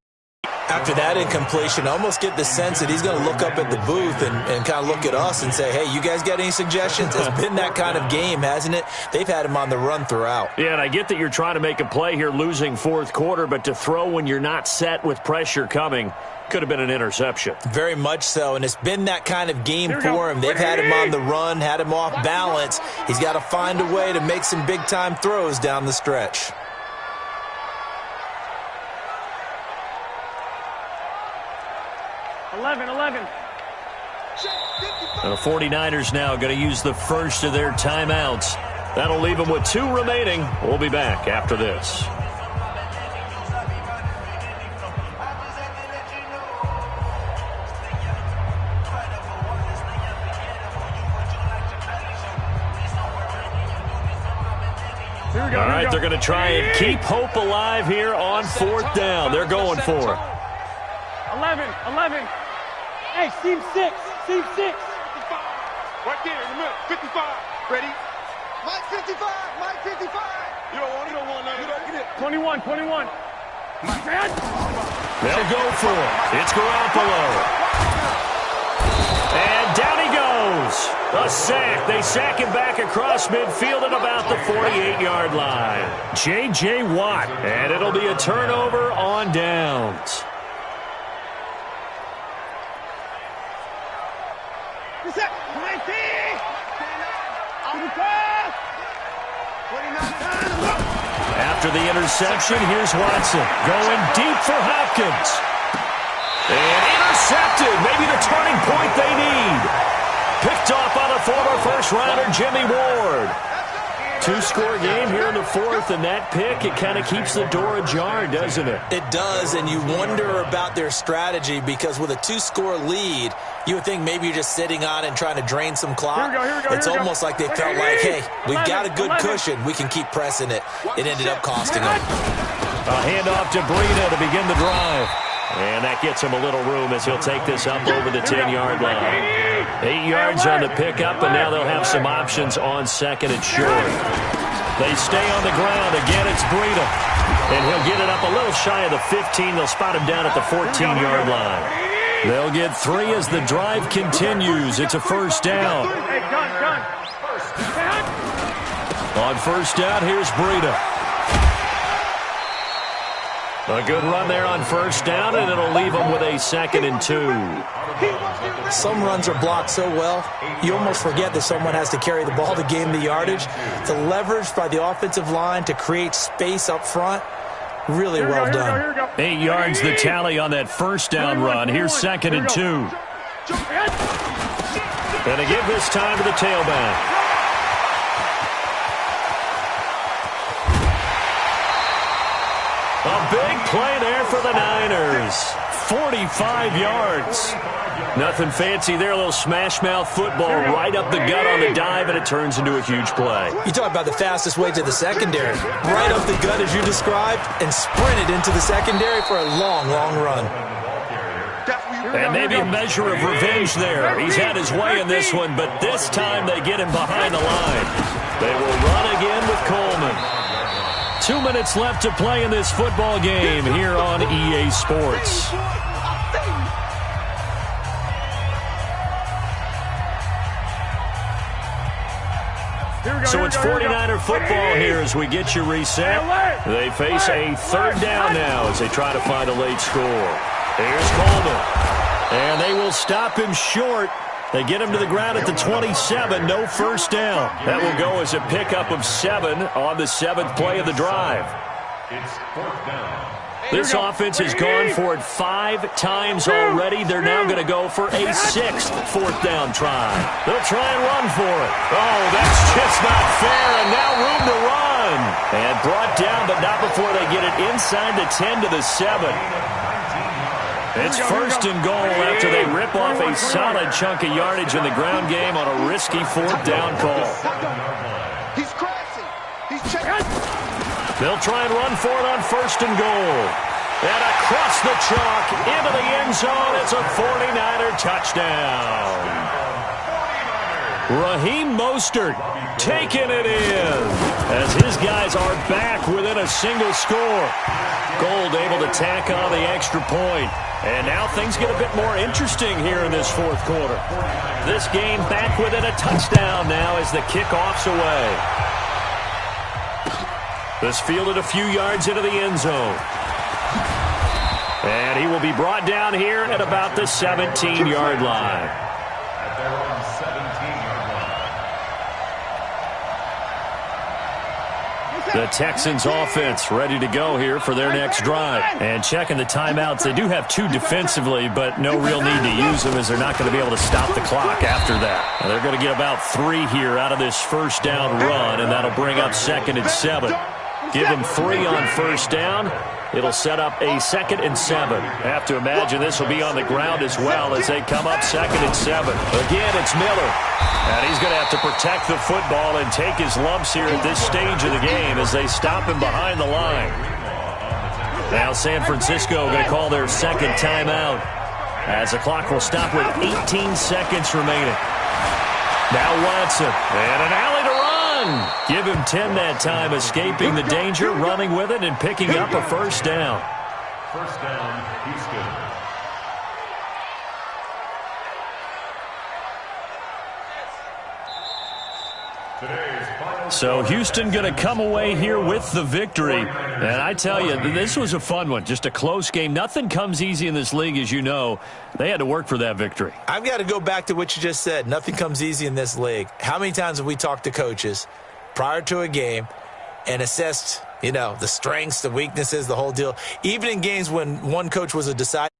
After that incompletion, I almost get the sense that he's going to look up at the booth and kind of look at us and say, hey, you guys got any suggestions? It's been that kind of game, hasn't it? They've had him on the run throughout. Yeah, and I get that you're trying to make a play here losing 4th quarter, but to throw when you're not set with pressure coming could have been an interception. Very much so, and it's been that kind of game for him. They've had him on the run, had him off balance. He's got to find a way to make some big-time throws down the stretch. The 49ers now going to use the first of their timeouts. That'll leave them with 2 remaining. We'll be back after this. All right, they're going to try and keep hope alive here on 4th down. They're going for it. 11. Hey, seam 6. Seam 6. Right there in the middle. 55. Ready? Mike 55. Mike 55. You don't want none of that. Get it. 21. They'll go for it. It's Garoppolo. And down he goes. A sack. They sack him back across midfield at about the 48-yard line. J.J. Watt. And it'll be a turnover on downs. After the interception, here's Watson going deep for Hopkins. And intercepted. Maybe the turning point they need. Picked off by the former first-rounder Jimmy Ward. 2-score game here in the 4th, and that pick, it kind of keeps the door ajar, doesn't it? It does, and you wonder about their strategy because with a 2-score lead, you would think maybe you're just sitting on and trying to drain some clock. It's almost like they felt like, hey, we've got a good cushion. We can keep pressing it. It ended up costing them. A handoff to Breida to begin the drive. And that gets him a little room as he'll take this up over the 10-yard line. 8 yards on the pickup, and now they'll have some options on 2nd and short. They stay on the ground. Again, it's Breida. And he'll get it up a little shy of the 15. They'll spot him down at the 14-yard line. They'll get 3 as the drive continues. It's a first down. On first down, here's Breida. A good run there on first down, and it'll leave them with a 2nd and 2. Some runs are blocked so well, you almost forget that someone has to carry the ball to gain the yardage. The leverage by the offensive line to create space up front, really well done. 8 yards the tally on that first down run. Here's 2nd and 2. And they give this time to the tailback. A big play there for the Niners. 45 yards. Nothing fancy there. A little smash-mouth football right up the gut on the dive, and it turns into a huge play. You talk about the fastest way to the secondary. Right up the gut, as you described, and sprinted into the secondary for a long, long run. And maybe a measure of revenge there. He's had his way in this one, but this time they get him behind the line. They will run again with Coleman. 2 minutes left to play in this football game here on EA Sports. So it's 49er football here as we get you reset. They face a 3rd down now as they try to find a late score. Here's Coleman. And they will stop him short They get him to the ground at the 27, no first down. That will go as a pickup of 7 on the 7th play of the drive. It's 4th down. This offense has gone for it 5 times already. They're now going to go for a 6th 4th down try. They'll try and run for it. Oh, that's just not fair, and now room to run. And brought down, but not before they get it inside the 10 to the 7. It's 1st and goal after they rip off a solid chunk of yardage in the ground game on a risky 4th down call. He's crashing. He's checking. They'll try and run for it on 1st and goal. And across the chalk into the end zone. It's a 49er touchdown. Raheem Mostert taking it in as his guys are back within a single score. Gould able to tack on the extra point. And now things get a bit more interesting here in this 4th quarter. This game back within a touchdown now as the kickoff's away. This fielded a few yards into the end zone. And he will be brought down here at about the 17-yard line. At their own 17-yard line. The Texans offense ready to go here for their next drive. And checking the timeouts, they do have 2 defensively, but no real need to use them as they're not going to be able to stop the clock after that. And they're going to get about 3 here out of this first down run, and that'll bring up 2nd and 7. Give them 3 on first down. It'll set up a 2nd and 7. Have to imagine this will be on the ground as well as they come up 2nd and 7. Again, it's Miller. And he's going to have to protect the football and take his lumps here at this stage of the game as they stop him behind the line. Now San Francisco going to call their 2nd timeout as the clock will stop with 18 seconds remaining. Now Watson and an alley to run. Give him 10 that time, escaping the danger, running with it, and picking up a first down. First down, Houston. So Houston going to come away here with the victory. And I tell you, this was a fun one. Just a close game. Nothing comes easy in this league, as you know. They had to work for that victory. I've got to go back to what you just said. Nothing comes easy in this league. How many times have we talked to coaches prior to a game and assessed, the strengths, the weaknesses, the whole deal? Even in games when one coach was a deciding